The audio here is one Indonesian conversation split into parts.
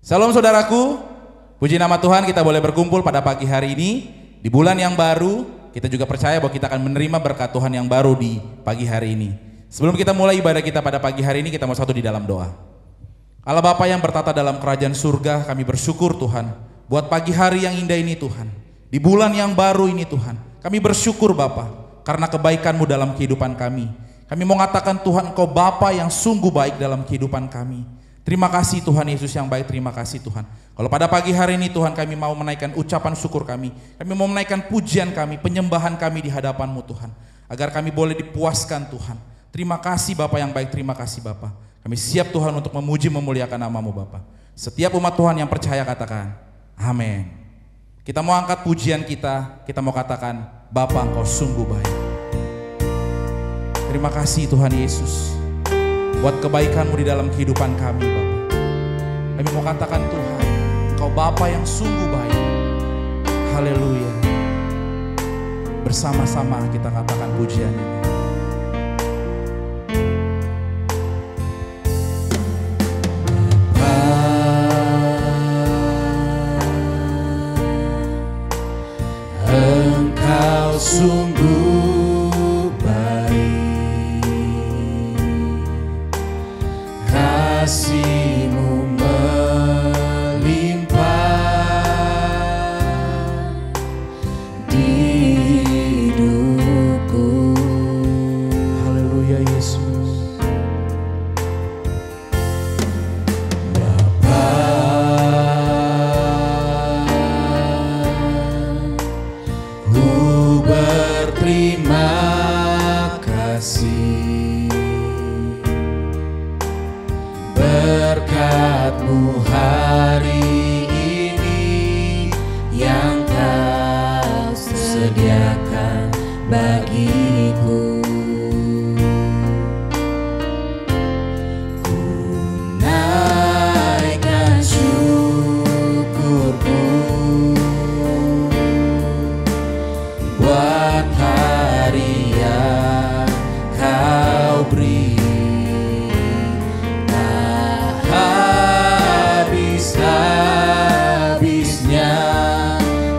Salam saudaraku, puji nama Tuhan kita boleh berkumpul pada pagi hari ini di bulan yang baru. Kita juga percaya bahwa kita akan menerima berkat Tuhan yang baru di pagi hari ini. Sebelum kita mulai ibadah kita pada pagi hari ini, kita mau satu di dalam doa. Allah Bapa yang bertata dalam kerajaan surga, kami bersyukur Tuhan buat pagi hari yang indah ini Tuhan. Di bulan yang baru ini Tuhan, kami bersyukur Bapa karena kebaikan-Mu dalam kehidupan kami. Kami mau mengatakan Tuhan, Engkau Bapa yang sungguh baik dalam kehidupan kami. Terima kasih Tuhan Yesus yang baik, terima kasih Tuhan. Kalau pada pagi hari ini Tuhan, kami mau menaikkan ucapan syukur kami mau menaikkan pujian kami, penyembahan kami di hadapan-Mu Tuhan, agar kami boleh dipuaskan Tuhan. Terima kasih Bapa yang baik, terima kasih Bapa. Kami siap Tuhan untuk memuji memuliakan nama-Mu Bapa. Setiap umat Tuhan yang percaya katakan amin. Kita mau angkat pujian kita mau katakan Bapa Engkau sungguh baik. Terima kasih Tuhan Yesus buat kebaikan-Mu di dalam kehidupan kami Bapa. Kami mau katakan Tuhan, Engkau Bapa yang sungguh baik. Haleluya. Bersama-sama kita katakan pujian ini. Engkau sungguh baik, kasih-Mu melimpah di hidupku. Haleluya Yesus. Bapa, ku berterima kasih berkat-Mu hari ini yang Kau sediakan bagiku. Ku naikkan syukurku buat hari yang Kau beri. Habis-habisnya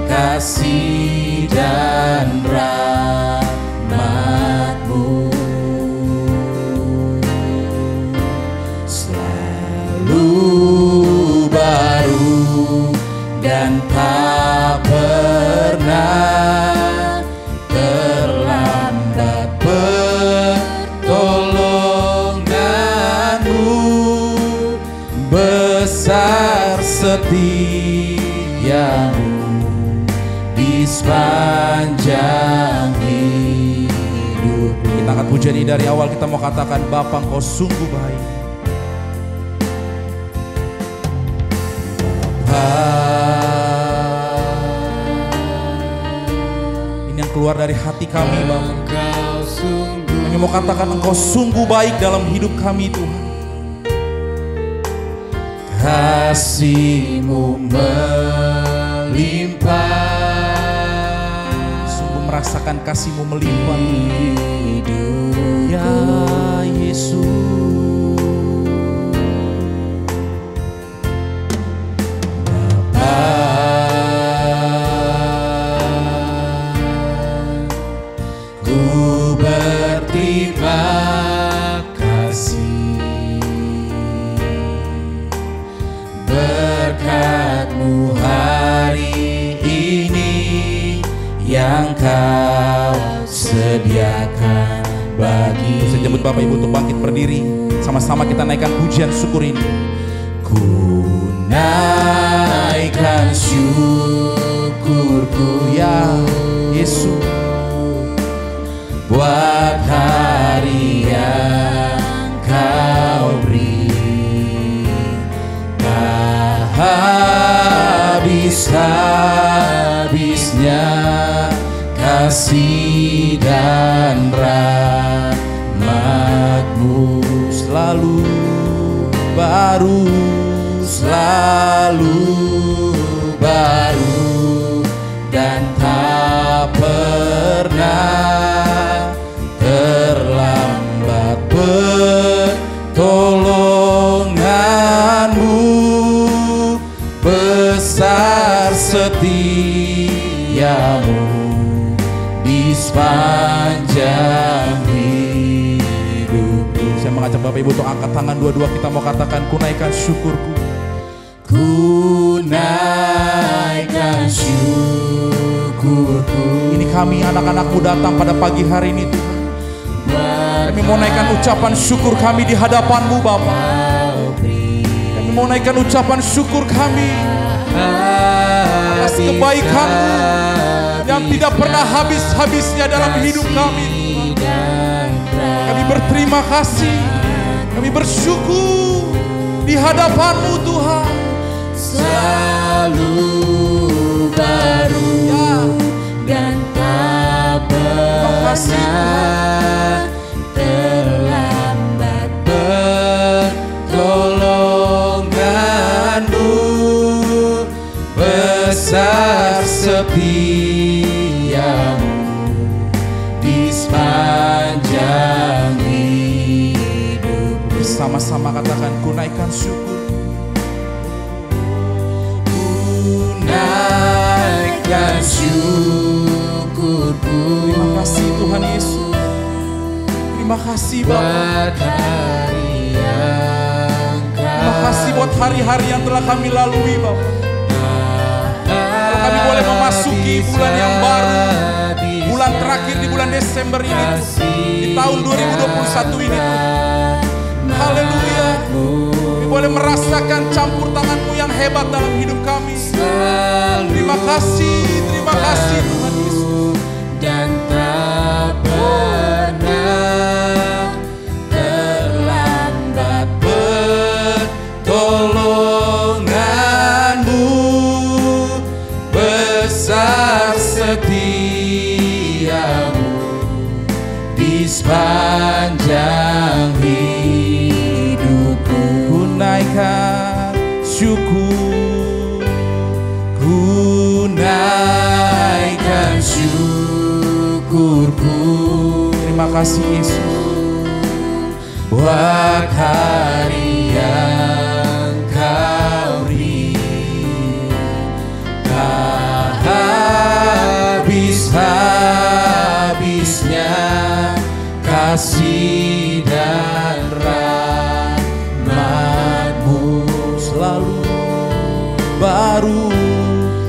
kasih dan rahmat-Mu selalu baru dan tak pernah terlambat. Pertolongan-Mu besar, setia-Mu di sepanjang hidup. Kita angkat pujian ini dari awal, kita mau katakan Bapa Engkau sungguh baik. Bapa, ini yang keluar dari hati kami Bapa. Kami mau katakan Engkau sungguh baik dalam hidup kami Tuhan. Kasih-Mu melimpah, sungguh merasakan kasih-Mu melimpah ya Yesus. Bapa, ku berterima kasih berkat-Mu hari ini yang Kau sediakan bagi. Saya jemput Bapak Ibu untuk bangkit berdiri, sama-sama kita naikkan pujian syukur ini. Ku naikkan syukurku ya Yesus buat hari yang Kau beri. Habis-habisnya kasih dan rahmat-Mu selalu baru, selalu baru dan tak pernah terlambat. Pertolongan-Mu mengajak Bapak Ibu untuk angkat tangan dua-dua. Kita mau katakan, ku naikkan syukurku. Ku naikkan syukurku. Ini kami anak-anakmu datang pada pagi hari ini Tuhan. Kami mau naikkan ucapan syukur kami di hadapan-Mu Bapa. Kami mau naikkan ucapan syukur kami atas kebaikan-Mu yang tidak pernah habis-habisnya dalam hidup kami. Kami berterima kasih, kami bersyukur di hadapan-Mu Tuhan. Selalu baru dan tak pernah terlambat. Pertolongan-Mu besar, setia-Mu di sepanjang hidup. Bersama-sama katakan, ku naikkan syukur. Naikkan syukurku. Terima kasih Tuhan Yesus. Terima kasih Bapa. Terima kasih buat hari-hari yang telah kami lalui Bapa. Kalau kami boleh memasuki bulan yang baru, bulan terakhir di bulan Desember ini, di tahun 2021 ini Tuhan. Haleluya. Kami boleh merasakan campur tangan-Mu yang hebat dalam hidup kami. Terima kasih Tuhan Yesus. Dan tak pernah terlambat. Pertolongan-Mu besar, setia-Mu di sepanjang hidupku. Ku naikkan syukur. Ku naikkan syukurku. Terima kasih Yesus buat hari yang Kau beri. Tak habis-habisnya kasih dan rahmat-Mu. selalu baru,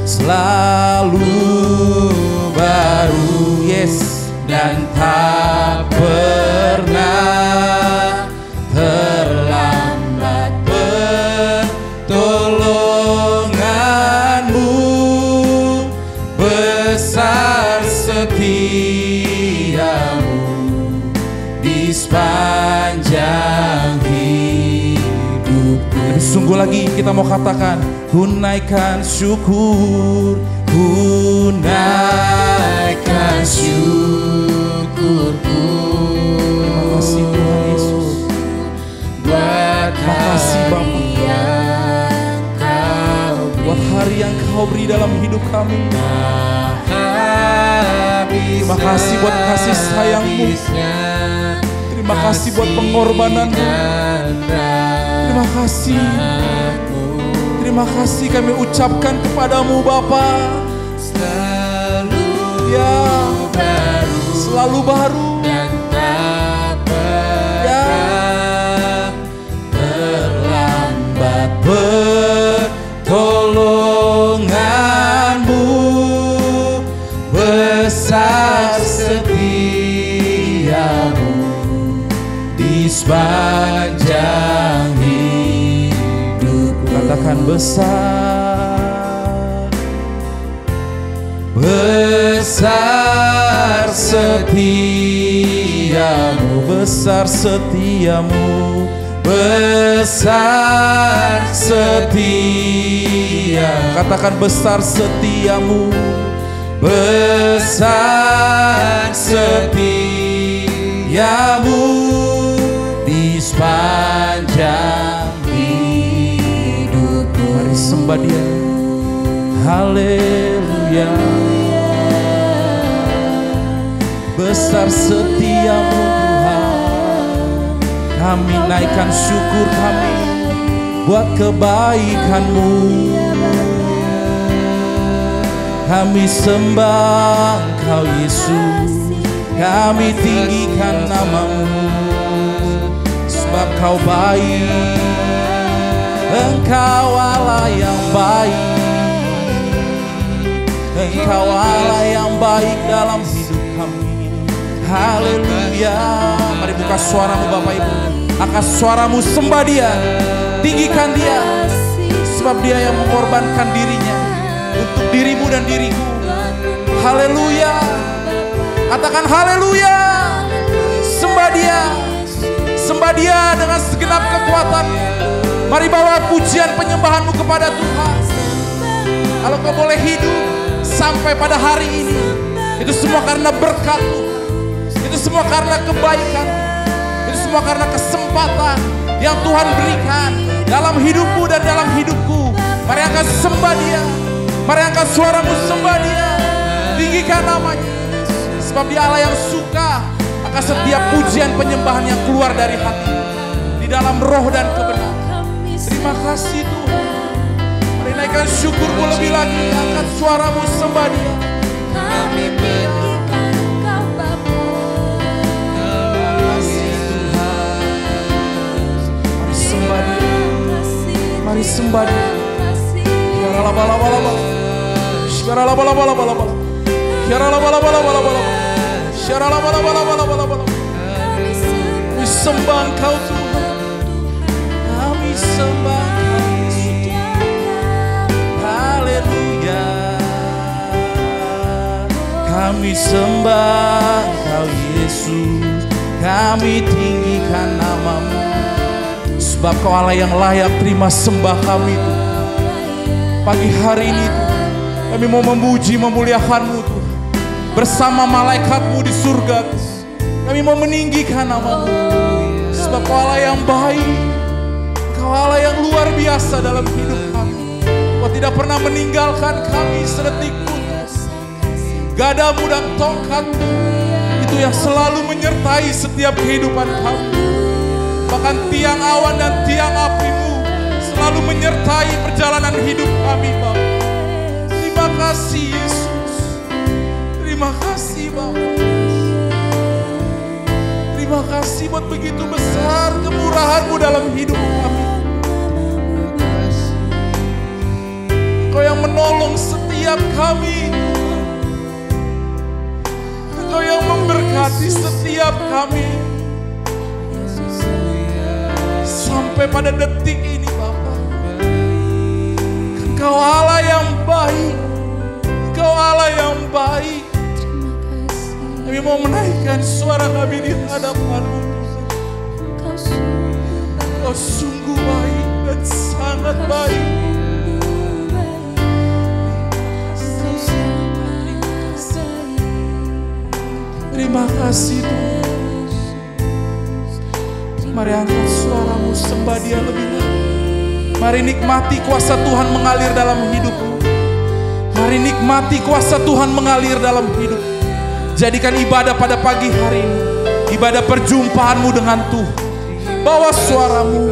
Selalu baru, yes, dan tak pernah terlambat. Pertolongan-Mu besar, setia-Mu di sepanjang hidupku. lebih sungguh lagi kita mau katakan, ku naikkan syukur. Ku naikkan syukurku. Terima kasih Tuhan Yesus. Buat Makasih Bapa. hari yang Kau beri. Buat hari yang Kau beri dalam hidup kami. Terima kasih buat kasih sayang-Mu. Terima kasih buat pengorbanan-Mu. Terima kasih. Terima kasih kami ucapkan kepadamu Bapa. Ya, selalu baru dan tak pernah terlambat. Pertolongan-Mu besar, setia-Mu di sepanjang hidupku. katakan Besar setia-Mu, besar setiamu, besar setia. katakan besar setiamu, besar setia-Mu di sepanjang hidupku. mari sembah Dia. Haleluya. Besar setiamu Tuhan, kami naikkan syukur kami buat kebaikan-Mu. Kami sembah Engkau Yesus, kami tinggikan nama-Mu. sebab Kau baik, Engkau Allah yang baik, Engkau Allah yang baik dalam hidup kami. Haleluya. Mari buka suaramu Bapak Ibu, angkat suaramu, sembah Dia, tinggikan Dia, sebab Dia yang mengorbankan dirinya untuk dirimu dan diriku. Haleluya. Katakan haleluya. Sembah Dia, sembah Dia dengan segenap kekuatan. Mari bawa pujian penyembahanmu kepada Tuhan. Kalau kau boleh hidup sampai pada hari ini, itu semua karena berkat Tuhan, itu semua karena kebaikan, itu semua karena kesempatan yang Tuhan berikan dalam hidupmu dan dalam hidupku. Mari angkat sembah Dia, mari angkat suaramu, sembah Dia, tinggikan namanya, sebab Dia Allah yang suka akan setiap pujian penyembahan yang keluar dari hati di dalam roh dan kebenaran. Terima kasih Tuhan. Mari naikkan syukurmu lebih lagi, angkat suaramu, sembah Dia. Kami tinggikan Engkau Bapa. Terima kasih Tuhan. Mari sembah Dia, mari sembah Dia. Kiara bala bala bala, kiara bala bala bala bala, kiara bala bala bala bala, kiara bala bala bala bala bala. Kami sembah Engkau Tuhan, kami sembah Engkau Yesus. Haleluya. Kami sembah Engkau Yesus, kami tinggikan nama-Mu, sebab Kau Allah yang layak terima sembah kami Tuhan. Pagi hari ini Tuhan, kami mau memuji memuliakan-Mu Tuhan, bersama malaikat-Mu di surga Tuhan. Kami mau meninggikan nama-Mu, sebab Kau Allah yang baik, Kau Allah yang luar biasa dalam hidup kami. Kau tidak pernah meninggalkan kami sedetik pun. Gadamu dan tongkatmu itu yang selalu menyertai setiap kehidupan kami. Bahkan tiang awan dan tiang apimu selalu menyertai perjalanan hidup kami Bapa. Terima kasih Yesus, terima kasih Bapa. Terima kasih buat begitu besar kemurahan-Mu dalam hidup kami. Engkau yang menolong setiap kami, Engkau yang memberkati setiap kami sampai pada detik ini Bapa. Engkau Allah yang baik, Engkau Allah yang baik. Kami mau menaikkan suara kami di hadapan-Mu Tuhan. Engkau sungguh baik dan sangat baik. Terima kasih Tuhan. Mari angkat suaramu, sembah Dia lebih lagi. Mari nikmati kuasa Tuhan mengalir dalam hidupmu. Mari nikmati kuasa Tuhan mengalir dalam hidup. Jadikan ibadah pada pagi hari ini ibadah perjumpaanmu dengan Tuhan. Bawa suaramu,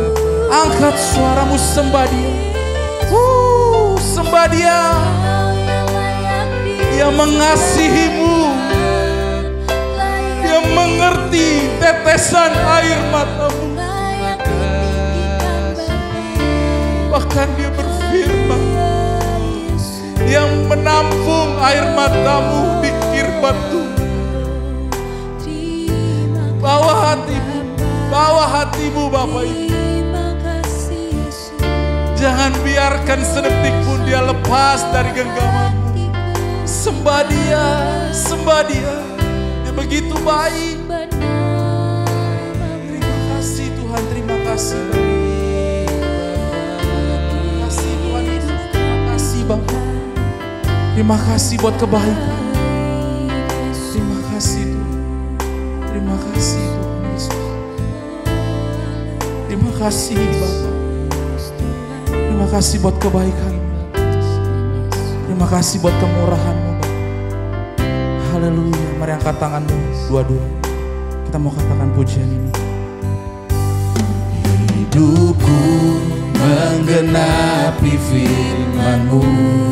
angkat suaramu, sembah Dia. Sembah Dia. Dia mengasihimu. Dia mengerti tetesan air matamu. Bahkan Dia berfirman, yang menampung air matamu di kirbat Tuhan. Bawa hatimu Bapak Ibu. Jangan biarkan sedetik pun dia lepas dari genggamanmu. Sembah Dia, sembah Dia. Dia begitu baik. Terima kasih Tuhan, terima kasih. Terima kasih Tuhan Yesus, terima kasih Bapak. Terima kasih buat kebaikan. Terima kasih Tuhan. Terima kasih Tuhan Yesus. Terima kasih Bapak. Terima kasih buat kebaikan. Terima kasih buat kemurahan-Mu Bapak. Haleluya. Mari angkat tanganmu dua-dua. Kita mau katakan pujian ini. Hidupku menggenapi firman-Mu,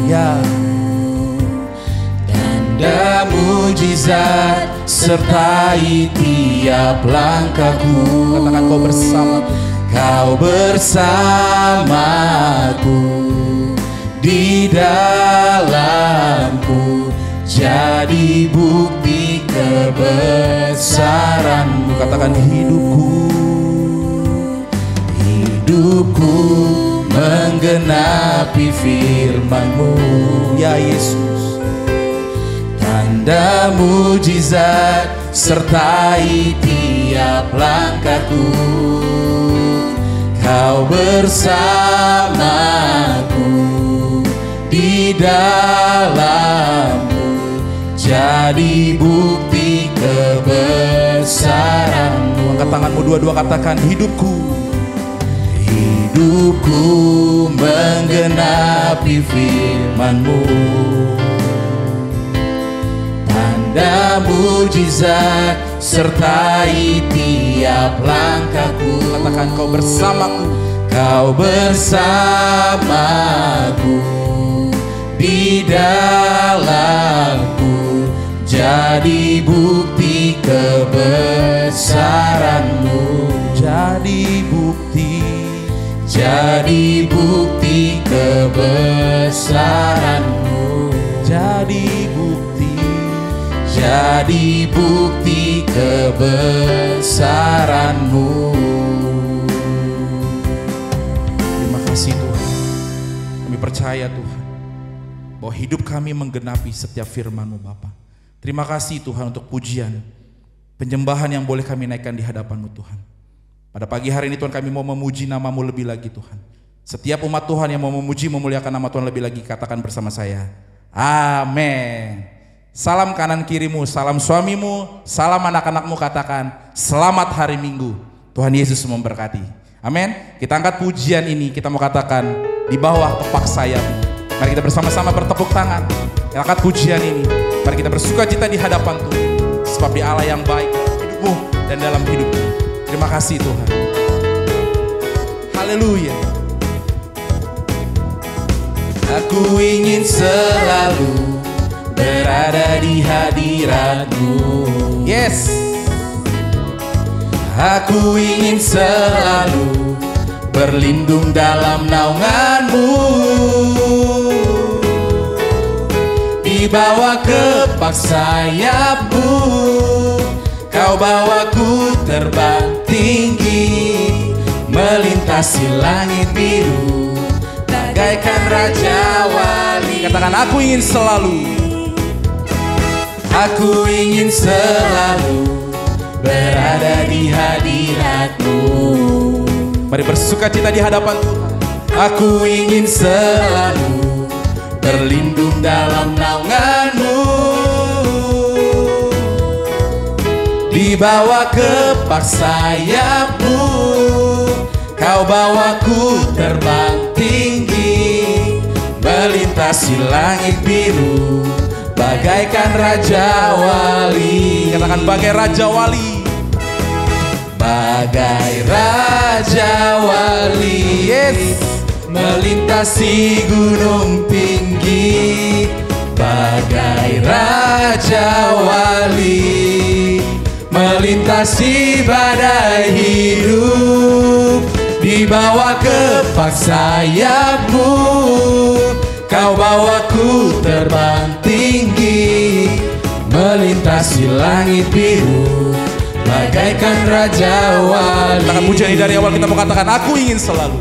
Ya. dan tanda mujizat sertai tiap langkahku. Katakan kau bersamaku. Kau bersamaku, di dalamku, jadi bukti kebesaranmu. Katakan hidupku menggenapi firman-Mu. Ya Yesus, tanda mujizat sertai tiap langkahku. Kau bersamaku, di dalamku, jadi bukti kebesaranmu. angkat tanganmu dua-dua, katakan hidupku menggenapi firman-Mu. Tanda mujizat sertai tiap langkahku. Katakan kau bersamaku. Kau bersamaku, di dalamku, jadi bukti kebesaranmu. Jadi bukti kebesaranmu. Jadi bukti kebesaranmu. Terima kasih Tuhan. Kami percaya Tuhan bahwa hidup kami menggenapi setiap firman-Mu Bapa. Terima kasih Tuhan untuk pujian, penyembahan yang boleh kami naikkan di hadapan-Mu Tuhan. Pada pagi hari ini Tuhan, kami mau memuji nama-Mu lebih lagi Tuhan. Setiap umat Tuhan yang mau memuji, memuliakan nama Tuhan lebih lagi, katakan bersama saya, amin. Salam kanan kirimu, salam suamimu, salam anak-anakmu, katakan selamat hari Minggu. Tuhan Yesus memberkati. Amin. Kita angkat pujian ini, kita mau katakan di bawah tepak sayap-Mu. Mari kita bersama-sama bertepuk tangan. Kita angkat pujian ini. Mari kita bersuka cita di hadapan Tuhan. Sebab Dia Allah yang baik dalam hidupmu dan dalam hidupku. Terima kasih Tuhan. Haleluya. Aku ingin selalu berada di hadirat-Mu. Yes. Aku ingin selalu berlindung dalam naungan-Mu. Di bawah kepak sayap-Mu, Kau bawaku terbang tinggi, melintasi langit biru, bagaikan Raja Wali. Katakan aku ingin selalu. Aku ingin selalu berada di hadirat-Mu. Mari bersuka cita di hadapan Tuhan. Aku ingin selalu berlindung dalam naungan-Mu. Di bawah kepak sayap-Mu, Kau bawaku terbang tinggi, melintasi langit biru, bagaikan Raja Wali. Katakan bagai Raja Wali. Bagai Raja Wali, Yes. melintasi gunung tinggi. Bagai Raja Wali, melintasi badai hidup. Di bawah kepak sayap-Mu, Kau bawaku terbang tinggi, melintasi langit biru, bagaikan Raja Wali. Katakan pujian ini dari awal, kita mau katakan aku ingin selalu.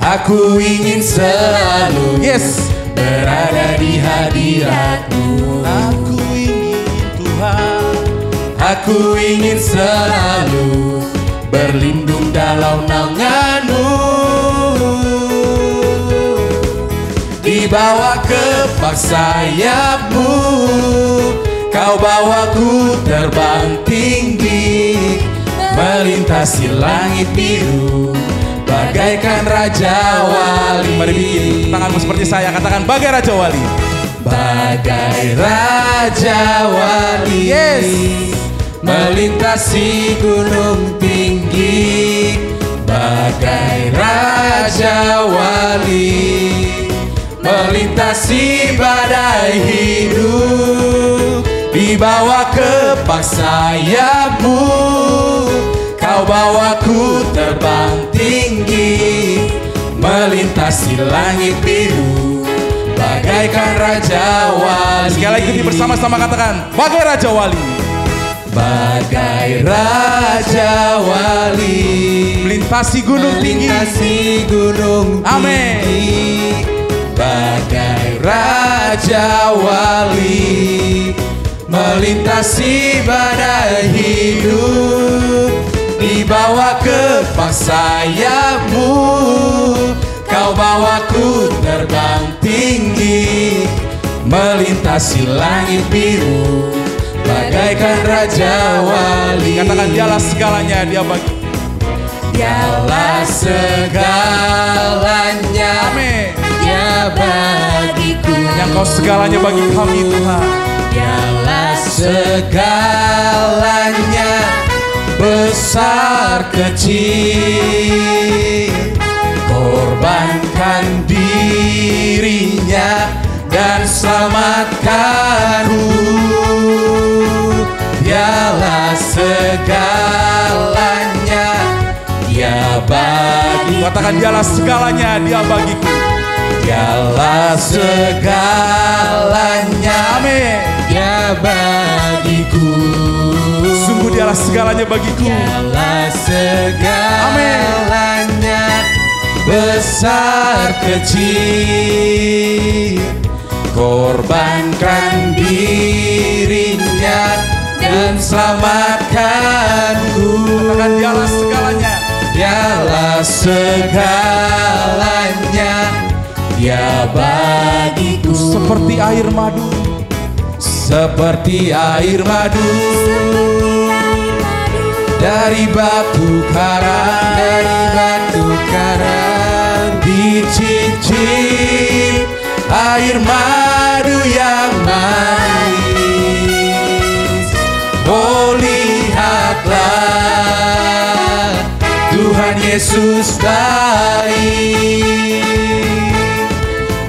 Aku ingin selalu Yes. berada di hadirat-Mu. Aku ingin Tuhan. Aku ingin selalu berlindung dalam naungan-Mu. Di bawah kepak sayap-Mu, Kau bawaku terbang tinggi, melintasi langit biru, bagaikan Raja Wali. Mari bikin tanganmu seperti saya, katakan bagai Raja Wali. Bagai Raja Wali, Yes. melintasi gunung tinggi. Bagai Raja Wali, melintasi badai hidup. dibawa ke bak sayapmu, kau bawaku terbang tinggi, melintasi langit biru, bagaikan Raja Wali. Sekali lagi ikuti bersama-sama, katakan, bagai Raja Wali. Bagai Raja Wali, Melintasi gunung tinggi. melintasi gunung Amin. tinggi. Bagai Raja Wali, melintasi badai hidup, dibawa ke bak sayapmu, kau bawaku terbang tinggi, melintasi langit biru, bagaikan Raja Wali. Katakan, dialah segalanya, dia bagi. Dialah segalanya, Amin. Dia bagiku. Yang kau segalanya bagi kami, Tuhan. dialah segalanya, besar kecil, korbankan dirinya dan selamatkanku. Dialah segalanya, dia bagi. Katakan, dialah segalanya, dia bagiku. Dialah segalanya, Amin. dia bagiku. Sungguh dialah segalanya bagiku. Dialah segalanya, besar kecil, korbankan dirinya dan selamatkanku. Katakan, dialah segalanya. Dialah segalanya, dia bagiku. Seperti air madu. Seperti air madu dari batu karang, dari batu karang, dicicip air madu yang manis. Oh, lihatlah, Tuhan Yesus baik,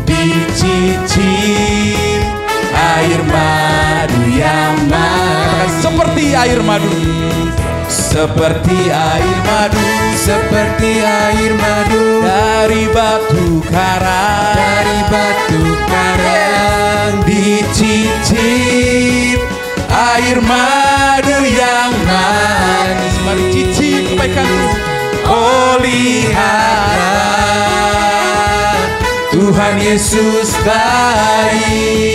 dicicip air madu yang manis. Seperti air madu. Seperti air madu, seperti air madu dari batu karang, dari batu karang, dicicip air madu yang manis. Mari cicip kebaikan Tuhan. Oh, lihatlah, Tuhan Yesus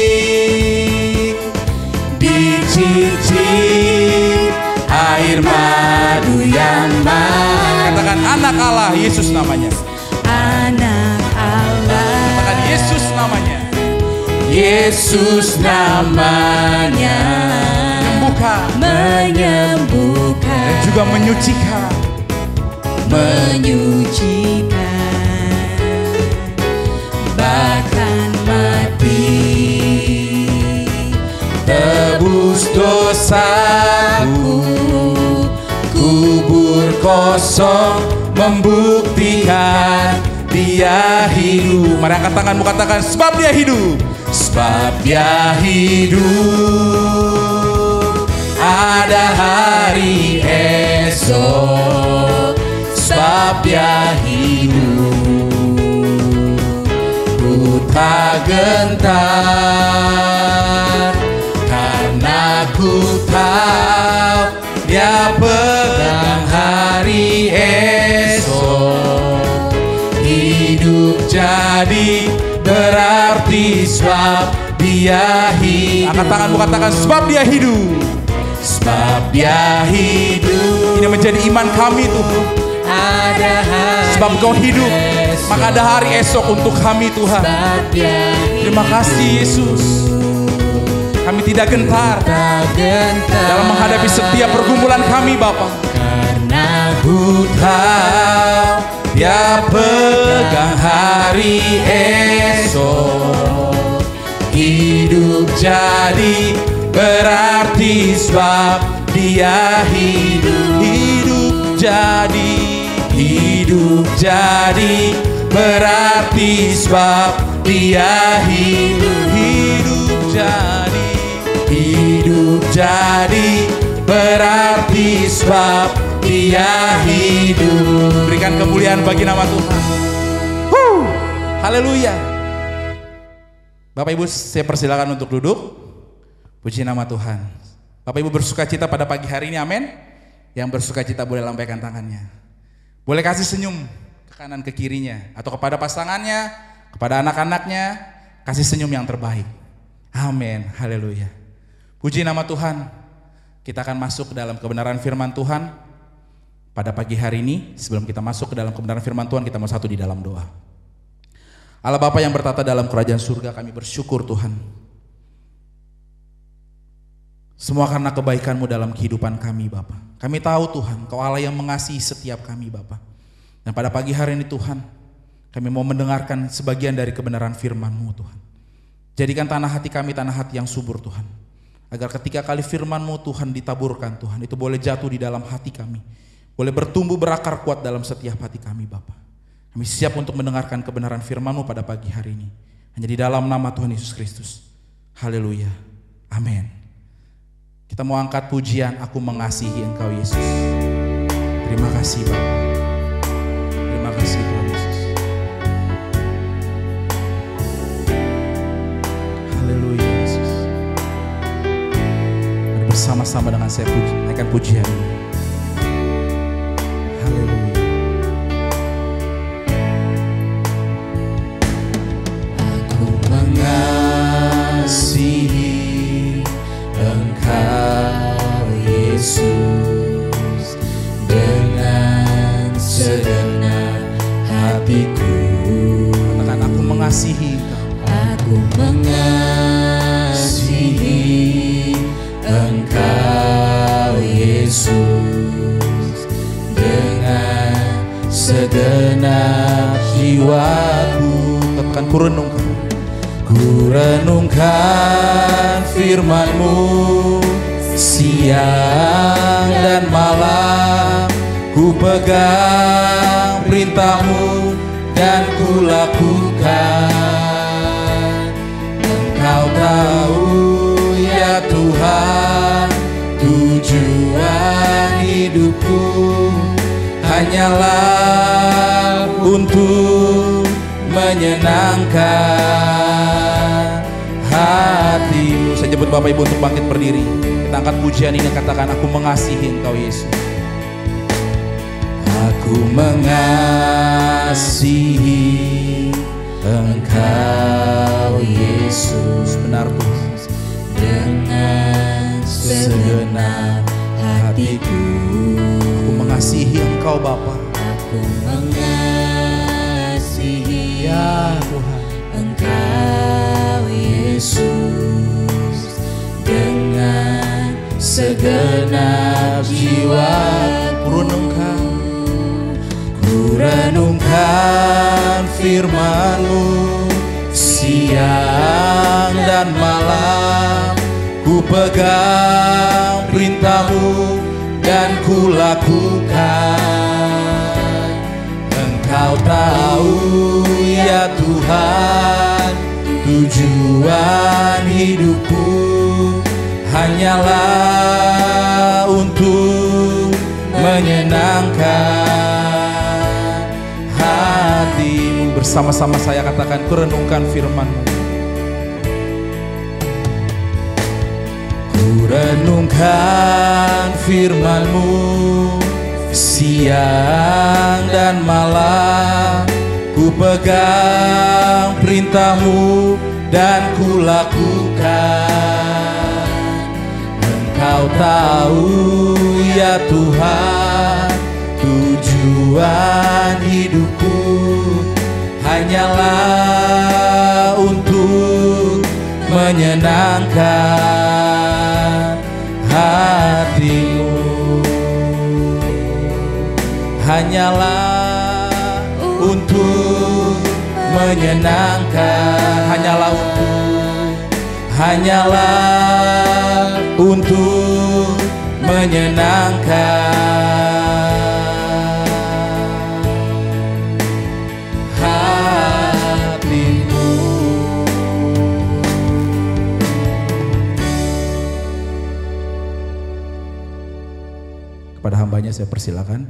baik, dicicip air madu yang manis. Katakan, anak Allah, Yesus namanya. Anak Allah. Katakan, Yesus namanya. Yesus namanya, Menyembuhkan dan Menyembuhkan, juga menyucikan. menyucikan, bahkan mati. tebus dosaku, kubur kosong membuktikan dia hidup. Mari angkat tanganmu, katakan, sebab dia hidup. Sebab dia hidup, ada hari esok. Sebab dia hidup, ku tak gentar, karena ku tahu dia pegang hari esok. Hidup jadi berarti sebab dia hidup. Angkat tanganmu, katakan, sebab dia hidup. Sebab dia hidup, Ini menjadi iman kami, Tuhan. ada hari Sebab Kau hidup, esok. maka ada hari esok untuk kami, Tuhan. Sebab dia Terima kasih, Yesus. Kami tidak gentar tak gentar dalam menghadapi setiap pergumulan kami, Bapa. karena ku tahu dia pegang hari esok. Hidup jadi berarti sebab dia hidup. Hidup jadi berarti sebab dia hidup. Hidup hidup jadi berarti sebab Dia hidup. Berikan kemuliaan bagi nama Tuhan. Haleluya. Bapak Ibu, saya persilakan untuk duduk. Puji nama Tuhan. Bapak Ibu bersuka cita pada pagi hari ini, amin. Yang bersuka cita boleh lambaikan tangannya. Boleh kasih senyum ke kanan ke kirinya, atau kepada pasangannya, kepada anak-anaknya, kasih senyum yang terbaik. Amin, haleluya. Puji nama Tuhan. Kita akan masuk ke dalam kebenaran firman Tuhan pada pagi hari ini. Sebelum kita masuk ke dalam kebenaran firman Tuhan, kita mau satu di dalam doa. Allah Bapa yang bertata dalam kerajaan surga, kami bersyukur Tuhan. Semua karena kebaikan-Mu dalam kehidupan kami Bapa. Kami tahu Tuhan, Kau Allah yang mengasihi setiap kami Bapa. Dan pada pagi hari ini Tuhan, kami mau mendengarkan sebagian dari kebenaran firman-Mu Tuhan. Jadikan tanah hati kami tanah hati yang subur Tuhan. Agar ketika kali firman-Mu Tuhan ditaburkan Tuhan, itu boleh jatuh di dalam hati kami. Boleh bertumbuh berakar kuat dalam setiap hati kami Bapa. Kami siap untuk mendengarkan kebenaran firman-Mu pada pagi hari ini. Hanya di dalam nama Tuhan Yesus Kristus. Haleluya. Amin. Kita mau angkat pujian, aku mengasihi Engkau Yesus. Terima kasih Bapa. Terima kasih Tuhan Yesus. Haleluya Yesus. Mari bersama-sama dengan saya naikkan pujian ini. Haleluya. Aku mengasihi Engkau Yesus dengan segenap hatiku. Katakan aku mengasihi Engkau. Aku mengasihi Engkau Yesus dengan segenap jiwaku. Katakan Ku renungkan firman-Mu siang dan malam. Ku pegang perintah-Mu dan ku lakukan. Engkau tahu ya Tuhan, tujuan hidupku hanyalah untuk menyenangkan hati-Mu. Saya jemput Bapak Ibu untuk bangkit berdiri. Kita angkat pujian ini, katakan aku mengasihi Engkau Yesus. Aku mengasihi Engkau Yesus, Benar Tuhan. dengan segenap hatiku. Aku mengasihi Engkau Bapa. Aku mengasihi Ya Tuhan. Engkau Yesus dengan segenap jiwa. Ku renungkan firman-Mu siang dan malam. Ku pegang perintah-Mu dan ku lakukan. Engkau tahu ya Tuhan, tujuan hidupku hanyalah untuk menyenangkan hati-Mu. Bersama-sama saya katakan, ku renungkan firman-Mu. Ku renungkan firman-Mu siang dan malam. Ku pegang perintah-Mu dan ku lakukan. Engkau tahu ya Tuhan, tujuan hidupku hanyalah untuk menyenangkan hati-Mu. Hanyalah untuk menyenangkan, hanyalah untuk menyenangkan hati-Mu. khotbahnya saya persilakan.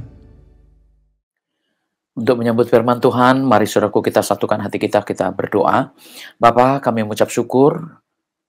Untuk menyambut firman Tuhan, mari saudaraku kita satukan hati kita berdoa. Bapa, kami mengucap syukur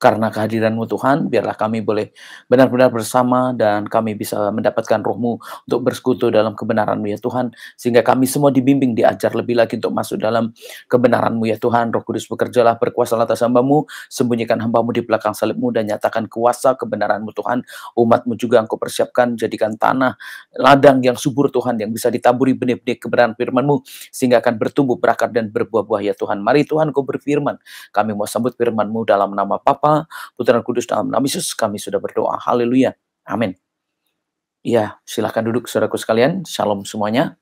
karena kehadiran-Mu Tuhan, biarlah kami boleh benar-benar bersama dan kami bisa mendapatkan roh-Mu untuk bersekutu dalam kebenaran-Mu ya Tuhan, sehingga kami semua dibimbing, diajar lebih lagi untuk masuk dalam kebenaran-Mu ya Tuhan. Roh Kudus bekerjalah, berkuasa atas hamba-Mu, sembunyikan hamba-Mu di belakang salib-Mu dan nyatakan kuasa kebenaran-Mu Tuhan. Umat-Mu juga Engkau persiapkan, jadikan tanah ladang yang subur Tuhan, yang bisa ditaburi benih-benih kebenaran firman-Mu, sehingga akan bertumbuh, berakar dan berbuah-buah ya Tuhan. Mari Tuhan Kau berfirman, kami mau sambut firman-Mu dalam nama Bapa, Putra dan Kudus, dalam nama Yesus kami sudah berdoa. Haleluya. Amin. Ya, silahkan duduk saudaraku sekalian. Shalom semuanya.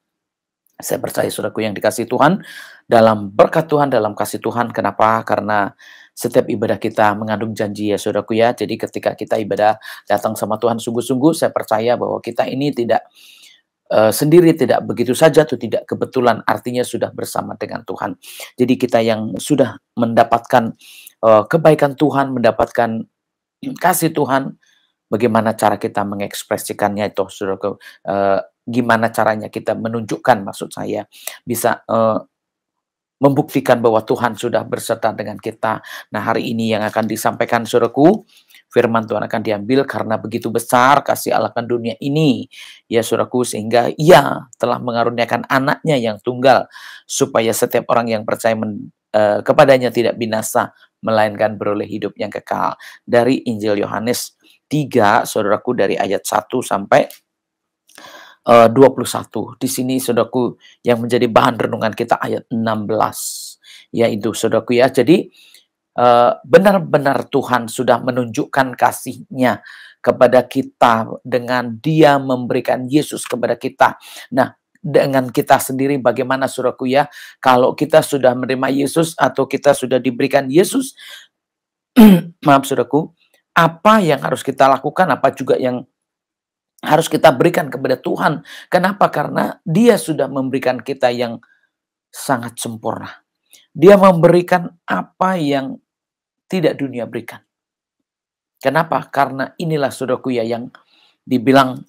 Saya percaya saudaraku yang dikasihi Tuhan, dalam berkat Tuhan, dalam kasih Tuhan. Kenapa? Karena setiap ibadah kita mengandung janji ya saudaraku ya. Jadi ketika kita ibadah datang sama Tuhan sungguh-sungguh, saya percaya bahwa kita ini tidak sendiri, tidak begitu saja atau tidak kebetulan, artinya sudah bersama dengan Tuhan. Jadi kita yang sudah mendapatkan kebaikan Tuhan, mendapatkan kasih Tuhan, bagaimana cara kita mengekspresikannya itu, saudaraku? Gimana caranya kita menunjukkan, maksud saya, bisa membuktikan bahwa Tuhan sudah berserta dengan kita. Nah, hari ini yang akan disampaikan saudaraku, firman Tuhan akan diambil karena begitu besar kasih Allah akan dunia ini, ya saudaraku, sehingga Ia telah mengaruniakan anaknya yang tunggal, supaya setiap orang yang percaya kepadanya tidak binasa, melainkan beroleh hidup yang kekal. Dari Injil Yohanes 3, saudaraku, dari ayat 1 sampai 21. Di sini saudaraku yang menjadi bahan renungan kita ayat 16. Yaitu saudaraku ya, jadi benar-benar Tuhan sudah menunjukkan kasih-Nya kepada kita dengan Dia memberikan Yesus kepada kita. Nah, dengan kita sendiri bagaimana saudaraku ya, kalau kita sudah menerima Yesus atau kita sudah diberikan Yesus, maaf saudaraku, apa yang harus kita lakukan, apa juga yang harus kita berikan kepada Tuhan. Kenapa? Karena Dia sudah memberikan kita yang sangat sempurna. Dia memberikan apa yang tidak dunia berikan. Kenapa? Karena inilah saudaraku ya yang dibilang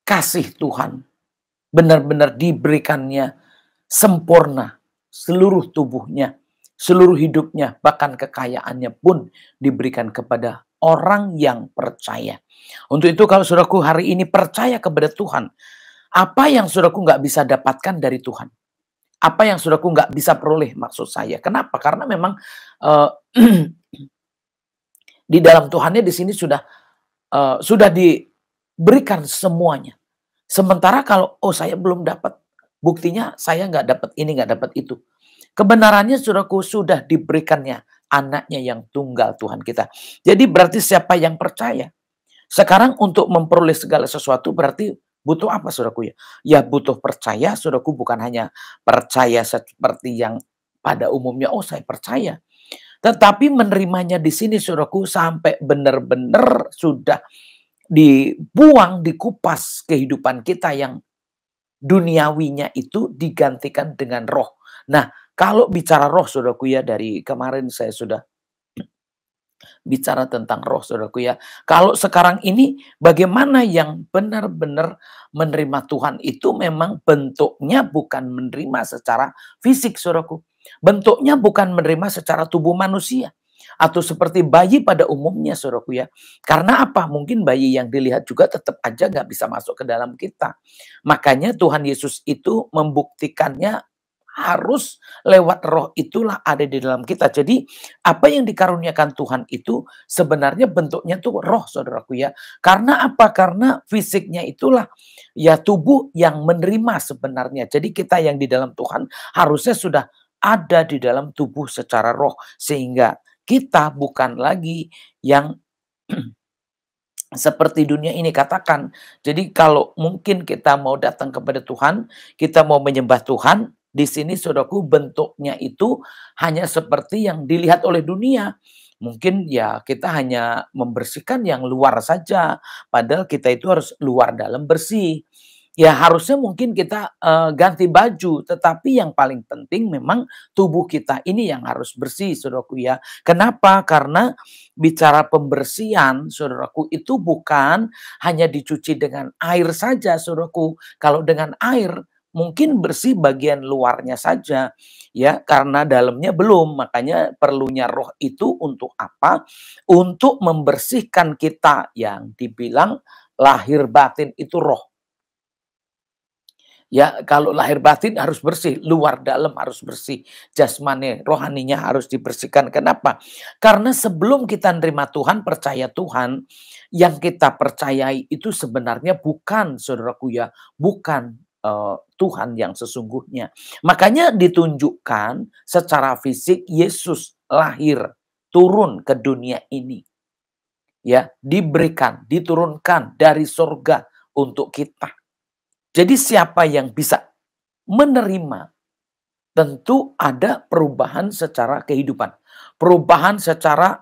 kasih Tuhan. Benar-benar diberikannya sempurna, seluruh tubuhnya, seluruh hidupnya, bahkan kekayaannya pun diberikan kepada orang yang percaya. Untuk itu kalau saudaraku hari ini percaya kepada Tuhan, apa yang saudaraku nggak bisa dapatkan dari Tuhan? Apa yang saudaraku nggak bisa peroleh, maksud saya? Kenapa? Karena memang di dalam Tuhannya di sini sudah diberikan semuanya. Sementara kalau, saya belum dapat, buktinya saya nggak dapat ini, nggak dapat itu. Kebenarannya saudaraku sudah diberikannya anaknya yang tunggal Tuhan kita. Jadi berarti siapa yang percaya? Sekarang untuk memperoleh segala sesuatu berarti butuh apa saudaraku ya? Ya butuh percaya, saudaraku, bukan hanya percaya seperti yang pada umumnya, saya percaya. Tetapi menerimanya di sini saudaraku sampai benar-benar sudah dibuang, dikupas kehidupan kita yang duniawinya itu digantikan dengan roh. Nah, kalau bicara roh saudaraku ya, dari kemarin saya sudah bicara tentang roh saudaraku ya. Kalau sekarang ini bagaimana yang benar-benar menerima Tuhan itu memang bentuknya bukan menerima secara fisik saudaraku. Bentuknya bukan menerima secara tubuh manusia. Atau seperti bayi pada umumnya saudaraku ya. Karena apa? Mungkin bayi yang dilihat juga tetap aja nggak bisa masuk ke dalam kita. Makanya Tuhan Yesus itu membuktikannya harus lewat roh itulah ada di dalam kita. Jadi apa yang dikaruniakan Tuhan itu sebenarnya bentuknya tuh roh saudaraku ya. Karena apa? Karena fisiknya itulah ya tubuh yang menerima sebenarnya. Jadi kita yang di dalam Tuhan harusnya sudah ada di dalam tubuh secara roh. Sehingga kita bukan lagi yang seperti dunia ini katakan. Jadi kalau mungkin kita mau datang kepada Tuhan, kita mau menyembah Tuhan, di sini saudaraku bentuknya itu hanya seperti yang dilihat oleh dunia. Mungkin ya kita hanya membersihkan yang luar saja, padahal kita itu harus luar dalam bersih. ya harusnya mungkin kita ganti baju, tetapi yang paling penting memang tubuh kita ini yang harus bersih, saudaraku ya. Kenapa? Karena bicara pembersihan, saudaraku, itu bukan hanya dicuci dengan air saja, saudaraku. Kalau dengan air mungkin bersih bagian luarnya saja, ya, karena dalamnya belum. Makanya perlunya roh itu untuk apa? Untuk membersihkan kita, yang dibilang lahir batin itu roh. Ya, kalau lahir batin harus bersih, luar dalam harus bersih, jasmani, rohaninya harus dibersihkan. Kenapa? Karena sebelum kita nerima Tuhan, percaya Tuhan, yang kita percayai itu sebenarnya bukan, saudaraku ya, bukan Tuhan yang sesungguhnya. Makanya ditunjukkan secara fisik Yesus lahir, turun ke dunia ini. Ya, diberikan, diturunkan dari surga untuk kita. Jadi siapa yang bisa menerima, tentu ada perubahan secara kehidupan. Perubahan secara,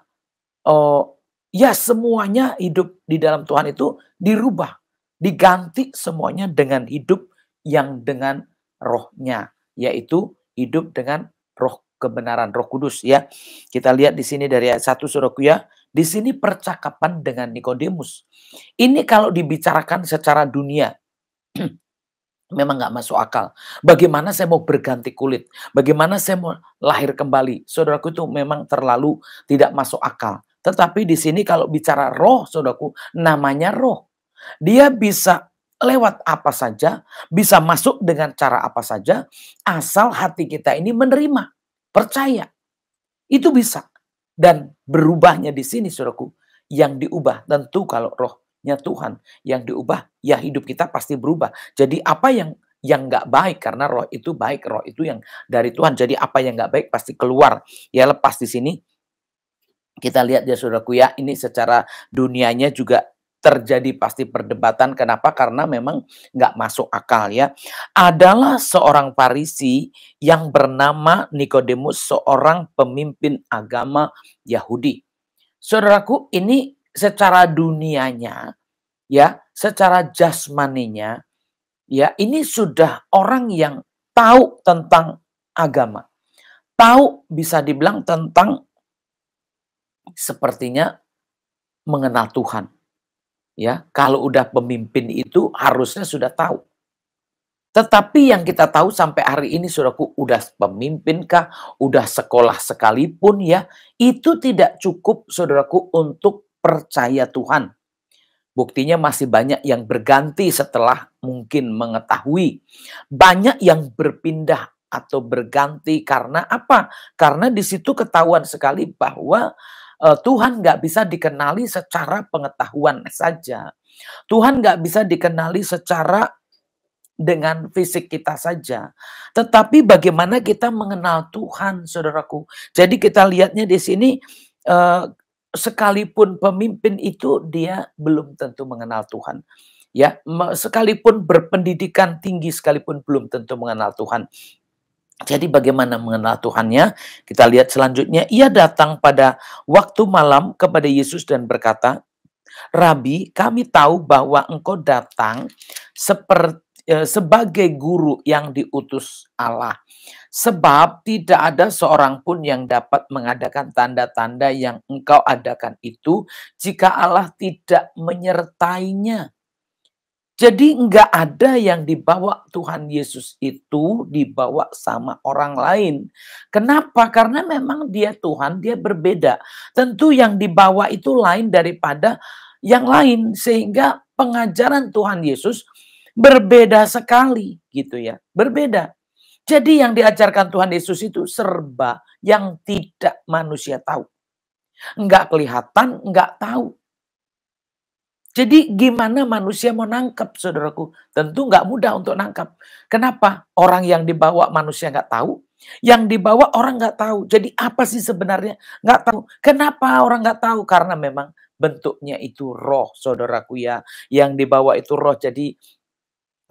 ya semuanya hidup di dalam Tuhan itu dirubah. Diganti semuanya dengan hidup yang dengan rohnya. Yaitu hidup dengan roh kebenaran, Roh Kudus ya. Kita lihat di sini dari ayat 1, saudaraku ya. Di sini percakapan dengan Nikodemus. Ini kalau dibicarakan secara dunia, memang nggak masuk akal. Bagaimana saya mau berganti kulit? Bagaimana saya mau lahir kembali? Saudaraku, itu memang terlalu tidak masuk akal. Tetapi di sini kalau bicara roh, saudaraku, namanya roh. Dia bisa lewat apa saja, bisa masuk dengan cara apa saja, asal hati kita ini menerima, percaya. Itu bisa. Dan berubahnya di sini, saudaraku, yang diubah tentu kalau rohnya Tuhan yang diubah, ya hidup kita pasti berubah. Jadi apa yang nggak baik, karena roh itu baik, roh itu yang dari Tuhan. Jadi apa yang nggak baik pasti keluar. Ya lepas di sini kita lihat ya, saudaraku ya, ini secara dunianya juga terjadi pasti perdebatan. Kenapa? Karena memang nggak masuk akal ya. Adalah seorang Farisi yang bernama Nikodemus, seorang pemimpin agama Yahudi. Saudaraku, ini secara dunianya ya, secara jasmaninya ya, ini sudah orang yang tahu tentang agama. Tahu, bisa dibilang tentang, sepertinya mengenal Tuhan. Ya, kalau udah pemimpin itu harusnya sudah tahu. Tetapi yang kita tahu sampai hari ini, saudaraku, udah pemimpin kah, udah sekolah sekalipun ya, itu tidak cukup, saudaraku, untuk percaya Tuhan. Buktinya masih banyak yang berganti setelah mungkin mengetahui. Banyak yang berpindah atau berganti karena apa? Karena di situ ketahuan sekali bahwa Tuhan nggak bisa dikenali secara pengetahuan saja. Tuhan nggak bisa dikenali secara dengan fisik kita saja. Tetapi bagaimana kita mengenal Tuhan, saudaraku. Jadi kita lihatnya di sini, sekalipun pemimpin itu dia belum tentu mengenal Tuhan. Ya, sekalipun berpendidikan tinggi sekalipun belum tentu mengenal Tuhan. Jadi bagaimana mengenal Tuhannya? Kita lihat selanjutnya. Ia datang pada waktu malam kepada Yesus dan berkata, "Rabi, kami tahu bahwa engkau datang sebagai guru yang diutus Allah. Sebab tidak ada seorang pun yang dapat mengadakan tanda-tanda yang engkau adakan itu jika Allah tidak menyertainya." Jadi nggak ada yang dibawa Tuhan Yesus itu dibawa sama orang lain. Kenapa? Karena memang dia Tuhan, dia berbeda. Tentu yang dibawa itu lain daripada yang lain. Sehingga pengajaran Tuhan Yesus berbeda sekali gitu ya. Berbeda. Jadi yang diajarkan Tuhan Yesus itu serba yang tidak manusia tahu. Nggak kelihatan, nggak tahu. Jadi gimana manusia mau nangkep, saudaraku? Tentu nggak mudah untuk nangkep. Kenapa? Orang yang dibawa manusia nggak tahu, yang dibawa orang nggak tahu. Jadi apa sih sebenarnya? Nggak tahu. Kenapa orang nggak tahu? Karena memang bentuknya itu roh, saudaraku ya. Yang dibawa itu roh, jadi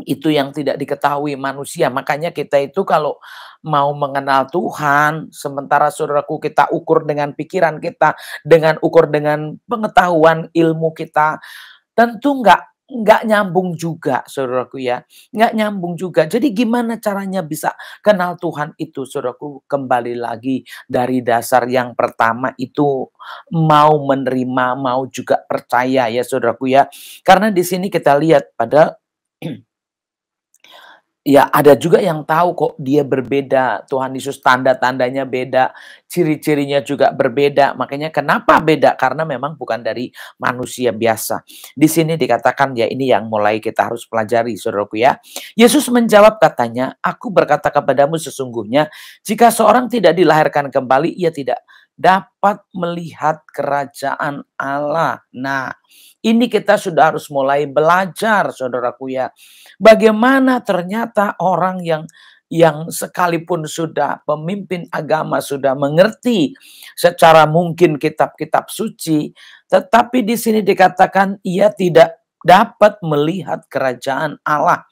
itu yang tidak diketahui manusia. Makanya kita itu kalau mau mengenal Tuhan, sementara saudaraku kita ukur dengan pikiran kita, dengan ukur dengan pengetahuan ilmu kita, tentu nggak nyambung juga, saudaraku ya. Nggak nyambung juga. Jadi gimana caranya bisa kenal Tuhan itu, saudaraku? Kembali lagi dari dasar yang pertama itu mau menerima, mau juga percaya ya, saudaraku ya. Karena di sini kita lihat pada ya ada juga yang tahu kok dia berbeda. Tuhan Yesus tanda-tandanya beda, ciri-cirinya juga berbeda. Makanya kenapa beda? Karena memang bukan dari manusia biasa. Di sini dikatakan ya ini yang mulai kita harus pelajari, saudaraku ya. Yesus menjawab katanya, "Aku berkata kepadamu sesungguhnya, jika seorang tidak dilahirkan kembali, ia tidak dapat melihat kerajaan Allah." Nah, ini kita sudah harus mulai belajar, saudaraku ya. Bagaimana ternyata orang yang sekalipun sudah pemimpin agama, sudah mengerti secara mungkin kitab-kitab suci, tetapi di sini dikatakan ia tidak dapat melihat kerajaan Allah.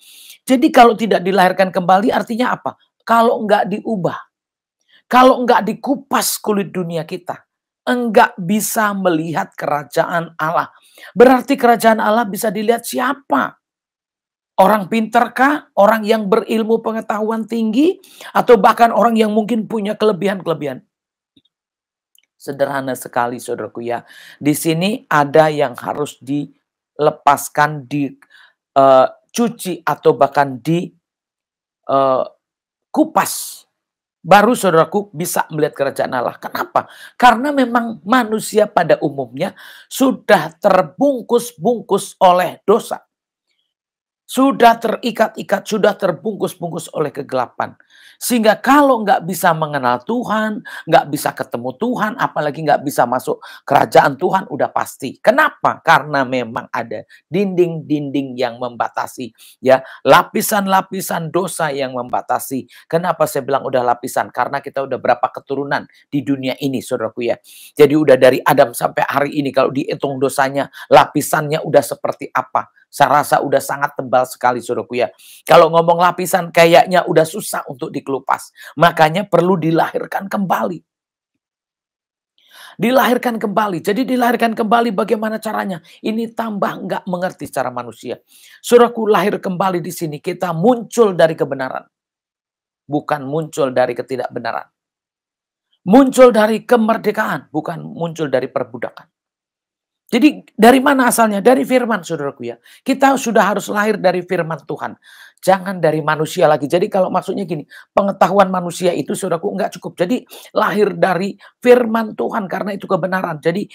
Jadi kalau tidak dilahirkan kembali artinya apa? Kalau enggak diubah, kalau enggak dikupas kulit dunia kita, enggak bisa melihat kerajaan Allah. Berarti kerajaan Allah bisa dilihat siapa? Orang pintarkah? Orang yang berilmu pengetahuan tinggi? Atau bahkan orang yang mungkin punya kelebihan-kelebihan? Sederhana sekali, saudaraku ya. Di sini ada yang harus dilepaskan, dicuci atau bahkan dikupas. Baru saudaraku bisa melihat kerajaan Allah. Kenapa? Karena memang manusia pada umumnya sudah terbungkus-bungkus oleh dosa. Sudah terikat-ikat, sudah terbungkus-bungkus oleh kegelapan. Sehingga kalau nggak bisa mengenal Tuhan, nggak bisa ketemu Tuhan, apalagi nggak bisa masuk kerajaan Tuhan, udah pasti. Kenapa? Karena memang ada dinding-dinding yang membatasi. Ya, lapisan-lapisan dosa yang membatasi. Kenapa saya bilang udah lapisan? Karena kita udah berapa keturunan di dunia ini, saudaraku ya. Jadi udah dari Adam sampai hari ini, kalau dihitung dosanya, lapisannya udah seperti apa? Saya rasa udah sangat tebal sekali, saudaraku ya. Kalau ngomong lapisan kayaknya udah susah untuk dikelupas. Makanya perlu dilahirkan kembali. Dilahirkan kembali. Jadi dilahirkan kembali bagaimana caranya? Ini tambah nggak mengerti secara manusia. Saudaraku, lahir kembali di sini kita muncul dari kebenaran. Bukan muncul dari ketidakbenaran. Muncul dari kemerdekaan, bukan muncul dari perbudakan. Jadi dari mana asalnya? Dari firman, saudaraku ya. Kita sudah harus lahir dari firman Tuhan. Jangan dari manusia lagi. Jadi kalau maksudnya gini, pengetahuan manusia itu saudaraku enggak cukup. Jadi lahir dari firman Tuhan karena itu kebenaran. Jadi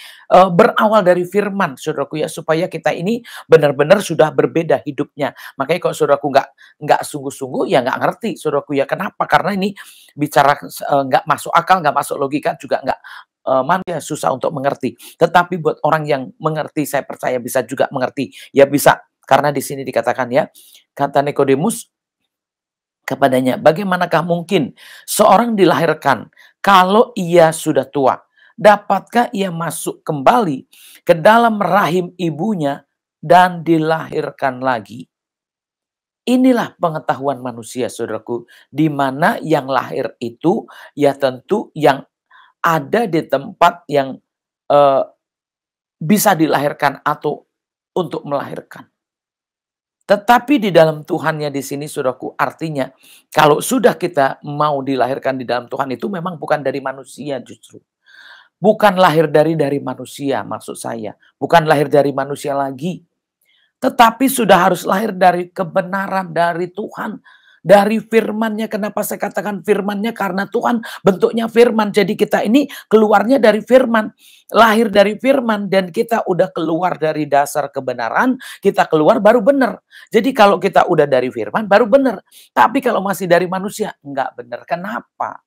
berawal dari firman, saudaraku ya, supaya kita ini benar-benar sudah berbeda hidupnya. Makanya kalau saudaraku enggak sungguh-sungguh ya enggak ngerti, saudaraku ya. Kenapa? Karena ini bicara enggak masuk akal, enggak masuk logika, juga enggak manusia susah untuk mengerti. Tetapi buat orang yang mengerti, saya percaya bisa juga mengerti. Ya bisa, karena di sini dikatakan ya, kata Nikodemus kepadanya, bagaimanakah mungkin seorang dilahirkan kalau ia sudah tua? Dapatkah ia masuk kembali ke dalam rahim ibunya dan dilahirkan lagi? Inilah pengetahuan manusia, saudaraku, di mana yang lahir itu ya tentu yang ada di tempat yang bisa dilahirkan atau untuk melahirkan. Tetapi di dalam Tuhannya di sini, saudaraku, artinya kalau sudah kita mau dilahirkan di dalam Tuhan itu memang bukan dari manusia justru. Bukan lahir dari manusia maksud saya. Bukan lahir dari manusia lagi. Tetapi sudah harus lahir dari kebenaran dari Tuhan. Dari firman-Nya. Kenapa saya katakan firman-Nya? Karena Tuhan bentuknya firman. Jadi kita ini keluarnya dari firman. Lahir dari firman. Dan kita udah keluar dari dasar kebenaran. Kita keluar baru benar. Jadi kalau kita udah dari firman baru benar. Tapi kalau masih dari manusia enggak benar. Kenapa?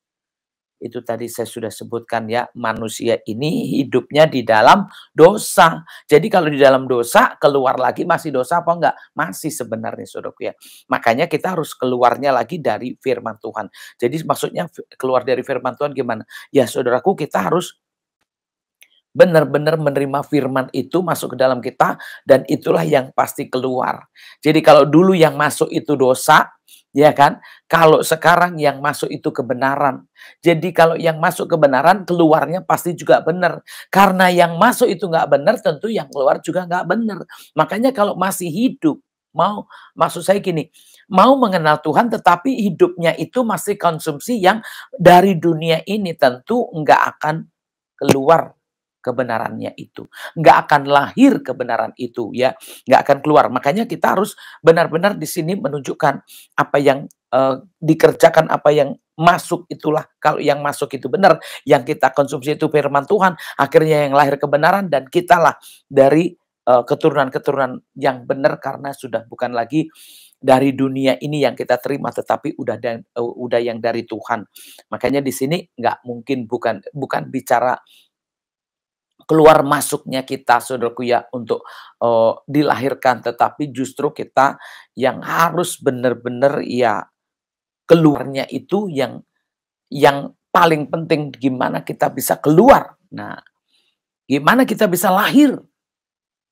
Itu tadi saya sudah sebutkan ya, manusia ini hidupnya di dalam dosa. Jadi kalau di dalam dosa, keluar lagi masih dosa apa enggak? Masih sebenarnya, saudaraku ya. Makanya kita harus keluarnya lagi dari firman Tuhan. Jadi maksudnya keluar dari firman Tuhan gimana? Ya saudaraku, kita harus benar-benar menerima firman itu masuk ke dalam kita, dan itulah yang pasti keluar. Jadi kalau dulu yang masuk itu dosa, ya kan? Kalau sekarang yang masuk itu kebenaran. Jadi kalau yang masuk kebenaran, keluarnya pasti juga benar. Karena yang masuk itu nggak benar, tentu yang keluar juga nggak benar. Makanya kalau masih hidup, maksud saya gini, mau mengenal Tuhan tetapi hidupnya itu masih konsumsi yang dari dunia ini, tentu nggak akan keluar kebenarannya itu. Nggak akan lahir kebenaran itu, ya. Nggak akan keluar. Makanya kita harus benar-benar di sini menunjukkan apa yang dikerjakan, apa yang masuk itulah. Kalau yang masuk itu benar, yang kita konsumsi itu firman Tuhan, akhirnya yang lahir kebenaran, dan kitalah dari keturunan-keturunan yang benar, karena sudah bukan lagi dari dunia ini yang kita terima, tetapi udah yang dari Tuhan. Makanya di sini nggak mungkin, bukan bicara keluar masuknya kita, saudaraku ya, untuk dilahirkan, tetapi justru kita yang harus benar-benar ya keluarnya itu yang paling penting, gimana kita bisa keluar. Nah, gimana kita bisa lahir?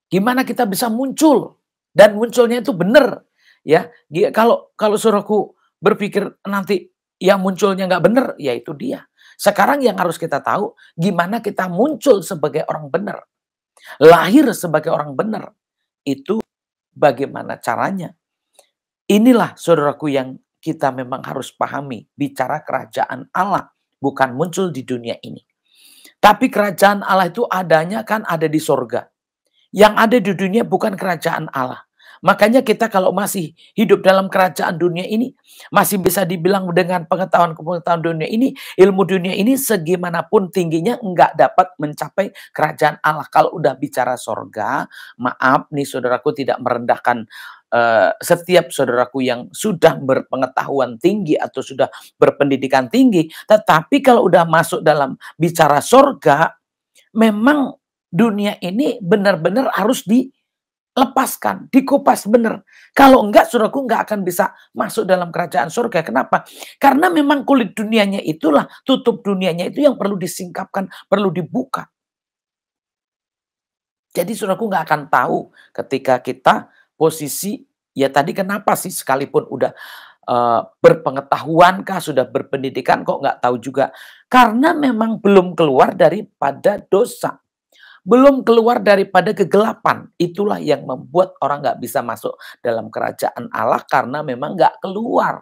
Gimana kita bisa muncul? Dan munculnya itu benar, ya. Kalau saudaraku berpikir nanti yang munculnya nggak benar, ya itu dia. Sekarang yang harus kita tahu, gimana kita muncul sebagai orang benar. Lahir sebagai orang benar. Itu bagaimana caranya. Inilah saudaraku yang kita memang harus pahami. Bicara kerajaan Allah, bukan muncul di dunia ini. Tapi kerajaan Allah itu adanya kan ada di sorga. Yang ada di dunia bukan kerajaan Allah. Makanya kita kalau masih hidup dalam kerajaan dunia ini, masih bisa dibilang dengan pengetahuan dunia ini, ilmu dunia ini segimanapun tingginya nggak dapat mencapai kerajaan Allah. Kalau udah bicara sorga, maaf nih saudaraku, tidak merendahkan setiap saudaraku yang sudah berpengetahuan tinggi atau sudah berpendidikan tinggi. Tetapi kalau udah masuk dalam bicara sorga, memang dunia ini benar-benar harus dilepaskan, dikupas benar. Kalau enggak, saudaraku enggak akan bisa masuk dalam kerajaan surga. Kenapa? Karena memang kulit dunianya itulah, tutup dunianya itu yang perlu disingkapkan, perlu dibuka. Jadi saudaraku enggak akan tahu ketika kita posisi, ya tadi kenapa sih sekalipun udah berpengetahuan kah, sudah berpendidikan, kok nggak tahu juga. Karena memang belum keluar daripada dosa. Belum keluar daripada kegelapan. Itulah yang membuat orang nggak bisa masuk dalam kerajaan Allah, karena memang nggak keluar.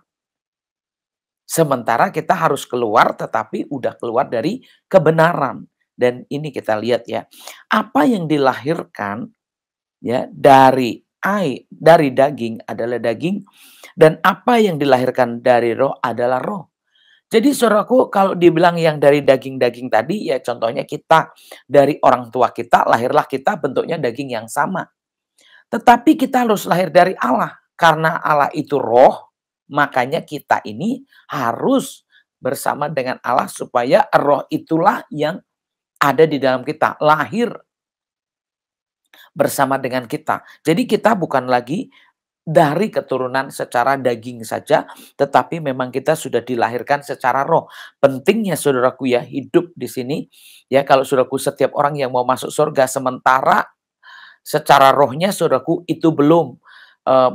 Sementara kita harus keluar, tetapi udah keluar dari kebenaran. Dan ini kita lihat ya, apa yang dilahirkan ya dari daging adalah daging, dan apa yang dilahirkan dari roh adalah roh. Jadi saudaraku, kalau dibilang yang dari daging-daging tadi, ya contohnya kita dari orang tua kita, lahirlah kita bentuknya daging yang sama. Tetapi kita harus lahir dari Allah. Karena Allah itu roh, makanya kita ini harus bersama dengan Allah supaya roh itulah yang ada di dalam kita, lahir bersama dengan kita. Jadi kita bukan lagi dari keturunan secara daging saja, tetapi memang kita sudah dilahirkan secara roh. Pentingnya saudaraku ya, hidup di sini ya, kalau saudaraku setiap orang yang mau masuk surga, sementara secara rohnya saudaraku itu belum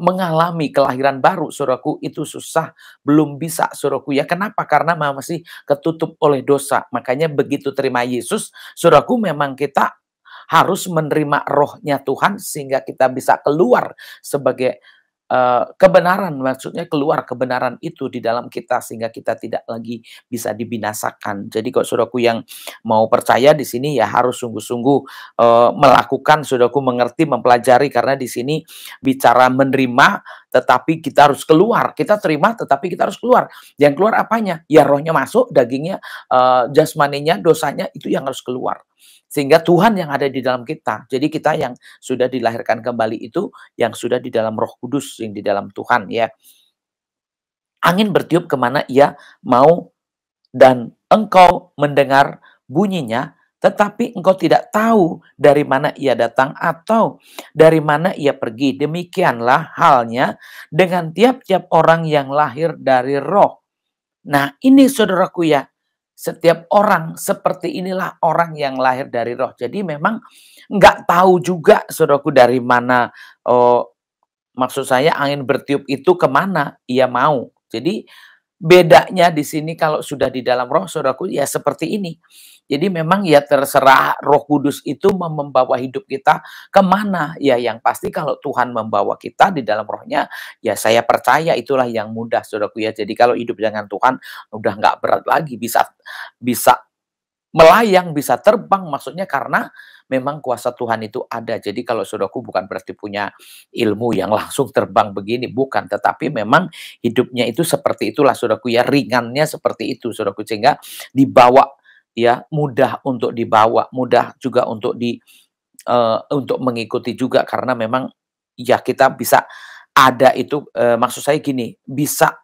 mengalami kelahiran baru, saudaraku itu susah, belum bisa saudaraku ya. Kenapa? Karena masih ketutup oleh dosa. Makanya begitu terima Yesus, saudaraku, memang kita harus menerima rohnya Tuhan sehingga kita bisa keluar sebagai kebenaran, maksudnya keluar kebenaran itu di dalam kita sehingga kita tidak lagi bisa dibinasakan. Jadi kalau saudaraku yang mau percaya di sini ya harus sungguh-sungguh melakukan, saudaraku mengerti, mempelajari, karena di sini bicara menerima tetapi kita harus keluar. Kita terima tetapi kita harus keluar. Yang keluar apanya? Ya rohnya masuk, dagingnya, jasmaninya, dosanya itu yang harus keluar. Sehingga Tuhan yang ada di dalam kita. Jadi kita yang sudah dilahirkan kembali itu, yang sudah di dalam Roh Kudus, yang di dalam Tuhan ya. Angin bertiup kemana ia mau, dan engkau mendengar bunyinya, tetapi engkau tidak tahu dari mana ia datang atau dari mana ia pergi. Demikianlah halnya dengan tiap-tiap orang yang lahir dari roh. Nah ini saudaraku ya, setiap orang seperti inilah orang yang lahir dari roh. Jadi memang nggak tahu juga saudaraku dari mana, maksud saya angin bertiup itu kemana ia mau. Jadi bedanya di sini kalau sudah di dalam roh, saudaraku, ya seperti ini. Jadi memang ya terserah Roh Kudus itu membawa hidup kita kemana. Ya yang pasti kalau Tuhan membawa kita di dalam rohnya, ya saya percaya itulah yang mudah, saudaraku ya. Jadi kalau hidup dengan Tuhan udah nggak berat lagi, bisa bisa melayang, bisa terbang, maksudnya karena memang kuasa Tuhan itu ada. Jadi kalau saudaraku bukan berarti punya ilmu yang langsung terbang begini, bukan. Tetapi memang hidupnya itu seperti itulah, saudaraku ya. Ringannya seperti itu, saudaraku. Sehingga dibawa, ya mudah untuk dibawa, mudah juga untuk mengikuti juga. Karena memang ya kita bisa ada itu, maksud saya gini, bisa.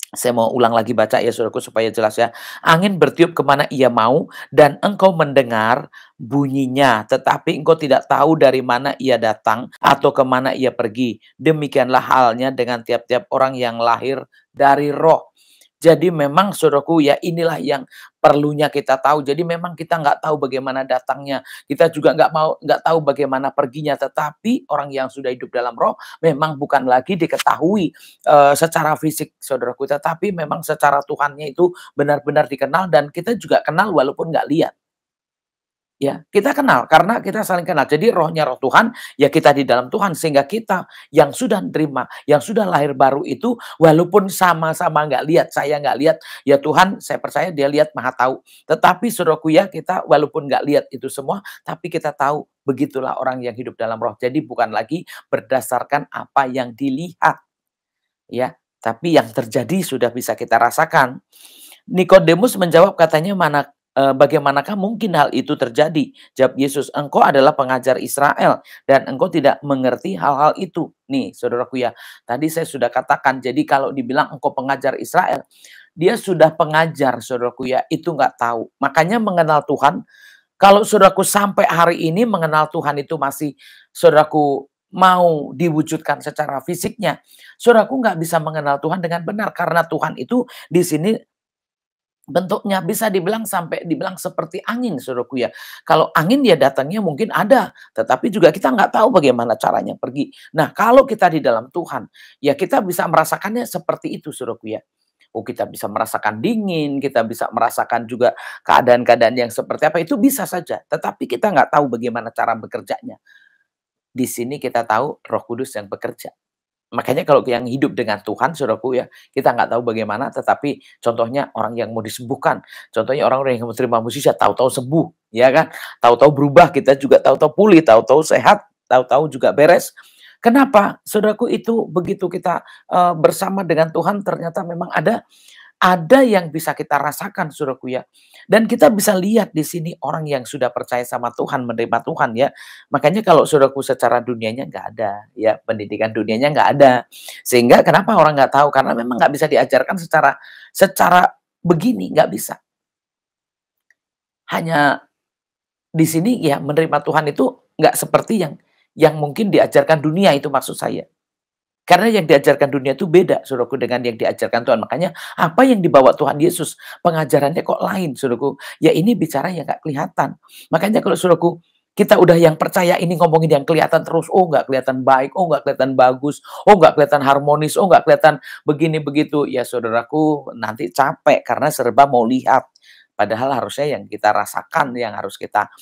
Saya mau ulang lagi baca ya saudaraku supaya jelas ya. Angin bertiup kemana ia mau dan engkau mendengar bunyinya. Tetapi engkau tidak tahu dari mana ia datang atau kemana ia pergi. Demikianlah halnya dengan tiap-tiap orang yang lahir dari roh. Jadi memang saudaraku ya inilah yang perlunya kita tahu. Jadi memang kita nggak tahu bagaimana datangnya. Kita juga nggak tahu bagaimana perginya. Tetapi orang yang sudah hidup dalam roh memang bukan lagi diketahui secara fisik saudaraku. Tetapi memang secara Tuhannya itu benar-benar dikenal dan kita juga kenal walaupun nggak lihat. Ya, kita kenal karena kita saling kenal. Jadi rohnya roh Tuhan, ya kita di dalam Tuhan. Sehingga kita yang sudah terima, yang sudah lahir baru itu, walaupun sama-sama nggak lihat, saya nggak lihat, ya Tuhan saya percaya dia lihat maha tahu. Tetapi saudaraku ya, kita walaupun nggak lihat itu semua, tapi kita tahu begitulah orang yang hidup dalam roh. Jadi bukan lagi berdasarkan apa yang dilihat, ya, tapi yang terjadi sudah bisa kita rasakan. Nikodemus menjawab katanya, bagaimanakah mungkin hal itu terjadi? Jawab Yesus, engkau adalah pengajar Israel dan engkau tidak mengerti hal-hal itu. Nih saudaraku ya, tadi saya sudah katakan, jadi kalau dibilang engkau pengajar Israel, dia sudah pengajar saudaraku ya, itu nggak tahu. Makanya mengenal Tuhan, kalau saudaraku sampai hari ini mengenal Tuhan itu masih saudaraku mau diwujudkan secara fisiknya, saudaraku nggak bisa mengenal Tuhan dengan benar. Karena Tuhan itu di sini bentuknya bisa dibilang sampai dibilang seperti angin saudaraku ya. Kalau angin ya datangnya mungkin ada, tetapi juga kita nggak tahu bagaimana caranya pergi. Nah kalau kita di dalam Tuhan, ya kita bisa merasakannya seperti itu saudaraku ya. Oh kita bisa merasakan dingin, kita bisa merasakan juga keadaan-keadaan yang seperti apa, itu bisa saja. Tetapi kita nggak tahu bagaimana cara bekerjanya. Di sini kita tahu Roh Kudus yang bekerja. Makanya kalau yang hidup dengan Tuhan, saudaraku ya, kita nggak tahu bagaimana, tetapi contohnya orang yang mau disembuhkan, contohnya orang yang mau terima mukjizat, tahu-tahu sembuh, ya kan? Tahu-tahu berubah, kita juga tahu-tahu pulih, tahu-tahu sehat, tahu-tahu juga beres. Kenapa? Saudaraku itu begitu kita bersama dengan Tuhan, ternyata memang ada yang bisa kita rasakan saudaraku ya. Dan kita bisa lihat di sini orang yang sudah percaya sama Tuhan, menerima Tuhan ya. Makanya kalau saudaraku secara dunianya nggak ada, ya pendidikan dunianya nggak ada. Sehingga kenapa orang nggak tahu? Karena memang nggak bisa diajarkan secara begini, nggak bisa. Hanya di sini ya menerima Tuhan itu nggak seperti yang mungkin diajarkan dunia, itu maksud saya. Karena yang diajarkan dunia itu beda, saudaraku, dengan yang diajarkan Tuhan. Makanya apa yang dibawa Tuhan Yesus, pengajarannya kok lain, saudaraku. Ya ini bicara yang nggak kelihatan. Makanya kalau saudaraku, kita udah yang percaya ini ngomongin yang kelihatan terus, oh nggak kelihatan baik, oh nggak kelihatan bagus, oh nggak kelihatan harmonis, oh nggak kelihatan begini begitu. Ya saudaraku, nanti capek karena serba mau lihat. Padahal harusnya yang kita rasakan, yang harus kita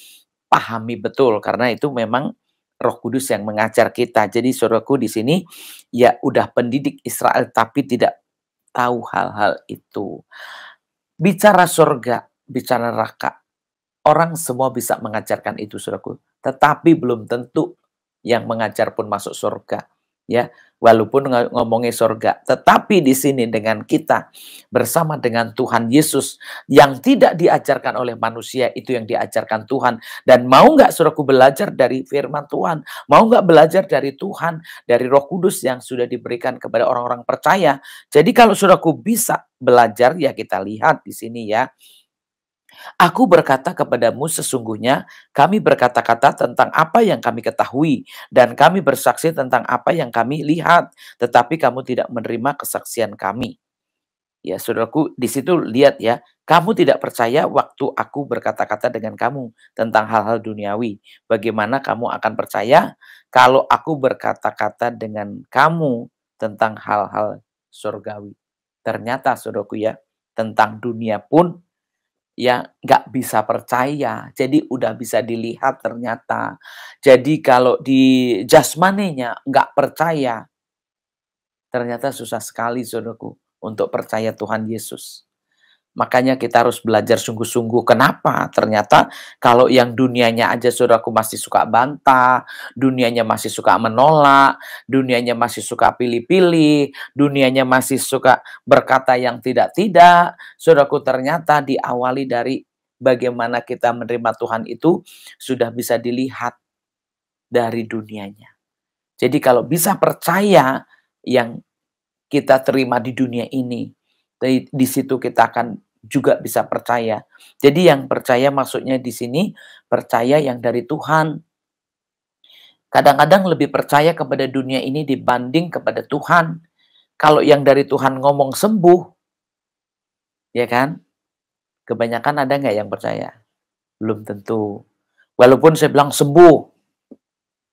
pahami betul. Karena itu memang Roh Kudus yang mengajar kita. Jadi saudaraku di sini ya udah pendidik Israel tapi tidak tahu hal-hal itu. Bicara surga, bicara neraka, orang semua bisa mengajarkan itu saudaraku. Tetapi belum tentu yang mengajar pun masuk surga. Ya, walaupun ngomongin surga, tetapi di sini dengan kita bersama dengan Tuhan Yesus yang tidak diajarkan oleh manusia, itu yang diajarkan Tuhan. Dan mau nggak saudaraku belajar dari firman Tuhan, mau nggak belajar dari Tuhan, dari Roh Kudus yang sudah diberikan kepada orang-orang percaya. Jadi kalau saudaraku bisa belajar, ya kita lihat di sini ya. Aku berkata kepadamu sesungguhnya kami berkata-kata tentang apa yang kami ketahui dan kami bersaksi tentang apa yang kami lihat, tetapi kamu tidak menerima kesaksian kami. Ya, saudaraku, di situ lihat ya, kamu tidak percaya waktu aku berkata-kata dengan kamu tentang hal-hal duniawi. Bagaimana kamu akan percaya kalau aku berkata-kata dengan kamu tentang hal-hal surgawi. Ternyata saudaraku ya, tentang dunia pun ya nggak bisa percaya. Jadi udah bisa dilihat ternyata. Jadi kalau di jasmaninya nggak percaya, ternyata susah sekali saudaraku untuk percaya Tuhan Yesus. Makanya kita harus belajar sungguh-sungguh. Kenapa? Ternyata kalau yang dunianya aja saudaraku masih suka bantah, dunianya masih suka menolak, dunianya masih suka pilih-pilih, dunianya masih suka berkata yang tidak-tidak, saudaraku ternyata diawali dari bagaimana kita menerima Tuhan itu sudah bisa dilihat dari dunianya. Jadi kalau bisa percaya yang kita terima di dunia ini, di situ kita akan juga bisa percaya. Jadi yang percaya maksudnya di sini percaya yang dari Tuhan. Kadang-kadang lebih percaya kepada dunia ini dibanding kepada Tuhan. Kalau yang dari Tuhan ngomong sembuh, ya kan? Kebanyakan ada nggak yang percaya? Belum tentu. Walaupun saya bilang sembuh,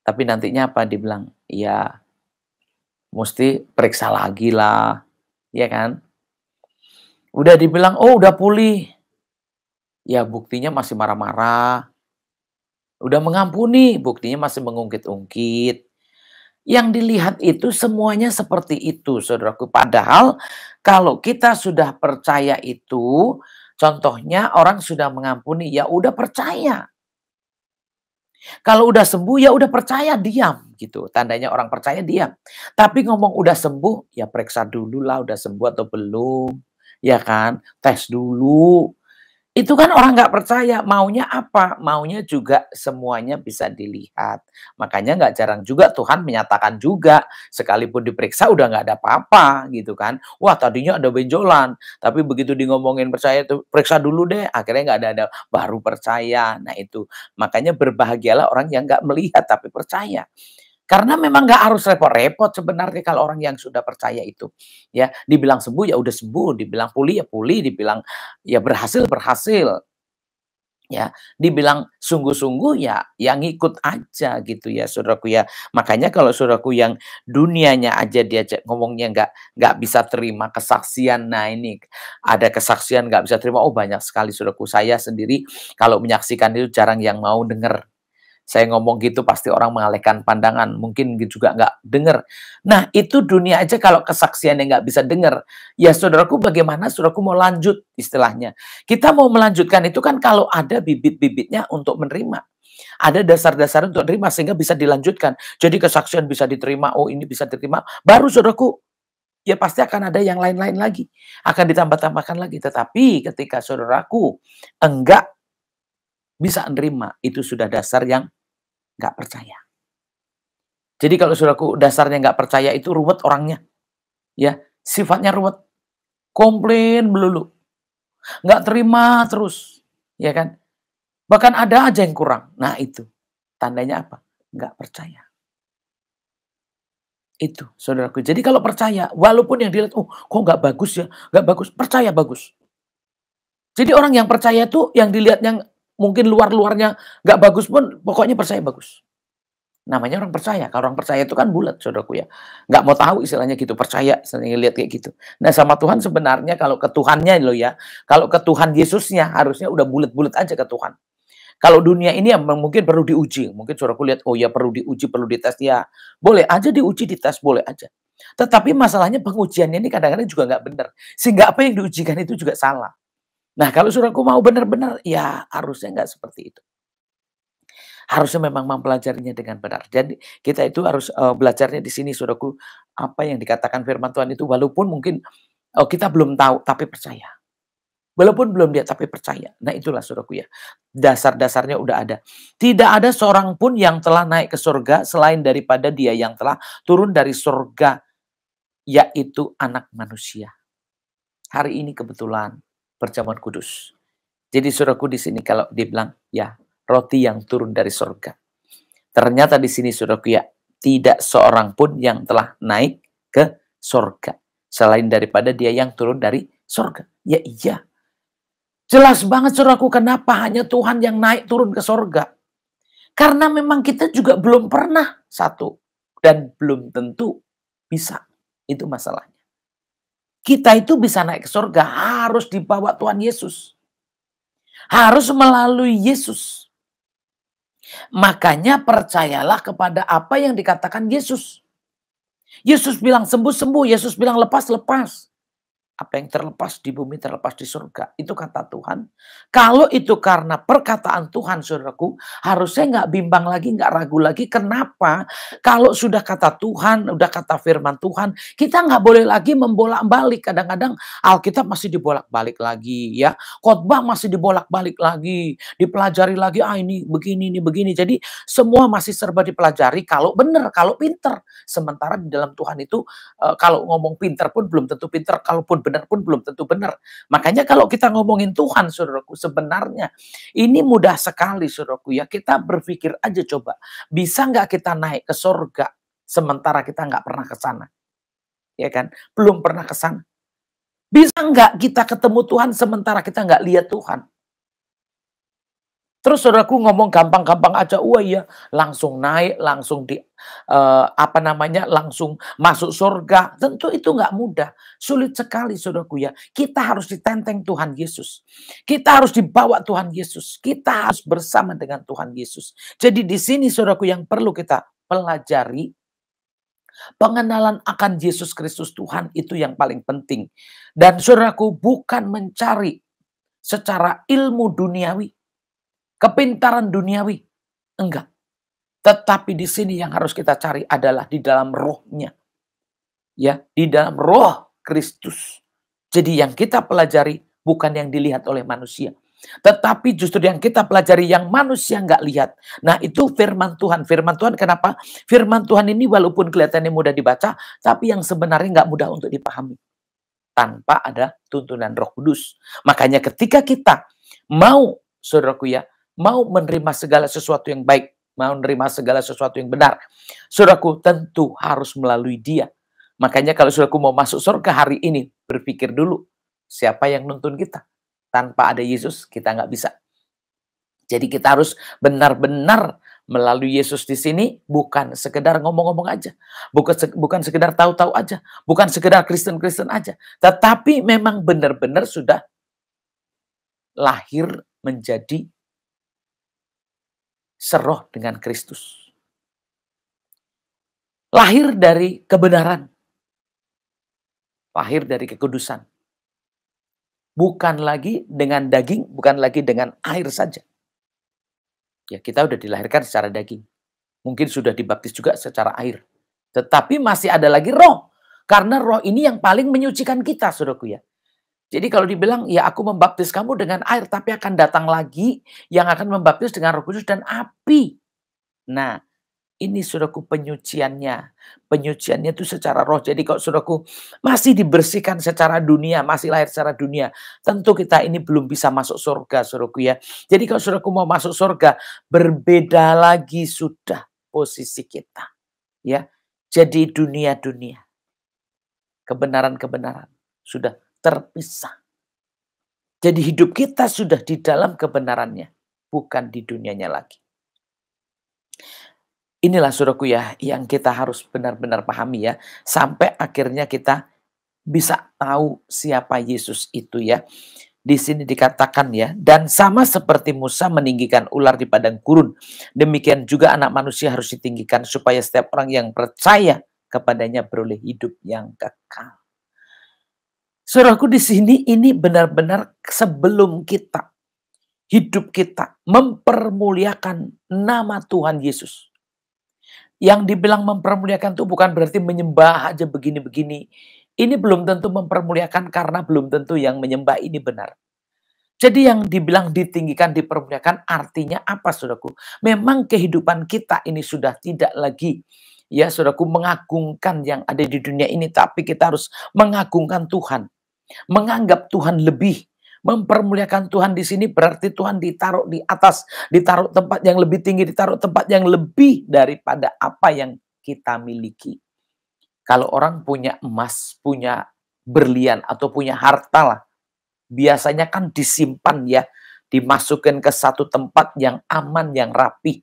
tapi nantinya apa? Dibilang, ya mesti periksa lagi lah, ya kan? Udah dibilang, oh udah pulih. Ya buktinya masih marah-marah. Udah mengampuni, buktinya masih mengungkit-ungkit. Yang dilihat itu semuanya seperti itu, saudaraku. Padahal kalau kita sudah percaya itu, contohnya orang sudah mengampuni, ya udah percaya. Kalau udah sembuh, ya udah percaya, diam gitu. Tandanya orang percaya, diam. Tapi ngomong udah sembuh, ya periksa dulu lah udah sembuh atau belum. Ya kan, tes dulu. Itu kan orang nggak percaya, maunya apa? Maunya juga semuanya bisa dilihat. Makanya nggak jarang juga Tuhan menyatakan juga, sekalipun diperiksa udah nggak ada apa-apa gitu kan. Wah tadinya ada benjolan, tapi begitu di ngomongin percaya itu, periksa dulu deh, akhirnya nggak ada, baru percaya. Nah itu, makanya berbahagialah orang yang nggak melihat tapi percaya. Karena memang nggak harus repot-repot sebenarnya kalau orang yang sudah percaya itu. Ya, dibilang sembuh ya udah sembuh, dibilang pulih ya pulih, dibilang ya berhasil berhasil. Ya, dibilang sungguh-sungguh ya yang ngikut aja gitu ya saudaraku ya. Makanya kalau saudaraku yang dunianya aja diajak ngomongnya nggak bisa terima kesaksian. Nah ini ada kesaksian nggak bisa terima. Oh banyak sekali saudaraku, saya sendiri kalau menyaksikan itu jarang yang mau denger. Saya ngomong gitu pasti orang mengalihkan pandangan, mungkin juga nggak dengar. Nah itu dunia aja kalau kesaksian yang nggak bisa dengar, ya saudaraku bagaimana saudaraku mau lanjut istilahnya. Kita mau melanjutkan itu kan kalau ada bibit-bibitnya untuk menerima. Ada dasar-dasar untuk menerima sehingga bisa dilanjutkan. Jadi kesaksian bisa diterima, oh ini bisa diterima, baru saudaraku ya pasti akan ada yang lain-lain lagi. Akan ditambah-tambahkan lagi. Tetapi ketika saudaraku enggak bisa nerima, itu sudah dasar yang nggak percaya. Jadi kalau saudaraku dasarnya nggak percaya itu ruwet orangnya. Ya, sifatnya ruwet. Komplain melulu. Nggak terima terus. Ya kan? Bahkan ada aja yang kurang. Nah itu. Tandanya apa? Nggak percaya. Itu saudaraku. Jadi kalau percaya, walaupun yang dilihat, oh kok nggak bagus ya? Nggak bagus. Percaya bagus. Jadi orang yang percaya tuh yang dilihat yang mungkin luar-luarnya nggak bagus pun, pokoknya percaya bagus. Namanya orang percaya. Kalau orang percaya itu kan bulat, saudaraku ya. Nggak mau tahu istilahnya gitu, percaya, istilahnya lihat kayak gitu. Nah sama Tuhan sebenarnya kalau ke Tuhannya loh ya, kalau ke Tuhan Yesusnya harusnya udah bulat-bulat aja ke Tuhan. Kalau dunia ini ya mungkin perlu diuji. Mungkin saudaraku lihat, oh ya perlu diuji, perlu dites. Ya boleh aja diuji, dites, boleh aja. Tetapi masalahnya pengujiannya ini kadang-kadang juga nggak benar. Sehingga apa yang diujikan itu juga salah. Nah, kalau saudaraku mau benar-benar, ya harusnya nggak seperti itu. Harusnya memang mempelajarinya dengan benar. Jadi kita itu harus belajarnya di sini, saudaraku, apa yang dikatakan firman Tuhan itu, walaupun mungkin kita belum tahu, tapi percaya. Walaupun belum lihat, tapi percaya. Nah itulah saudaraku ya, dasar-dasarnya udah ada. Tidak ada seorang pun yang telah naik ke surga selain daripada dia yang telah turun dari surga, yaitu anak manusia. Hari ini kebetulan perjamuan kudus. Jadi saudaraku di sini kalau dibilang ya roti yang turun dari surga. Ternyata di sini saudaraku ya tidak seorang pun yang telah naik ke surga selain daripada dia yang turun dari surga. Ya iya. Jelas banget saudaraku kenapa hanya Tuhan yang naik turun ke surga. Karena memang kita juga belum pernah satu dan belum tentu bisa. Itu masalahnya. Kita itu bisa naik ke surga harus dibawa Tuhan Yesus. Harus melalui Yesus. Makanya percayalah kepada apa yang dikatakan Yesus. Yesus bilang sembuh-sembuh, Yesus bilang lepas-lepas. Apa yang terlepas di bumi terlepas di surga. Itu kata Tuhan. Kalau itu karena perkataan Tuhan, saudaraku, harusnya nggak bimbang lagi, nggak ragu lagi. Kenapa? Kalau sudah kata Tuhan, udah kata firman Tuhan, kita nggak boleh lagi membolak-balik. Kadang-kadang Alkitab masih dibolak-balik lagi, ya. Khotbah masih dibolak-balik lagi, dipelajari lagi. Ini begini, ini begini. Jadi semua masih serba dipelajari. Kalau benar, kalau pinter. Sementara di dalam Tuhan itu, kalau ngomong pinter pun belum tentu pinter. Kalaupun benar pun belum tentu benar. Makanya kalau kita ngomongin Tuhan, saudaraku, sebenarnya ini mudah sekali, saudaraku, ya. Kita berpikir aja coba, bisa nggak kita naik ke surga sementara kita nggak pernah ke sana? Ya kan? Belum pernah ke sana. Bisa nggak kita ketemu Tuhan sementara kita nggak lihat Tuhan? Terus saudaraku ngomong gampang-gampang aja, wah iya, langsung naik, langsung langsung masuk surga. Tentu itu nggak mudah, sulit sekali, saudaraku, ya. Kita harus ditenteng Tuhan Yesus. Kita harus dibawa Tuhan Yesus. Kita harus bersama dengan Tuhan Yesus. Jadi di sini, saudaraku, yang perlu kita pelajari, pengenalan akan Yesus Kristus Tuhan itu yang paling penting. Dan saudaraku, bukan mencari secara ilmu duniawi, kepintaran duniawi, enggak. Tetapi di sini yang harus kita cari adalah di dalam rohnya. Ya, di dalam roh Kristus. Jadi yang kita pelajari bukan yang dilihat oleh manusia. Tetapi justru yang kita pelajari yang manusia enggak lihat. Nah, itu firman Tuhan. Firman Tuhan kenapa? Firman Tuhan ini walaupun kelihatannya mudah dibaca, tapi yang sebenarnya enggak mudah untuk dipahami. Tanpa ada tuntunan Roh Kudus. Makanya ketika kita mau, saudaraku, ya, mau menerima segala sesuatu yang baik, mau menerima segala sesuatu yang benar, saudaraku, tentu harus melalui Dia. Makanya kalau saudaraku mau masuk surga hari ini, berpikir dulu, siapa yang nuntun kita? Tanpa ada Yesus, kita nggak bisa. Jadi kita harus benar-benar melalui Yesus di sini, bukan sekedar ngomong-ngomong aja, bukan sekedar tahu-tahu aja, bukan sekedar Kristen-Kristen aja, tetapi memang benar-benar sudah lahir menjadi seroh dengan Kristus. Lahir dari kebenaran. Lahir dari kekudusan. Bukan lagi dengan daging, bukan lagi dengan air saja. Ya, kita udah dilahirkan secara daging. Mungkin sudah dibaptis juga secara air. Tetapi masih ada lagi roh. Karena roh ini yang paling menyucikan kita, saudaraku, ya. Jadi kalau dibilang, ya aku membaptis kamu dengan air, tapi akan datang lagi yang akan membaptis dengan Roh Kudus dan api. Nah, ini saudaraku penyuciannya. Penyuciannya itu secara roh. Jadi kalau saudaraku masih dibersihkan secara dunia, masih lahir secara dunia, tentu kita ini belum bisa masuk surga, saudaraku, ya. Jadi kalau saudaraku mau masuk surga, berbeda lagi sudah posisi kita. Ya, jadi dunia-dunia. Kebenaran-kebenaran sudah terpisah. Jadi hidup kita sudah di dalam kebenarannya, bukan di dunianya lagi. Inilah saudaraku, ya, yang kita harus benar-benar pahami, ya, sampai akhirnya kita bisa tahu siapa Yesus itu, ya. Di sini dikatakan, ya, dan sama seperti Musa meninggikan ular di padang gurun, demikian juga Anak Manusia harus ditinggikan supaya setiap orang yang percaya kepadanya beroleh hidup yang kekal. Saudaraku, di sini ini benar-benar sebelum kita, hidup kita mempermuliakan nama Tuhan Yesus. Yang dibilang mempermuliakan itu bukan berarti menyembah aja begini-begini. Ini belum tentu mempermuliakan karena belum tentu yang menyembah ini benar. Jadi yang dibilang ditinggikan, dipermuliakan artinya apa, saudaraku? Memang kehidupan kita ini sudah tidak lagi, ya saudaraku, mengagungkan yang ada di dunia ini, tapi kita harus mengagungkan Tuhan. Menganggap Tuhan lebih, mempermuliakan Tuhan di sini berarti Tuhan ditaruh di atas, ditaruh tempat yang lebih tinggi, ditaruh tempat yang lebih daripada apa yang kita miliki. Kalau orang punya emas, punya berlian atau punya harta lah, biasanya kan disimpan, ya, dimasukkan ke satu tempat yang aman, yang rapi.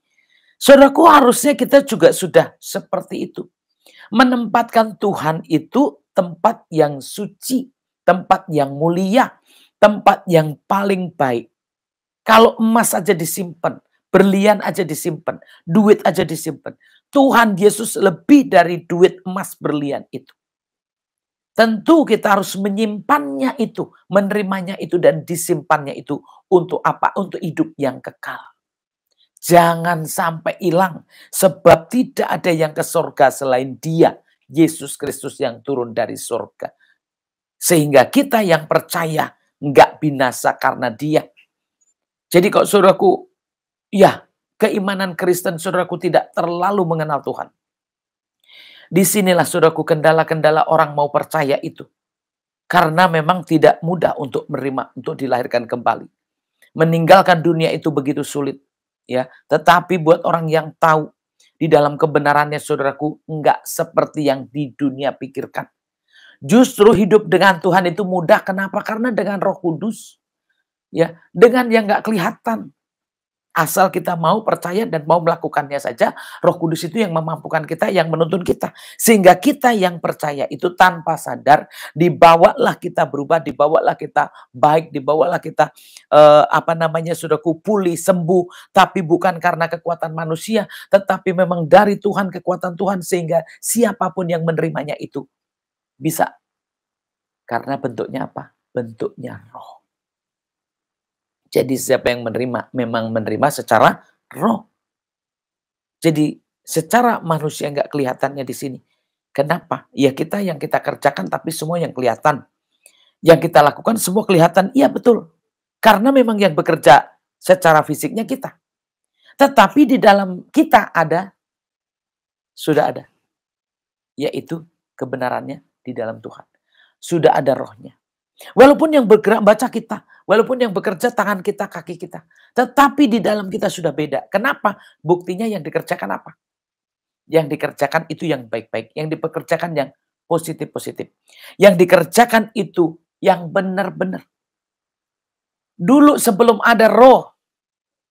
Saudaraku, harusnya kita juga sudah seperti itu. Menempatkan Tuhan itu tempat yang suci, tempat yang mulia, tempat yang paling baik. Kalau emas aja disimpan, berlian aja disimpan, duit aja disimpan. Tuhan Yesus lebih dari duit, emas, berlian itu. Tentu kita harus menyimpannya itu, menerimanya itu, dan disimpannya itu untuk apa? Untuk hidup yang kekal. Jangan sampai hilang, sebab tidak ada yang ke surga selain Dia, Yesus Kristus yang turun dari surga. Sehingga kita yang percaya nggak binasa karena Dia. Jadi kalau saudaraku, ya keimanan Kristen saudaraku tidak terlalu mengenal Tuhan. Disinilah saudaraku kendala-kendala orang mau percaya itu. Karena memang tidak mudah untuk menerima, untuk dilahirkan kembali. Meninggalkan dunia itu begitu sulit. Ya, tetapi buat orang yang tahu di dalam kebenarannya saudaraku, enggak seperti yang di dunia pikirkan. Justru hidup dengan Tuhan itu mudah. Kenapa? Karena dengan Roh Kudus. Ya, dengan yang enggak kelihatan. Asal kita mau percaya dan mau melakukannya saja, Roh Kudus itu yang memampukan kita, yang menuntun kita. Sehingga kita yang percaya itu tanpa sadar, dibawalah kita berubah, dibawalah kita baik, dibawalah kita saudaraku, pulih, sembuh. Tapi bukan karena kekuatan manusia, tetapi memang dari Tuhan, kekuatan Tuhan. Sehingga siapapun yang menerimanya itu bisa. Karena bentuknya apa? Bentuknya roh. Jadi siapa yang menerima, memang menerima secara roh. Jadi secara manusia nggak kelihatannya di sini. Kenapa? Ya kita yang kita kerjakan tapi semua yang kelihatan. Yang kita lakukan semua kelihatan, iya betul. Karena memang yang bekerja secara fisiknya kita. Tetapi di dalam kita sudah ada. Yaitu kebenarannya di dalam Tuhan. Sudah ada rohnya. Walaupun yang bergerak baca kita, walaupun yang bekerja tangan kita, kaki kita. Tetapi di dalam kita sudah beda. Kenapa? Buktinya yang dikerjakan apa? Yang dikerjakan itu yang baik-baik. Yang dipekerjakan yang positif-positif. Yang dikerjakan itu yang benar-benar. Dulu sebelum ada roh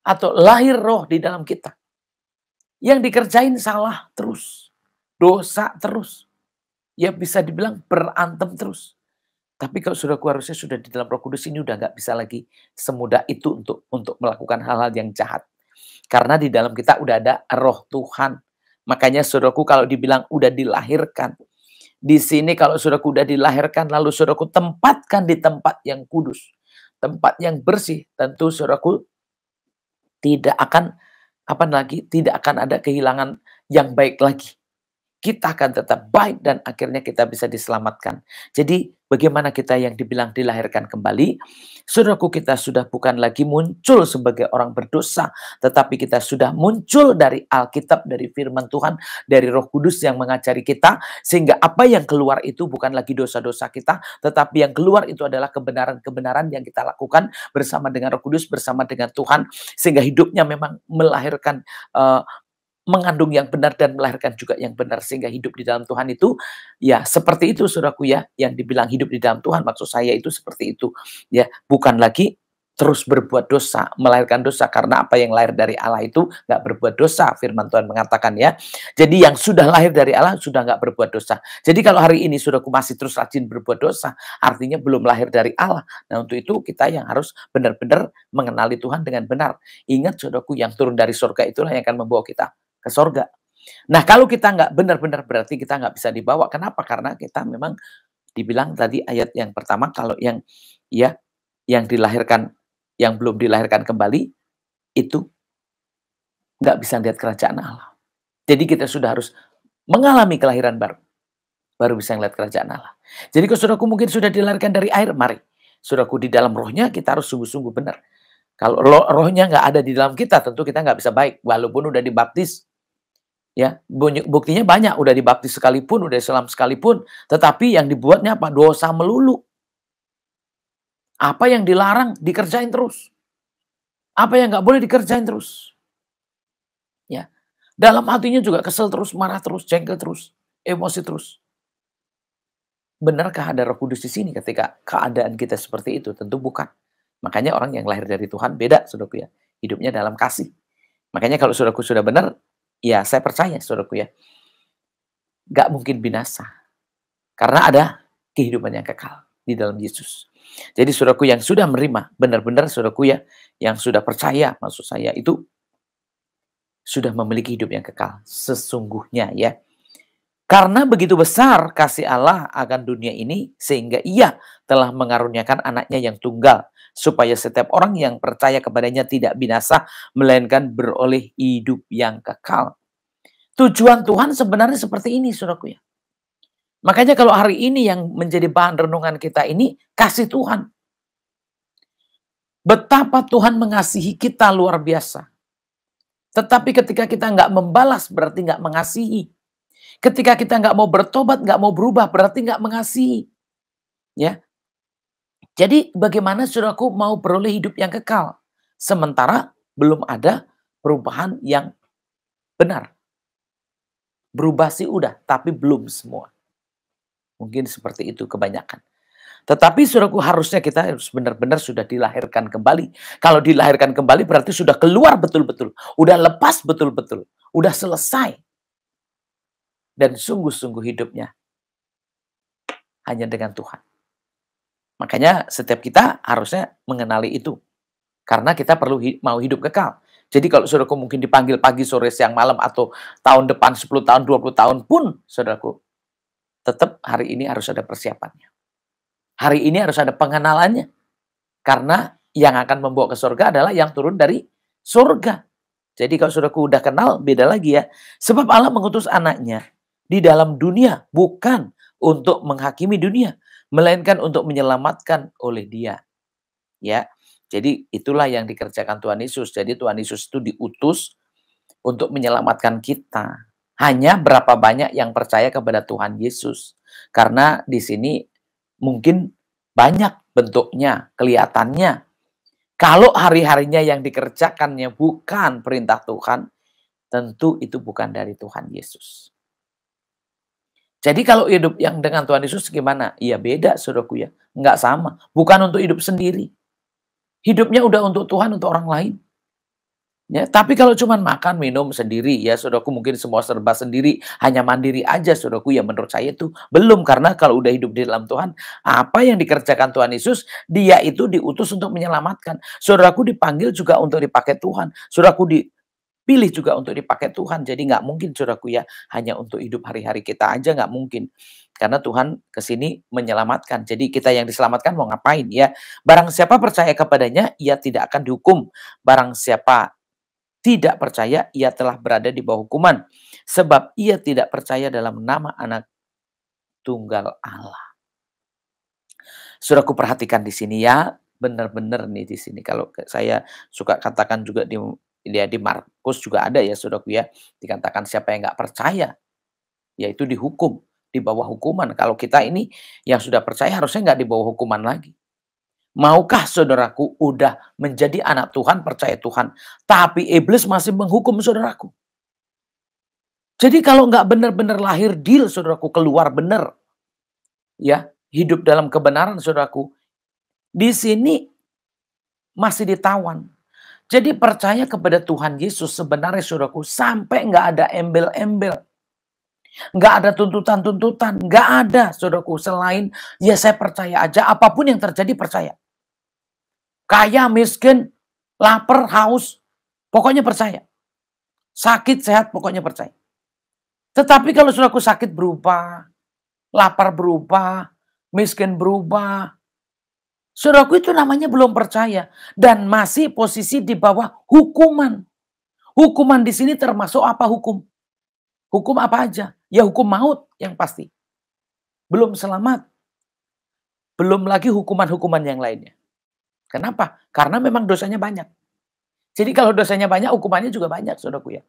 atau lahir roh di dalam kita. Yang dikerjain salah terus. Dosa terus. Ya bisa dibilang berantem terus. Tapi kalau saudaraku harusnya sudah di dalam Roh Kudus ini udah nggak bisa lagi semudah itu untuk melakukan hal-hal yang jahat. Karena di dalam kita udah ada Roh Tuhan. Makanya saudaraku kalau dibilang udah dilahirkan. Di sini kalau saudaraku udah dilahirkan lalu saudaraku tempatkan di tempat yang kudus. Tempat yang bersih. Tentu saudaraku tidak akan tidak akan ada kehilangan yang baik lagi. Kita akan tetap baik dan akhirnya kita bisa diselamatkan. Jadi bagaimana kita yang dibilang dilahirkan kembali? Saudaraku, kita sudah bukan lagi muncul sebagai orang berdosa, tetapi kita sudah muncul dari Alkitab, dari firman Tuhan, dari Roh Kudus yang mengajari kita, sehingga apa yang keluar itu bukan lagi dosa-dosa kita, tetapi yang keluar itu adalah kebenaran-kebenaran yang kita lakukan bersama dengan Roh Kudus, bersama dengan Tuhan, sehingga hidupnya memang melahirkan mengandung yang benar dan melahirkan juga yang benar. Sehingga hidup di dalam Tuhan itu, ya seperti itu saudaraku ya. Yang dibilang hidup di dalam Tuhan, maksud saya itu seperti itu. Ya, bukan lagi terus berbuat dosa, melahirkan dosa. Karena apa yang lahir dari Allah itu nggak berbuat dosa. Firman Tuhan mengatakan ya. Jadi yang sudah lahir dari Allah sudah nggak berbuat dosa. Jadi kalau hari ini saudaraku masih terus rajin berbuat dosa, artinya belum lahir dari Allah. Nah untuk itu kita yang harus benar-benar mengenali Tuhan dengan benar. Ingat saudaraku, yang turun dari surga itulah yang akan membawa kita ke sorga. Nah kalau kita nggak benar-benar berarti kita nggak bisa dibawa. Kenapa? Karena kita memang dibilang tadi ayat yang pertama, kalau yang dilahirkan, yang belum dilahirkan kembali itu nggak bisa lihat kerajaan Allah. Jadi kita sudah harus mengalami kelahiran baru bisa melihat kerajaan Allah. Jadi kalau saudaraku mungkin sudah dilahirkan dari air, mari saudaraku di dalam rohnya kita harus sungguh-sungguh benar. Kalau rohnya nggak ada di dalam kita, tentu kita nggak bisa baik walaupun udah dibaptis. Ya, buktinya banyak, udah dibaptis sekalipun, udah Islam sekalipun, tetapi yang dibuatnya apa? Dosa melulu. Apa yang dilarang dikerjain terus. Apa yang nggak boleh dikerjain terus. Ya, dalam hatinya juga kesel terus, marah terus, jengkel terus, emosi terus. Benarkah ada Roh Kudus di sini ketika keadaan kita seperti itu? Tentu bukan. Makanya orang yang lahir dari Tuhan beda, saudaraku ya. Hidupnya dalam kasih. Makanya kalau saudaraku sudah benar, ya saya percaya saudaraku ya, gak mungkin binasa. Karena ada kehidupan yang kekal di dalam Yesus. Jadi saudaraku yang sudah menerima, benar-benar saudaraku ya, yang sudah percaya, maksud saya itu sudah memiliki hidup yang kekal. Sesungguhnya ya. Karena begitu besar kasih Allah akan dunia ini, sehingga ia telah mengaruniakan anaknya yang tunggal, supaya setiap orang yang percaya kepadanya tidak binasa, melainkan beroleh hidup yang kekal. Tujuan Tuhan sebenarnya seperti ini, saudaraku ya. Makanya kalau hari ini yang menjadi bahan renungan kita ini, kasih Tuhan. Betapa Tuhan mengasihi kita luar biasa. Tetapi ketika kita nggak membalas, berarti nggak mengasihi. Ketika kita nggak mau bertobat, nggak mau berubah, berarti nggak mengasihi. Ya. Jadi bagaimana saudaraku mau beroleh hidup yang kekal? Sementara belum ada perubahan yang benar. Berubah sih udah, tapi belum semua. Mungkin seperti itu kebanyakan. Tetapi saudaraku harusnya kita harus benar-benar sudah dilahirkan kembali. Kalau dilahirkan kembali berarti sudah keluar betul-betul. Udah lepas betul-betul. Udah selesai. Dan sungguh-sungguh hidupnya hanya dengan Tuhan. Makanya setiap kita harusnya mengenali itu. Karena kita perlu mau hidup kekal. Jadi kalau saudaraku mungkin dipanggil pagi, sore, siang, malam, atau tahun depan 10 tahun, 20 tahun pun, saudaraku, tetap hari ini harus ada persiapannya. Hari ini harus ada pengenalannya. Karena yang akan membawa ke surga adalah yang turun dari surga. Jadi kalau saudaraku udah kenal, beda lagi ya. Sebab Allah mengutus anaknya di dalam dunia, bukan untuk menghakimi dunia, melainkan untuk menyelamatkan oleh Dia. Ya, jadi itulah yang dikerjakan Tuhan Yesus. Jadi Tuhan Yesus itu diutus untuk menyelamatkan kita. Hanya berapa banyak yang percaya kepada Tuhan Yesus? Karena di sini mungkin banyak bentuknya, kelihatannya. Kalau hari-harinya yang dikerjakannya bukan perintah Tuhan, tentu itu bukan dari Tuhan Yesus. Jadi kalau hidup yang dengan Tuhan Yesus gimana? Iya beda saudaraku ya. Enggak sama. Bukan untuk hidup sendiri. Hidupnya udah untuk Tuhan, untuk orang lain. Ya, tapi kalau cuma makan, minum sendiri, ya saudaraku mungkin semua serba sendiri, hanya mandiri aja saudaraku, ya menurut saya itu belum. Karena kalau udah hidup di dalam Tuhan, apa yang dikerjakan Tuhan Yesus, Dia itu diutus untuk menyelamatkan. Saudaraku dipanggil juga untuk dipakai Tuhan. Saudaraku dipilih juga untuk dipakai Tuhan. Jadi nggak mungkin saudaraku ya, hanya untuk hidup hari-hari kita aja nggak mungkin. Karena Tuhan kesini menyelamatkan. Jadi kita yang diselamatkan mau ngapain ya? Barang siapa percaya kepadanya, ia tidak akan dihukum. Barang siapa tidak percaya, ia telah berada di bawah hukuman. Sebab ia tidak percaya dalam nama Anak Tunggal Allah. Saudaraku perhatikan di sini ya, benar-benar nih di sini. Kalau saya suka katakan juga di Markus juga ada ya saudaraku ya. Dikatakan siapa yang nggak percaya, yaitu dihukum, di bawah hukuman. Kalau kita ini yang sudah percaya harusnya nggak di bawah hukuman lagi. Maukah saudaraku udah menjadi anak Tuhan, percaya Tuhan, tapi iblis masih menghukum saudaraku? Jadi kalau nggak benar-benar lahir deal saudaraku, keluar benar, ya hidup dalam kebenaran saudaraku, di sini masih ditawan. Jadi percaya kepada Tuhan Yesus sebenarnya saudaraku, sampai nggak ada embel-embel. Nggak ada tuntutan-tuntutan, nggak ada saudaraku, selain ya saya percaya aja, apapun yang terjadi percaya. Kaya, miskin, lapar, haus, pokoknya percaya. Sakit, sehat, pokoknya percaya. Tetapi kalau saudaraku sakit berubah, lapar berubah, miskin berubah, saudaraku itu namanya belum percaya. Dan masih posisi di bawah hukuman. Hukuman di sini termasuk apa hukum? Hukum apa aja? Ya hukum maut yang pasti. Belum selamat. Belum lagi hukuman-hukuman yang lainnya. Kenapa? Karena memang dosanya banyak. Jadi kalau dosanya banyak, hukumannya juga banyak, saudaraku ya.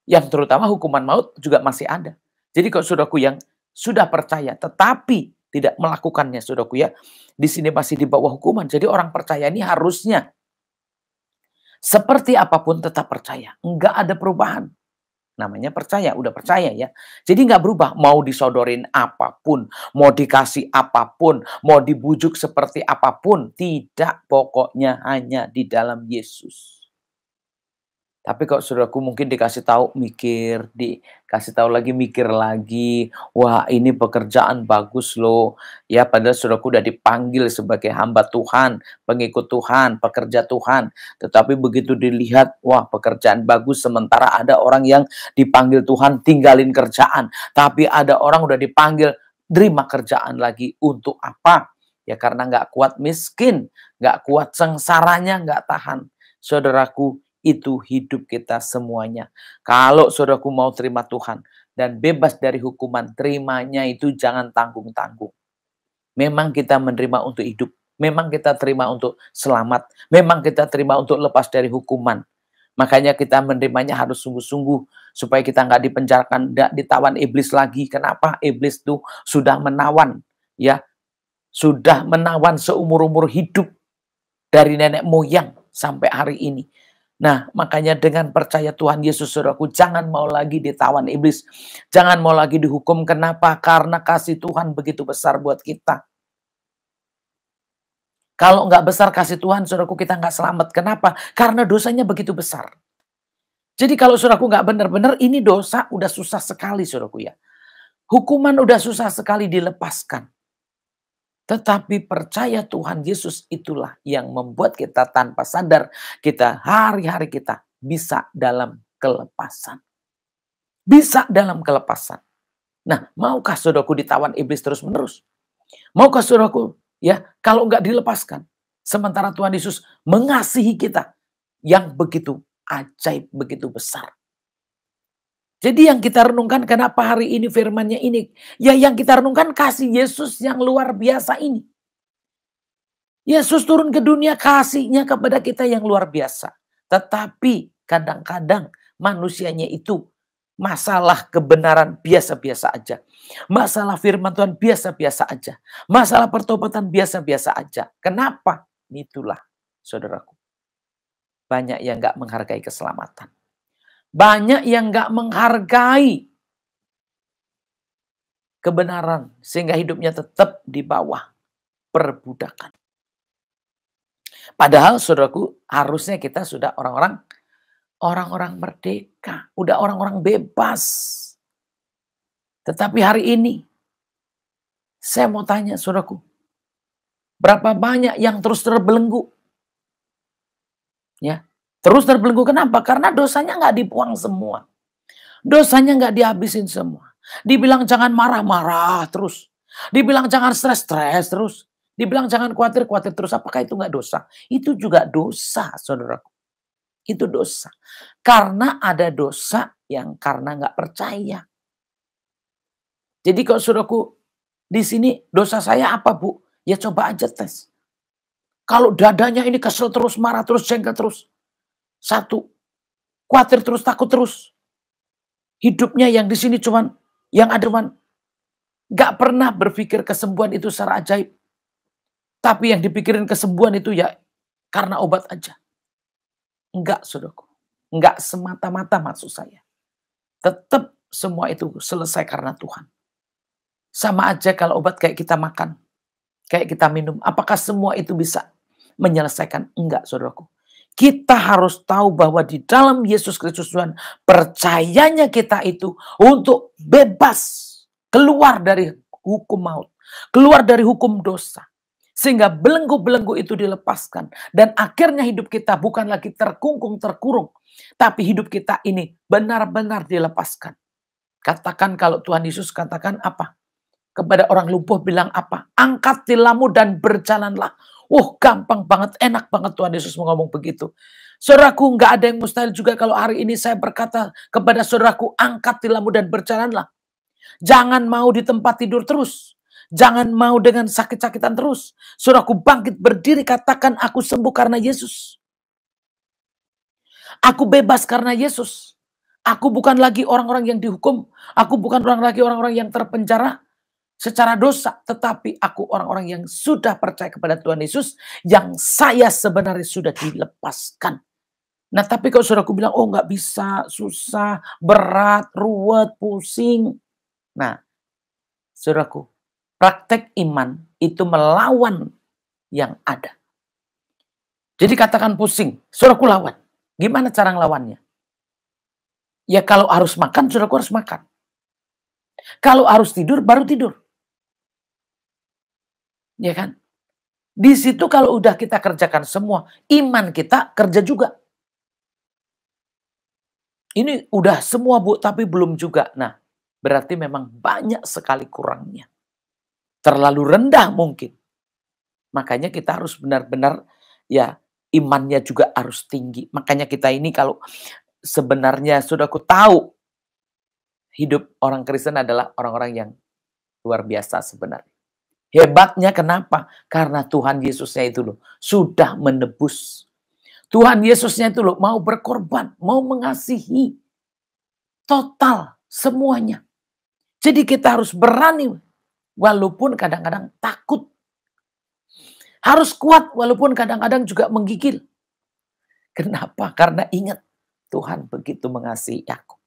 Yang terutama hukuman maut juga masih ada. Jadi kalau saudaraku yang sudah percaya, tetapi tidak melakukannya, saudaraku ya, di sini masih di bawah hukuman. Jadi orang percaya ini harusnya seperti apapun tetap percaya. Enggak ada perubahan. Namanya percaya, udah percaya ya. Jadi nggak berubah, mau disodorin apapun, mau dikasih apapun, mau dibujuk seperti apapun, tidak, pokoknya hanya di dalam Yesus. Tapi kalau saudaraku mungkin dikasih tahu mikir, dikasih tahu lagi mikir lagi, wah ini pekerjaan bagus loh. Ya padahal saudaraku udah dipanggil sebagai hamba Tuhan, pengikut Tuhan, pekerja Tuhan. Tetapi begitu dilihat, wah pekerjaan bagus sementara ada orang yang dipanggil Tuhan tinggalin kerjaan. Tapi ada orang udah dipanggil terima kerjaan lagi untuk apa? Ya karena nggak kuat miskin, nggak kuat sengsaranya, nggak tahan. Saudaraku, itu hidup kita semuanya. Kalau saudaraku mau terima Tuhan dan bebas dari hukuman, terimanya itu jangan tanggung-tanggung. Memang kita menerima untuk hidup, memang kita terima untuk selamat, memang kita terima untuk lepas dari hukuman. Makanya kita menerimanya harus sungguh-sungguh supaya kita nggak dipenjarakan, nggak ditawan iblis lagi. Kenapa? Iblis itu sudah menawan, ya, sudah menawan seumur-umur hidup dari nenek moyang sampai hari ini. Nah, makanya dengan percaya Tuhan Yesus, saudaraku, jangan mau lagi ditawan iblis. Jangan mau lagi dihukum. Kenapa? Karena kasih Tuhan begitu besar buat kita. Kalau nggak besar kasih Tuhan, saudaraku, kita nggak selamat. Kenapa? Karena dosanya begitu besar. Jadi kalau saudaraku nggak benar-benar, ini dosa udah susah sekali, saudaraku ya. Hukuman udah susah sekali dilepaskan. Tetapi percaya Tuhan Yesus itulah yang membuat kita tanpa sadar, kita hari-hari kita bisa dalam kelepasan. Bisa dalam kelepasan. Nah, maukah saudaraku ditawan iblis terus-menerus? Maukah saudaraku, ya, kalau nggak dilepaskan? Sementara Tuhan Yesus mengasihi kita yang begitu ajaib, begitu besar. Jadi yang kita renungkan, kenapa hari ini firman-Nya ini? Ya yang kita renungkan kasih Yesus yang luar biasa ini. Yesus turun ke dunia, kasih-Nya kepada kita yang luar biasa. Tetapi kadang-kadang manusianya itu masalah kebenaran biasa-biasa aja. Masalah firman Tuhan biasa-biasa aja. Masalah pertobatan biasa-biasa aja. Kenapa? Itulah saudaraku. Banyak yang gak menghargai keselamatan. Banyak yang gak menghargai kebenaran. Sehingga hidupnya tetap di bawah perbudakan. Padahal saudaraku, harusnya kita sudah orang-orang merdeka. Udah orang-orang bebas. Tetapi hari ini, saya mau tanya saudaraku. Berapa banyak yang terus terbelenggu? Ya. Terus terbelenggu kenapa? Karena dosanya nggak dibuang semua. Dosanya nggak dihabisin semua. Dibilang jangan marah-marah terus. Dibilang jangan stres-stres terus. Dibilang jangan khawatir-khawatir terus. Apakah itu nggak dosa? Itu juga dosa, saudaraku. Itu dosa. Karena ada dosa yang karena nggak percaya. Jadi kalau saudaraku, di sini dosa saya apa, Bu? Ya coba aja tes. Kalau dadanya ini kesel terus, marah terus, jengkel terus. Satu, khawatir terus, takut terus. Hidupnya yang di sini cuman, yang ada cuman, gak pernah berpikir kesembuhan itu secara ajaib. Tapi yang dipikirin kesembuhan itu ya karena obat aja. Enggak, saudaraku. Enggak semata-mata maksud saya. Tetap semua itu selesai karena Tuhan. Sama aja kalau obat kayak kita makan, kayak kita minum. Apakah semua itu bisa menyelesaikan? Enggak, saudaraku. Kita harus tahu bahwa di dalam Yesus Kristus Tuhan, percayanya kita itu untuk bebas, keluar dari hukum maut, keluar dari hukum dosa. Sehingga belenggu-belenggu itu dilepaskan. Dan akhirnya hidup kita bukan lagi terkungkung, terkurung. Tapi hidup kita ini benar-benar dilepaskan. Katakan kalau Tuhan Yesus katakan apa? Kepada orang lumpuh bilang apa? Angkat tilammu dan berjalanlah. Gampang banget, enak banget Tuhan Yesus ngomong begitu. Saudaraku, nggak ada yang mustahil juga kalau hari ini saya berkata kepada saudaraku, angkat tilammu dan berjalanlah. Jangan mau di tempat tidur terus. Jangan mau dengan sakit-sakitan terus. Saudaraku, bangkit berdiri, katakan aku sembuh karena Yesus. Aku bebas karena Yesus. Aku bukan lagi orang-orang yang dihukum. Aku bukan lagi orang-orang yang terpenjara secara dosa, tetapi aku orang-orang yang sudah percaya kepada Tuhan Yesus, yang saya sebenarnya sudah dilepaskan. Nah, tapi kalau saudaraku bilang, oh nggak bisa, susah, berat, ruwet, pusing. Nah, saudaraku, praktek iman itu melawan yang ada. Jadi katakan pusing, saudaraku lawan. Gimana cara ngelawannya? Ya kalau harus makan, saudaraku harus makan. Kalau harus tidur, baru tidur. Ya kan? Di situ kalau udah kita kerjakan semua, iman kita kerja juga. Ini udah semua Bu, tapi belum juga. Nah, berarti memang banyak sekali kurangnya. Terlalu rendah mungkin. Makanya kita harus benar-benar ya imannya juga harus tinggi. Makanya kita ini kalau sebenarnya saudaraku tahu hidup orang Kristen adalah orang-orang yang luar biasa sebenarnya. Hebatnya kenapa? Karena Tuhan Yesusnya itu loh sudah menebus. Tuhan Yesusnya itu loh mau berkorban, mau mengasihi total semuanya. Jadi kita harus berani walaupun kadang-kadang takut. Harus kuat walaupun kadang-kadang juga menggigil. Kenapa? Karena ingat Tuhan begitu mengasihi aku.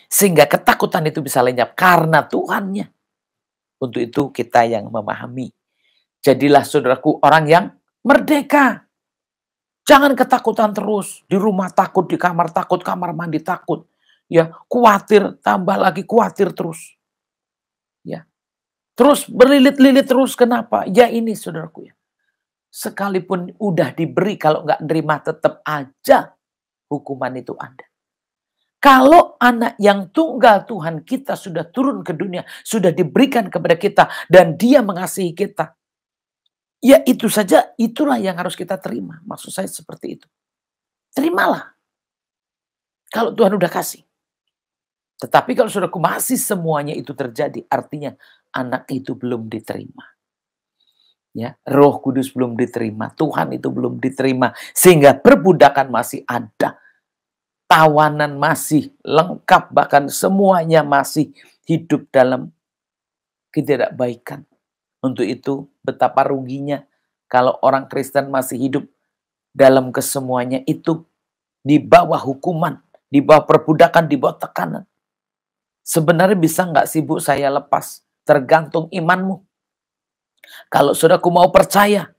Sehingga ketakutan itu bisa lenyap karena Tuhannya. Untuk itu kita yang memahami. Jadilah saudaraku orang yang merdeka. Jangan ketakutan terus. Di rumah takut, di kamar takut, kamar mandi takut. Ya, khawatir, tambah lagi khawatir terus. Ya. Terus berlilit-lilit terus, kenapa? Ya ini saudaraku ya. Sekalipun udah diberi, kalau nggak nerima tetap aja hukuman itu ada. Kalau anak yang tunggal Tuhan kita sudah turun ke dunia, sudah diberikan kepada kita, dan dia mengasihi kita, ya itu saja, itulah yang harus kita terima. Maksud saya seperti itu. Terimalah. Kalau Tuhan udah kasih. Tetapi kalau saudaraku masih semuanya itu terjadi, artinya anak itu belum diterima. Ya, Roh Kudus belum diterima, Tuhan itu belum diterima, sehingga perbudakan masih ada. Tawanan masih lengkap, bahkan semuanya masih hidup dalam ketidakbaikan. Untuk itu betapa ruginya kalau orang Kristen masih hidup dalam kesemuanya itu di bawah hukuman, di bawah perbudakan, di bawah tekanan. Sebenarnya bisa nggak sih Bu saya lepas? Tergantung imanmu. Kalau saudaraku mau percaya,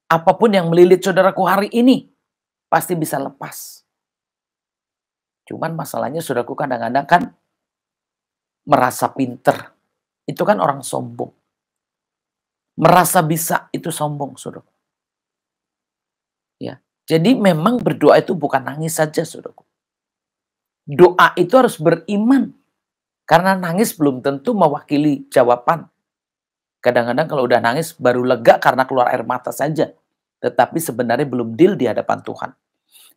apapun yang melilit saudaraku hari ini, pasti bisa lepas. Cuman masalahnya saudaraku kadang-kadang kan merasa pinter. Itu kan orang sombong. Merasa bisa itu sombong, saudaraku. Ya. Jadi memang berdoa itu bukan nangis saja, saudaraku. Doa itu harus beriman. Karena nangis belum tentu mewakili jawaban. Kadang-kadang kalau udah nangis baru lega karena keluar air mata saja. Tetapi sebenarnya belum deal di hadapan Tuhan.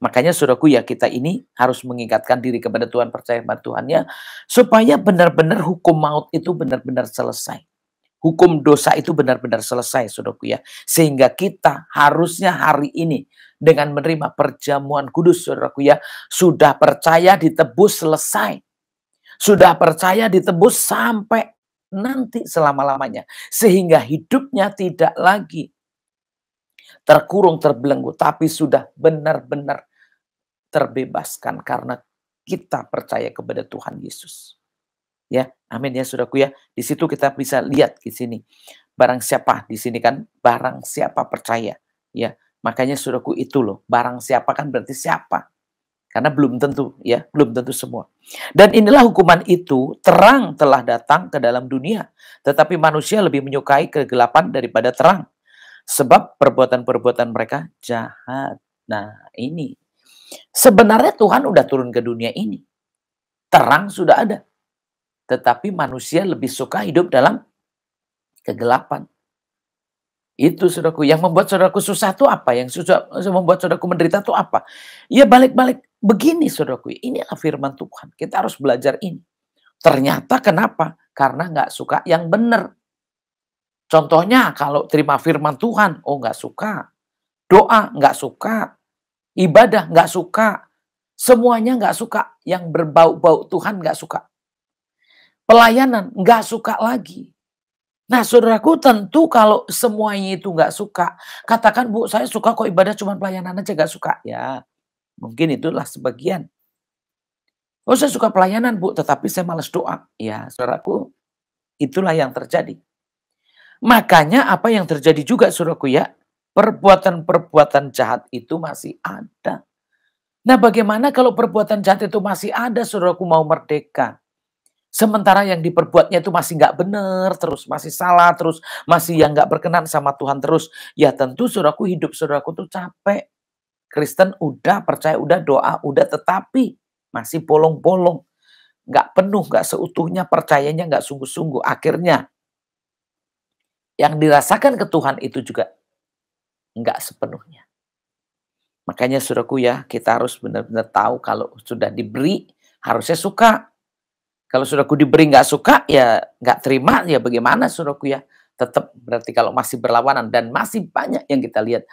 Makanya saudaraku ya kita ini harus mengingatkan diri kepada Tuhan, percaya pada Tuhannya. Supaya benar-benar hukum maut itu benar-benar selesai. Hukum dosa itu benar-benar selesai saudaraku ya. Sehingga kita harusnya hari ini dengan menerima perjamuan kudus saudaraku ya. Sudah percaya ditebus selesai. Sudah percaya ditebus sampai nanti selama-lamanya. Sehingga hidupnya tidak lagi terkurung, terbelenggu. Tapi sudah benar-benar terbebaskan karena kita percaya kepada Tuhan Yesus. Ya, amin ya saudaraku ya. Di situ kita bisa lihat di sini. Barang siapa di sini kan barang siapa percaya. Ya, makanya saudaraku itu loh. Barang siapa kan berarti siapa? Karena belum tentu ya, belum tentu semua. Dan inilah hukuman itu, terang telah datang ke dalam dunia, tetapi manusia lebih menyukai kegelapan daripada terang, sebab perbuatan-perbuatan mereka jahat. Nah, ini sebenarnya Tuhan udah turun ke dunia ini. Terang sudah ada. Tetapi manusia lebih suka hidup dalam kegelapan. Itu saudaraku, yang membuat saudaraku susah itu apa? Yang susah membuat saudaraku menderita itu apa? Ya balik-balik begini saudaraku, inilah firman Tuhan. Kita harus belajar ini. Ternyata kenapa? Karena nggak suka yang benar. Contohnya kalau terima firman Tuhan, oh nggak suka. Doa nggak suka. Ibadah nggak suka. Semuanya nggak suka. Yang berbau-bau Tuhan nggak suka. Pelayanan nggak suka lagi. Nah saudaraku tentu kalau semuanya itu nggak suka, katakan Bu saya suka kok ibadah cuma pelayanan aja nggak suka. Ya mungkin itulah sebagian. Oh saya suka pelayanan Bu tetapi saya malas doa. Ya saudaraku itulah yang terjadi. Makanya apa yang terjadi juga saudaraku ya, perbuatan-perbuatan jahat itu masih ada. Nah, bagaimana kalau perbuatan jahat itu masih ada, saudaraku mau merdeka? Sementara yang diperbuatnya itu masih nggak benar terus, masih salah terus, masih yang nggak berkenan sama Tuhan terus. Ya tentu saudaraku, hidup saudaraku tuh capek. Kristen udah, percaya udah, doa udah, tetapi masih bolong-bolong. Nggak penuh, nggak seutuhnya, percayanya nggak sungguh-sungguh. Akhirnya yang dirasakan ke Tuhan itu juga nggak sepenuhnya. Makanya saudaraku ya, kita harus benar-benar tahu kalau sudah diberi, harusnya suka. Kalau saudaraku diberi nggak suka, ya nggak terima, ya bagaimana saudaraku ya? Tetap berarti kalau masih berlawanan, dan masih banyak yang kita lihat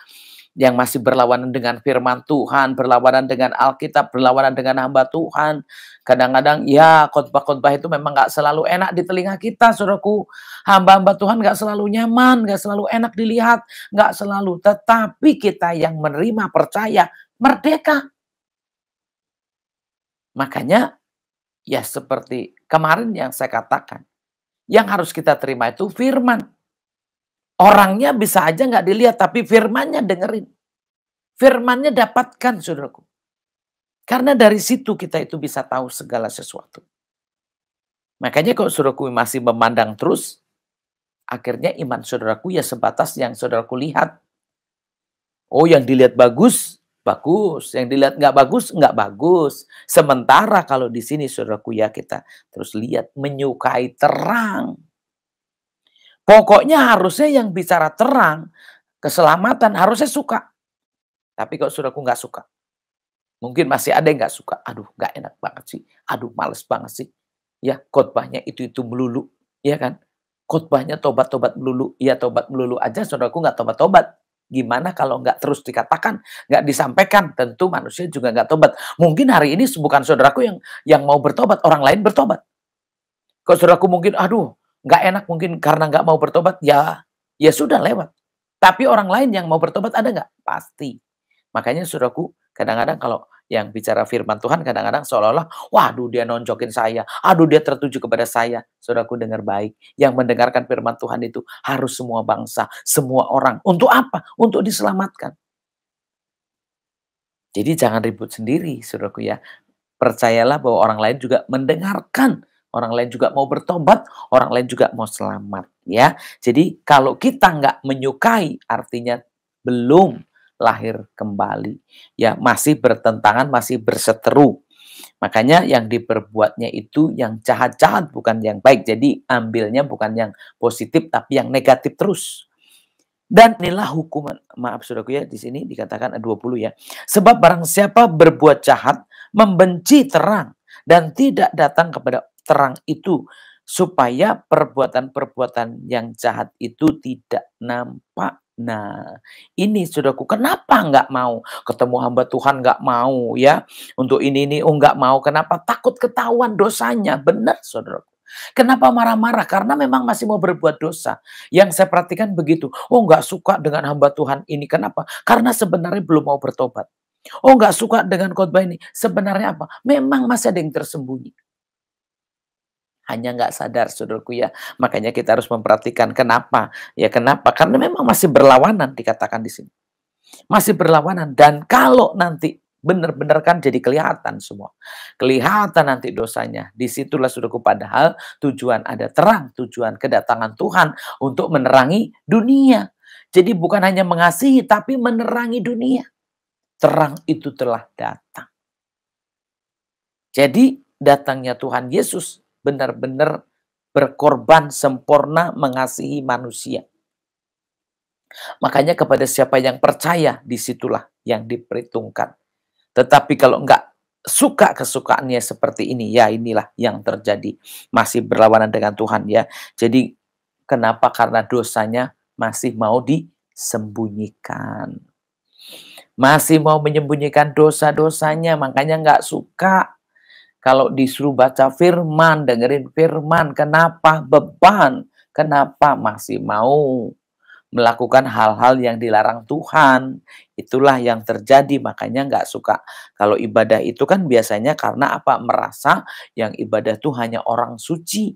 yang masih berlawanan dengan firman Tuhan, berlawanan dengan Alkitab, berlawanan dengan hamba Tuhan. Kadang-kadang ya khotbah-khotbah itu memang nggak selalu enak di telinga kita, saudaraku. Hamba-hamba Tuhan nggak selalu nyaman, nggak selalu enak dilihat, nggak selalu. Tetapi kita yang menerima, percaya, merdeka. Makanya ya seperti kemarin yang saya katakan, yang harus kita terima itu firman. Orangnya bisa aja nggak dilihat, tapi firmannya dengerin. Firmannya dapatkan, saudaraku. Karena dari situ kita itu bisa tahu segala sesuatu. Makanya kalau saudaraku masih memandang terus, akhirnya iman saudaraku ya sebatas yang saudaraku lihat. Oh, yang dilihat bagus, bagus. Yang dilihat nggak bagus. Sementara kalau di sini saudaraku ya kita terus lihat menyukai terang. Pokoknya harusnya yang bicara terang, keselamatan harusnya suka. Tapi kalau saudaraku nggak suka, mungkin masih ada yang nggak suka. Aduh, nggak enak banget sih. Aduh, males banget sih. Ya, khotbahnya itu melulu, ya kan? Khotbahnya tobat-tobat melulu. Ya, tobat melulu aja saudaraku nggak tobat-tobat. Gimana kalau nggak terus dikatakan, nggak disampaikan? Tentu manusia juga nggak tobat. Mungkin hari ini bukan saudaraku yang mau bertobat, orang lain bertobat. Kalau saudaraku mungkin, aduh, nggak enak mungkin karena nggak mau bertobat, ya sudah lewat. Tapi orang lain yang mau bertobat ada nggak? Pasti. Makanya saudaraku, kadang-kadang kalau yang bicara firman Tuhan, kadang-kadang seolah-olah, waduh dia nonjokin saya, aduh dia tertuju kepada saya. Saudaraku dengar baik, yang mendengarkan firman Tuhan itu harus semua bangsa, semua orang. Untuk apa? Untuk diselamatkan. Jadi jangan ribut sendiri, saudaraku ya. Percayalah bahwa orang lain juga mendengarkan. Orang lain juga mau bertobat, orang lain juga mau selamat, ya. Jadi kalau kita nggak menyukai, artinya belum lahir kembali, ya masih bertentangan, masih berseteru. Makanya yang diperbuatnya itu yang jahat-jahat, bukan yang baik. Jadi ambilnya bukan yang positif, tapi yang negatif terus. Dan inilah hukuman, maaf saudaraku ya, di sini dikatakan 20 ya. Sebab barang siapa berbuat jahat, membenci terang, dan tidak datang kepada terang itu, supaya perbuatan-perbuatan yang jahat itu tidak nampak. Nah, ini saudaraku, kenapa nggak mau ketemu hamba Tuhan, nggak mau ya untuk ini oh nggak mau, kenapa? Takut ketahuan dosanya. Benar saudaraku. Kenapa marah-marah? Karena memang masih mau berbuat dosa. Yang saya perhatikan begitu. Oh nggak suka dengan hamba Tuhan ini. Kenapa? Karena sebenarnya belum mau bertobat. Oh nggak suka dengan khotbah ini. Sebenarnya apa? Memang masih ada yang tersembunyi. Hanya nggak sadar saudaraku ya. Makanya kita harus memperhatikan kenapa. Ya kenapa? Karena memang masih berlawanan dikatakan di sini. Masih berlawanan. Dan kalau nanti benar-benar kan jadi kelihatan semua. Kelihatan nanti dosanya. Disitulah saudaraku, padahal tujuan ada terang. Tujuan kedatangan Tuhan untuk menerangi dunia. Jadi bukan hanya mengasihi tapi menerangi dunia. Terang itu telah datang. Jadi datangnya Tuhan Yesus benar-benar berkorban sempurna mengasihi manusia. Makanya kepada siapa yang percaya, disitulah yang diperhitungkan. Tetapi kalau enggak suka kesukaannya seperti ini, ya inilah yang terjadi. Masih berlawanan dengan Tuhan ya. Jadi kenapa? Karena dosanya masih mau disembunyikan. Masih mau menyembunyikan dosa-dosanya, makanya enggak suka. Kalau disuruh baca firman, dengerin firman, kenapa beban? Kenapa masih mau melakukan hal-hal yang dilarang Tuhan? Itulah yang terjadi, makanya nggak suka. Kalau ibadah itu kan biasanya karena apa? Merasa yang ibadah itu hanya orang suci.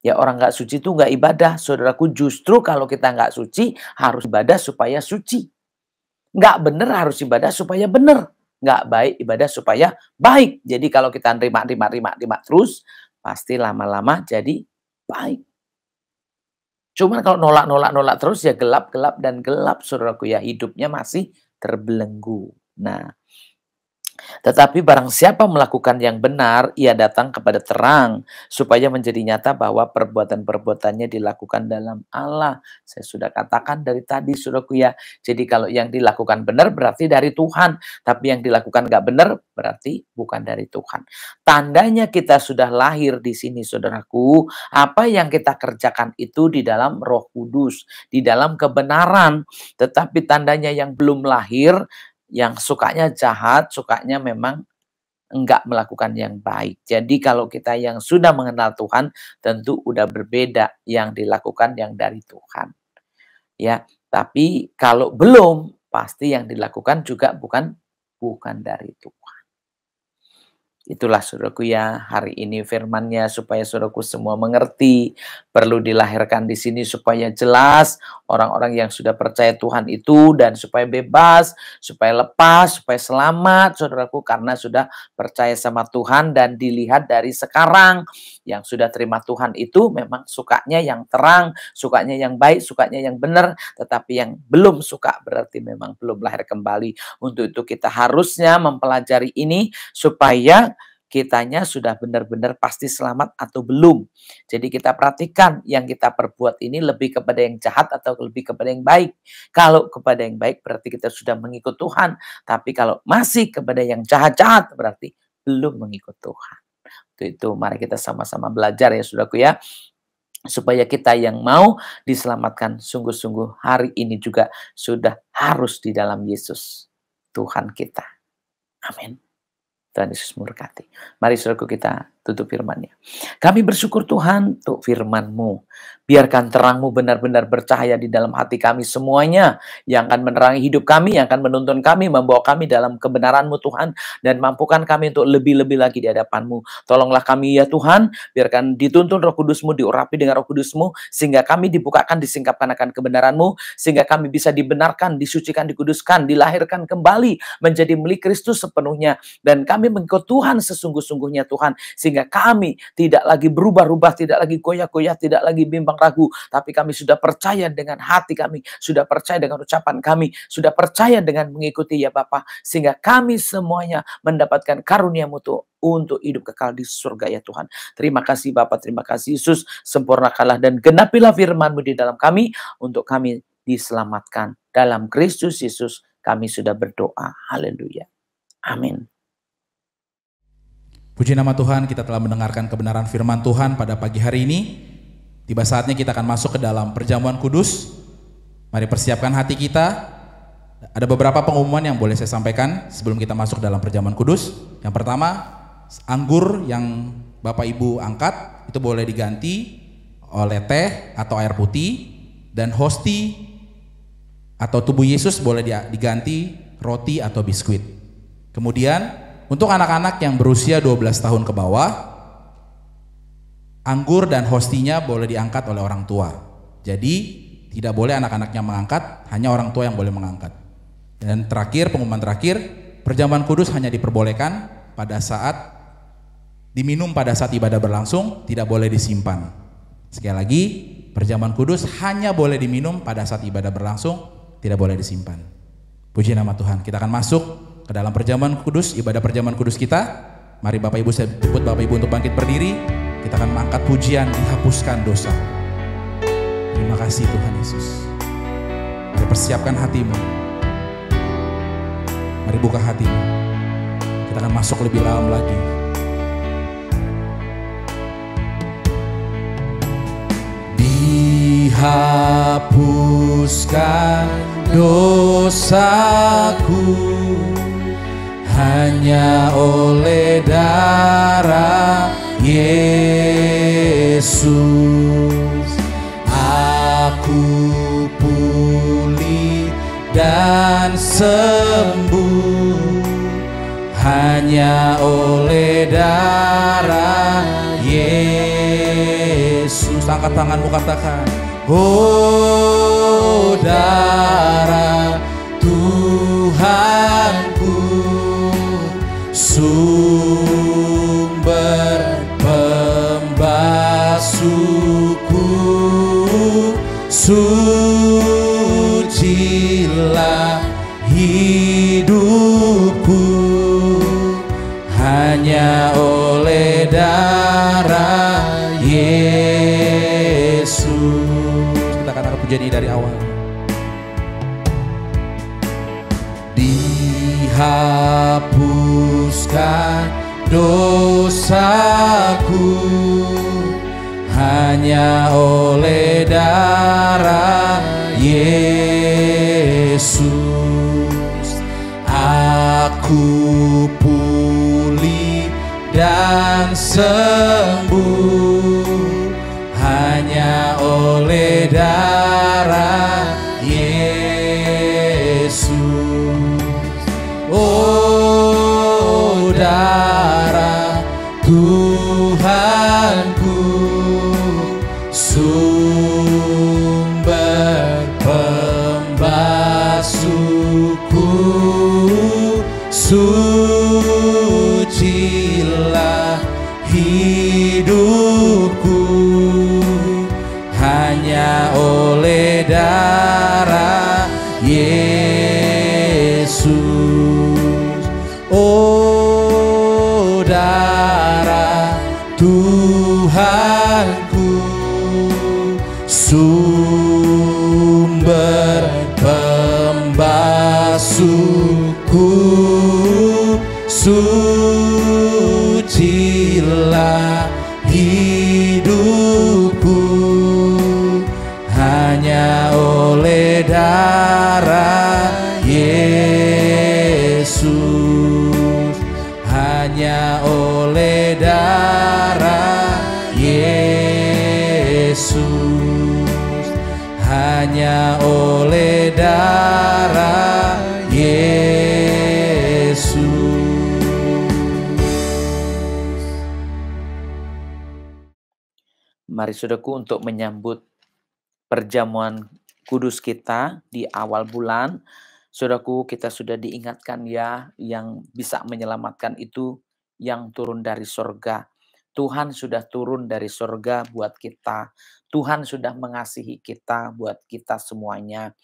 Ya orang nggak suci itu nggak ibadah. Saudaraku, justru kalau kita nggak suci, harus ibadah supaya suci. Nggak bener harus ibadah supaya bener. nggak baik, ibadah supaya baik. Jadi kalau kita terima terus, pasti lama-lama jadi baik. Cuman kalau nolak terus ya gelap saudaraku ya, hidupnya masih terbelenggu. Nah, tetapi barang siapa melakukan yang benar, ia datang kepada terang, supaya menjadi nyata bahwa perbuatan-perbuatannya dilakukan dalam Allah. Saya sudah katakan dari tadi, saudaraku ya. Jadi kalau yang dilakukan benar berarti dari Tuhan, tapi yang dilakukan nggak benar berarti bukan dari Tuhan. Tandanya kita sudah lahir di sini, saudaraku. Apa yang kita kerjakan itu di dalam Roh Kudus, di dalam kebenaran. Tetapi tandanya yang belum lahir, yang sukanya jahat, sukanya memang enggak melakukan yang baik. Jadi kalau kita yang sudah mengenal Tuhan, tentu udah berbeda yang dilakukan yang dari Tuhan. Ya, tapi kalau belum, pasti yang dilakukan juga bukan dari Tuhan. Itulah saudaraku ya, hari ini firman-Nya supaya saudaraku semua mengerti, perlu dilahirkan di sini supaya jelas orang-orang yang sudah percaya Tuhan itu, dan supaya bebas, supaya lepas, supaya selamat saudaraku, karena sudah percaya sama Tuhan. Dan dilihat dari sekarang, yang sudah terima Tuhan itu memang sukanya yang terang, sukanya yang baik, sukanya yang benar. Tetapi yang belum suka berarti memang belum lahir kembali. Untuk itu kita harusnya mempelajari ini supaya kitanya sudah benar-benar pasti selamat atau belum. Jadi kita perhatikan yang kita perbuat ini lebih kepada yang jahat atau lebih kepada yang baik. Kalau kepada yang baik berarti kita sudah mengikut Tuhan. Tapi kalau masih kepada yang jahat-jahat berarti belum mengikut Tuhan. Itu mari kita sama-sama belajar ya saudaraku ya. Supaya kita yang mau diselamatkan sungguh-sungguh hari ini juga sudah harus di dalam Yesus Tuhan kita. Amin. Tuhan Yesus memberkati. Mari saudaraku kita tutup firman-Nya. Kami bersyukur Tuhan untuk firman-Mu. Biarkan terang-Mu benar-benar bercahaya di dalam hati kami semuanya, yang akan menerangi hidup kami, yang akan menuntun kami, membawa kami dalam kebenaran-Mu Tuhan, dan mampukan kami untuk lebih-lebih lagi di hadapan-Mu. Tolonglah kami ya Tuhan, biarkan dituntun Roh Kudus-Mu, diurapi dengan Roh Kudus-Mu, sehingga kami dibukakan, disingkapkan akan kebenaran-Mu, sehingga kami bisa dibenarkan, disucikan, dikuduskan, dilahirkan kembali menjadi milik Kristus sepenuhnya, dan kami mengikut Tuhan sesungguh-sungguhnya Tuhan, sehingga kami tidak lagi berubah-ubah, tidak lagi goyah-goyah, tidak lagi bimbang ragu, tapi kami sudah percaya dengan hati kami, sudah percaya dengan ucapan kami, sudah percaya dengan mengikuti ya Bapa, sehingga kami semuanya mendapatkan karunia-Mu untuk hidup kekal di surga ya Tuhan. Terima kasih Bapa, terima kasih Yesus, sempurnakanlah dan genapilah firman-Mu di dalam kami, untuk kami diselamatkan. Dalam Kristus Yesus kami sudah berdoa. Haleluya. Amin. Puji nama Tuhan, kita telah mendengarkan kebenaran firman Tuhan pada pagi hari ini. Tiba saatnya kita akan masuk ke dalam perjamuan kudus. Mari persiapkan hati kita. Ada beberapa pengumuman yang boleh saya sampaikan sebelum kita masuk dalam perjamuan kudus. Yang pertama, anggur yang Bapak Ibu angkat itu boleh diganti oleh teh atau air putih, dan hosti atau tubuh Yesus boleh diganti roti atau biskuit. Kemudian untuk anak-anak yang berusia 12 tahun ke bawah, anggur dan hostinya boleh diangkat oleh orang tua. Jadi tidak boleh anak-anaknya mengangkat, hanya orang tua yang boleh mengangkat. Dan terakhir, pengumuman terakhir, perjamuan kudus hanya diperbolehkan pada saat diminum pada saat ibadah berlangsung, tidak boleh disimpan. Sekali lagi, perjamuan kudus hanya boleh diminum pada saat ibadah berlangsung, tidak boleh disimpan. Puji nama Tuhan. Kita akan masuk ke dalam perjamuan kudus, ibadah perjamuan kudus kita. Mari Bapak Ibu, saya jemput Bapak Ibu untuk bangkit berdiri. Kita akan mengangkat pujian, dihapuskan dosa. Terima kasih Tuhan Yesus. Mari persiapkan hatimu. Mari buka hatimu. Kita akan masuk lebih dalam lagi. Dihapuskan dosaku hanya oleh darah Yesus. Aku pulih dan sembuh hanya oleh darah Yesus. Angkat tanganmu, katakan, oh darah Tuhanku dihapuskan dosaku hanya oleh darah Yesus. Aku pulih dan sembuh hanya oleh darah Yesus. Oh, darah Tuhanku, sumber pembasuhku, sucilah hidupku hanya oleh darah Yesus. Oh, darah Tuhanku, sumber pembasuhku, sucilah hidupku hanya oleh darah Yesus, hanya oleh darah Yesus, hanya oleh darah Yesus. Mari saudaraku untuk menyambut perjamuan kudus kita di awal bulan. Saudaraku, kita sudah diingatkan ya, yang bisa menyelamatkan itu yang turun dari sorga. Tuhan sudah turun dari sorga buat kita. Tuhan sudah mengasihi kita buat kita semuanya.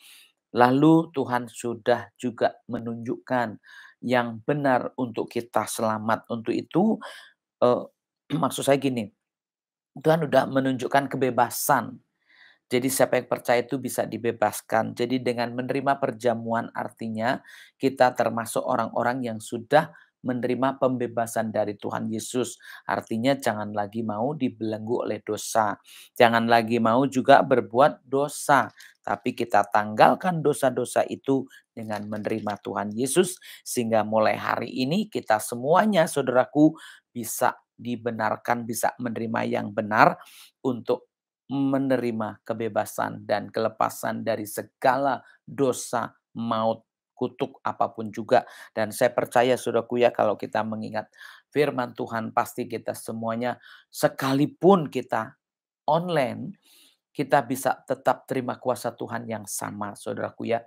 Lalu Tuhan sudah juga menunjukkan yang benar untuk kita selamat. Untuk itu, maksud saya gini, Tuhan sudah menunjukkan kebebasan. Jadi siapa yang percaya itu bisa dibebaskan. Jadi dengan menerima perjamuan artinya kita termasuk orang-orang yang sudah menerima pembebasan dari Tuhan Yesus. Artinya jangan lagi mau dibelenggu oleh dosa. Jangan lagi mau juga berbuat dosa. Tapi kita tanggalkan dosa-dosa itu dengan menerima Tuhan Yesus. Sehingga mulai hari ini kita semuanya saudaraku bisa dibenarkan, bisa menerima yang benar untuk menerima kebebasan dan kelepasan dari segala dosa, maut, kutuk apapun juga. Dan saya percaya saudaraku ya, kalau kita mengingat firman Tuhan, pasti kita semuanya sekalipun kita online, kita bisa tetap terima kuasa Tuhan yang sama saudaraku ya.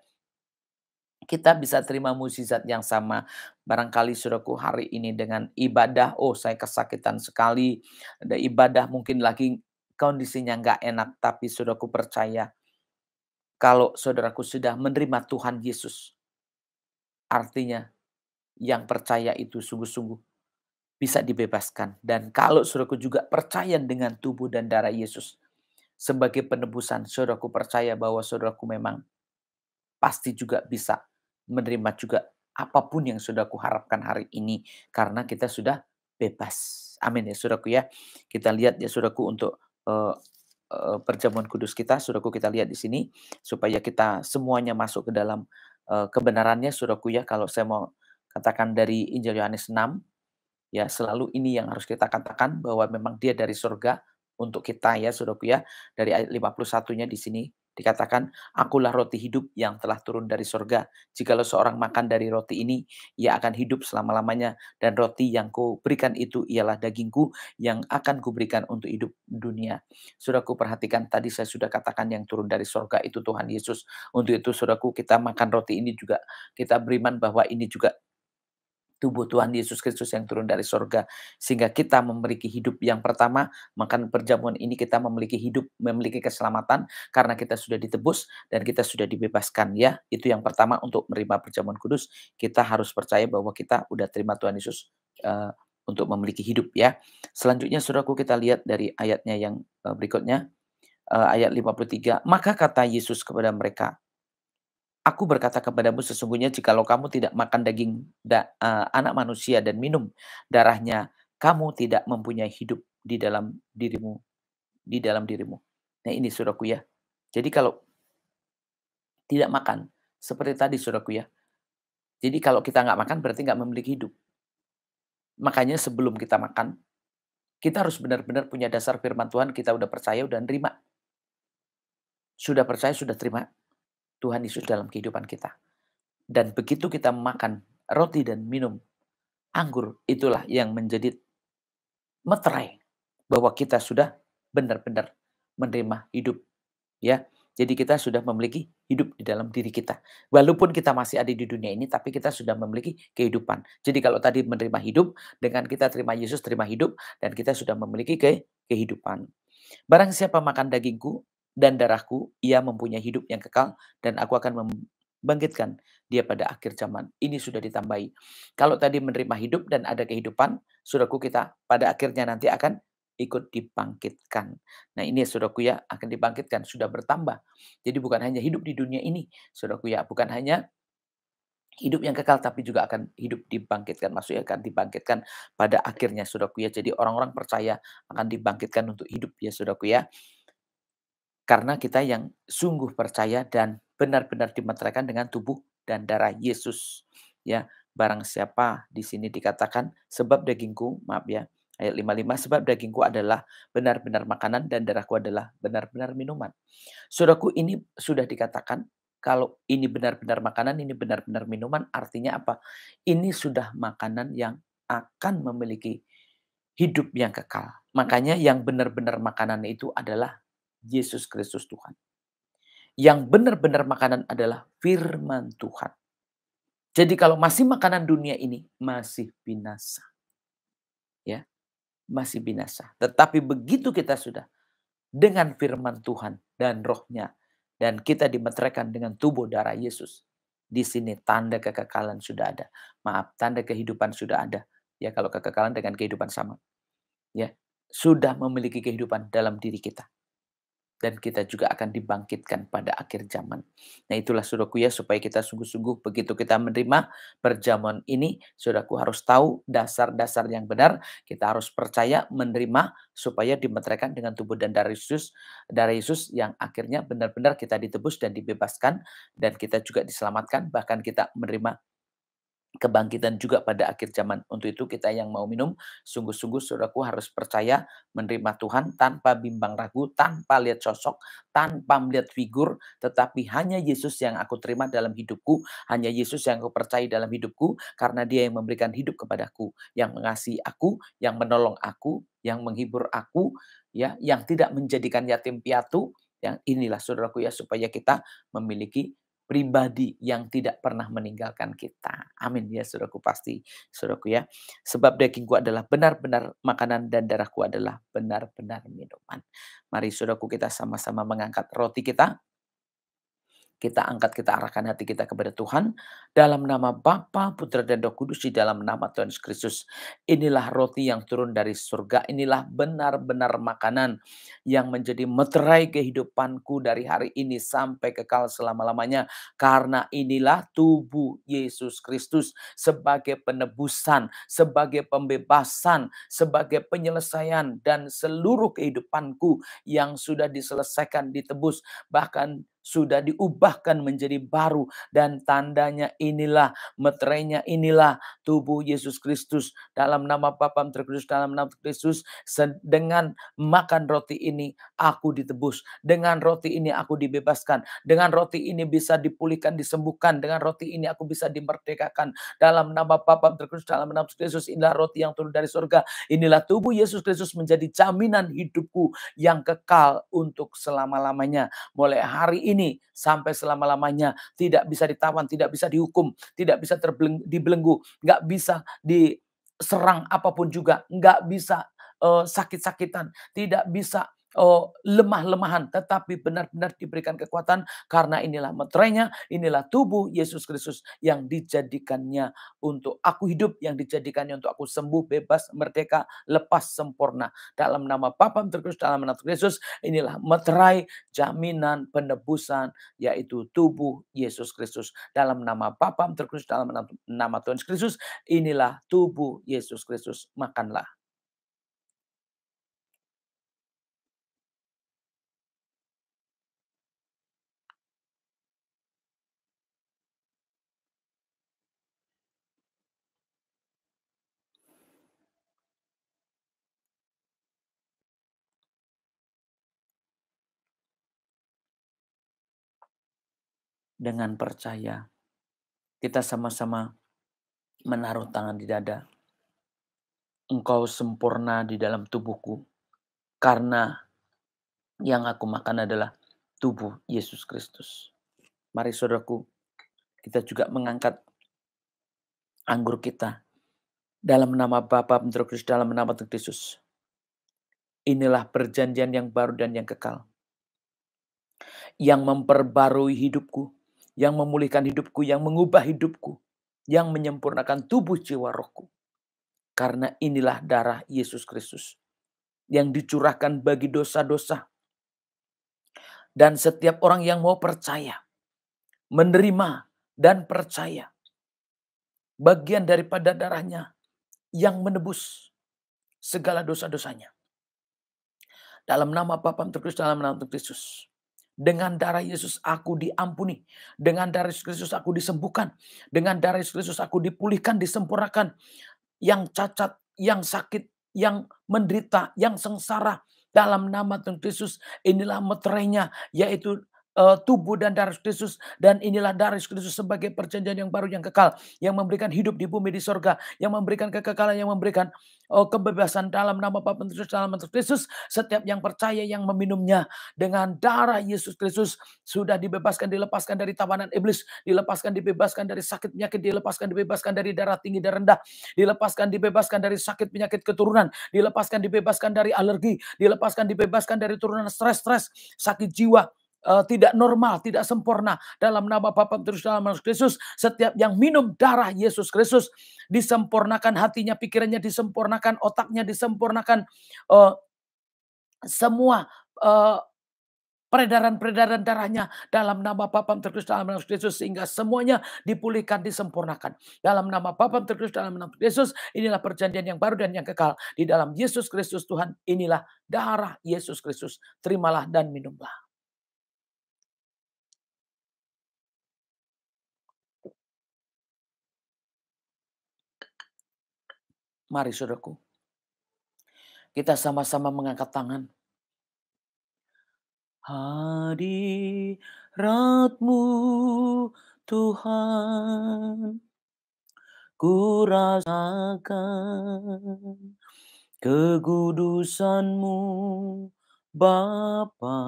Kita bisa terima mukjizat yang sama. Barangkali saudaraku hari ini dengan ibadah, oh saya kesakitan sekali. Ada ibadah mungkin lagi kondisinya nggak enak. Tapi saudaraku percaya, kalau saudaraku sudah menerima Tuhan Yesus, artinya yang percaya itu sungguh-sungguh bisa dibebaskan. Dan kalau saudaraku juga percaya dengan tubuh dan darah Yesus sebagai penebusan, saudaraku percaya bahwa saudaraku memang pasti juga bisa menerima juga apapun yang saudaraku harapkan hari ini, karena kita sudah bebas. Amin ya saudaraku ya. Kita lihat ya saudaraku untuk perjamuan kudus kita, saudaraku, kita lihat di sini supaya kita semuanya masuk ke dalam kebenarannya saudaraku ya. Kalau saya mau katakan dari Injil Yohanes 6 ya, selalu ini yang harus kita katakan, bahwa memang dia dari surga untuk kita ya saudaraku ya. Dari ayat 51-nya di sini dikatakan, akulah roti hidup yang telah turun dari surga. Jikalau seorang makan dari roti ini, ia akan hidup selama-lamanya. Dan roti yang kuberikan itu ialah dagingku yang akan kuberikan untuk hidup dunia. Saudaraku perhatikan, tadi saya sudah katakan yang turun dari surga itu Tuhan Yesus. Untuk itu saudaraku, kita makan roti ini juga kita beriman bahwa ini juga tubuh Tuhan Yesus Kristus yang turun dari sorga. Sehingga kita memiliki hidup. Yang pertama, makan perjamuan ini kita memiliki hidup, memiliki keselamatan, karena kita sudah ditebus dan kita sudah dibebaskan ya. Itu yang pertama, untuk menerima perjamuan kudus, kita harus percaya bahwa kita udah terima Tuhan Yesus untuk memiliki hidup ya. Selanjutnya saudaraku, kita lihat dari ayatnya yang berikutnya, ayat 53. Maka kata Yesus kepada mereka, Aku berkata kepadamu sesungguhnya jikalau kamu tidak makan daging anak manusia dan minum darahnya, kamu tidak mempunyai hidup di dalam dirimu. Nah ini saudaraku ya. Jadi kalau tidak makan, seperti tadi saudaraku ya. Jadi kalau kita nggak makan berarti nggak memiliki hidup. Makanya sebelum kita makan, kita harus benar-benar punya dasar firman Tuhan, kita udah percaya, udah nerima. Sudah percaya, sudah terima Tuhan Yesus dalam kehidupan kita. Dan begitu kita makan roti dan minum anggur, itulah yang menjadi meterai bahwa kita sudah benar-benar menerima hidup, ya. Jadi kita sudah memiliki hidup di dalam diri kita. Walaupun kita masih ada di dunia ini, tapi kita sudah memiliki kehidupan. Jadi kalau tadi menerima hidup, dengan kita terima Yesus, terima hidup, dan kita sudah memiliki kehidupan. Barang siapa makan dagingku dan darahku, ia mempunyai hidup yang kekal, dan aku akan membangkitkan dia pada akhir zaman. Ini sudah ditambahi. Kalau tadi menerima hidup dan ada kehidupan, saudaraku, kita pada akhirnya nanti akan ikut dibangkitkan. Nah ini saudaraku ya, akan dibangkitkan, sudah bertambah. Jadi bukan hanya hidup di dunia ini, saudaraku ya, bukan hanya hidup yang kekal, tapi juga akan hidup dibangkitkan. Maksudnya akan dibangkitkan pada akhirnya, saudaraku ya. Jadi orang-orang percaya akan dibangkitkan untuk hidup ya, saudaraku ya. Karena kita yang sungguh percaya dan benar-benar dimeteraikan dengan tubuh dan darah Yesus. Ya, barang siapa di sini dikatakan sebab dagingku, maaf ya, ayat 55, sebab dagingku adalah benar-benar makanan dan darahku adalah benar-benar minuman. Saudaraku, ini sudah dikatakan kalau ini benar-benar makanan, ini benar-benar minuman, artinya apa? Ini sudah makanan yang akan memiliki hidup yang kekal. Makanya yang benar-benar makanan itu adalah Yesus Kristus Tuhan. Yang benar-benar makanan adalah firman Tuhan. Jadi kalau masih makanan dunia ini, masih binasa. Ya, masih binasa. Tetapi begitu kita sudah dengan firman Tuhan dan rohnya, dan kita dimeteraikan dengan tubuh darah Yesus, di sini tanda kekekalan sudah ada. Maaf, tanda kehidupan sudah ada. Ya, kalau kekekalan dengan kehidupan sama. Ya, sudah memiliki kehidupan dalam diri kita. Dan kita juga akan dibangkitkan pada akhir zaman. Nah itulah saudaraku ya, supaya kita sungguh-sungguh begitu kita menerima perjamuan ini, saudaraku harus tahu dasar-dasar yang benar, kita harus percaya menerima supaya dimeteraikan dengan tubuh dan darah Yesus yang akhirnya benar-benar kita ditebus dan dibebaskan, dan kita juga diselamatkan, bahkan kita menerima kebangkitan juga pada akhir zaman. Untuk itu kita yang mau minum, sungguh-sungguh saudaraku harus percaya menerima Tuhan tanpa bimbang ragu, tanpa lihat sosok, tanpa melihat figur, tetapi hanya Yesus yang aku terima dalam hidupku, hanya Yesus yang aku percaya dalam hidupku, karena dia yang memberikan hidup kepadaku, yang mengasihi aku, yang menolong aku, yang menghibur aku, ya, yang tidak menjadikan yatim piatu, yang inilah saudaraku ya, supaya kita memiliki pribadi yang tidak pernah meninggalkan kita. Amin ya saudaraku, pasti saudaraku ya. Sebab dagingku adalah benar-benar makanan dan darahku adalah benar-benar minuman. Mari saudaraku kita sama-sama mengangkat roti kita. Kita angkat, kita arahkan hati kita kepada Tuhan. Dalam nama Bapa, Putra, dan Roh Kudus, di dalam nama Tuhan Yesus Kristus. Inilah roti yang turun dari surga. Inilah benar-benar makanan yang menjadi meterai kehidupanku dari hari ini sampai kekal selama-lamanya. Karena inilah tubuh Yesus Kristus sebagai penebusan, sebagai pembebasan, sebagai penyelesaian, dan seluruh kehidupanku yang sudah diselesaikan, ditebus, bahkan sudah diubahkan menjadi baru, dan tandanya inilah, meterainya inilah tubuh Yesus Kristus. Dalam nama Bapa Terkudus, dalam nama Kristus, dengan makan roti ini aku ditebus, dengan roti ini aku dibebaskan, dengan roti ini bisa dipulihkan, disembuhkan, dengan roti ini aku bisa dimerdekakan. Dalam nama Bapa Terkudus, dalam nama Kristus, inilah roti yang turun dari surga, inilah tubuh Yesus Kristus menjadi jaminan hidupku yang kekal untuk selama-lamanya. Mulai hari ini sampai selama-lamanya, tidak bisa ditawan, tidak bisa dihukum, tidak bisa dibelenggu, nggak bisa diserang apapun juga, nggak bisa sakit-sakitan, tidak bisa lemah-lemahan, tetapi benar-benar diberikan kekuatan, karena inilah meterainya, inilah tubuh Yesus Kristus yang dijadikannya untuk aku hidup, yang dijadikannya untuk aku sembuh, bebas, merdeka, lepas, sempurna. Dalam nama Bapa Terkudus, dalam nama Yesus, inilah meterai jaminan penebusan, yaitu tubuh Yesus Kristus. Dalam nama Bapa Terkudus, dalam nama Tuhan Yesus Kristus, inilah tubuh Yesus Kristus. Makanlah. Dengan percaya, kita sama-sama menaruh tangan di dada. Engkau sempurna di dalam tubuhku, karena yang aku makan adalah tubuh Yesus Kristus. Mari saudaraku, kita juga mengangkat anggur kita dalam nama Bapa Terkudus, dalam nama Tuhan Yesus. Inilah perjanjian yang baru dan yang kekal, yang memperbarui hidupku, yang memulihkan hidupku, yang mengubah hidupku, yang menyempurnakan tubuh jiwa rohku. Karena inilah darah Yesus Kristus yang dicurahkan bagi dosa-dosa. Dan setiap orang yang mau percaya, menerima dan percaya, bagian daripada darahnya yang menebus segala dosa-dosanya. Dalam nama Bapa Terkudus, dalam nama Tuhan Yesus. Dengan darah Yesus aku diampuni. Dengan darah Yesus Kristus aku disembuhkan. Dengan darah Yesus Kristus aku dipulihkan, disempurnakan. Yang cacat, yang sakit, yang menderita, yang sengsara. Dalam nama Tuhan Yesus, inilah meterainya, yaitu tubuh dan darah Kristus. Dan inilah darah Kristus sebagai perjanjian yang baru, yang kekal, yang memberikan hidup di bumi, di sorga, yang memberikan kekekalan, yang memberikan kebebasan. Dalam nama Bapa Kristus, dalam nama Kristus, setiap yang percaya, yang meminumnya dengan darah Yesus Kristus sudah dibebaskan, dilepaskan dari tawanan iblis, dilepaskan, dibebaskan dari sakit penyakit, dilepaskan, dibebaskan dari darah tinggi dan rendah, dilepaskan, dibebaskan dari sakit penyakit keturunan, dilepaskan, dibebaskan dari alergi, dilepaskan, dibebaskan dari turunan stres, sakit jiwa, tidak normal, tidak sempurna. Dalam nama Bapa terus dalam nama Yesus, setiap yang minum darah Yesus Kristus disempurnakan hatinya, pikirannya disempurnakan, otaknya disempurnakan, semua peredaran darahnya dalam nama Bapa terus dalam nama Yesus, sehingga semuanya dipulihkan, disempurnakan. Dalam nama Bapa terus dalam nama Yesus, inilah perjanjian yang baru dan yang kekal di dalam Yesus Kristus Tuhan. Inilah darah Yesus Kristus. Terimalah dan minumlah. Mari saudaraku, kita sama-sama mengangkat tangan. Hadirat-Mu Tuhan, ku rasakan kekudusan-Mu Bapa,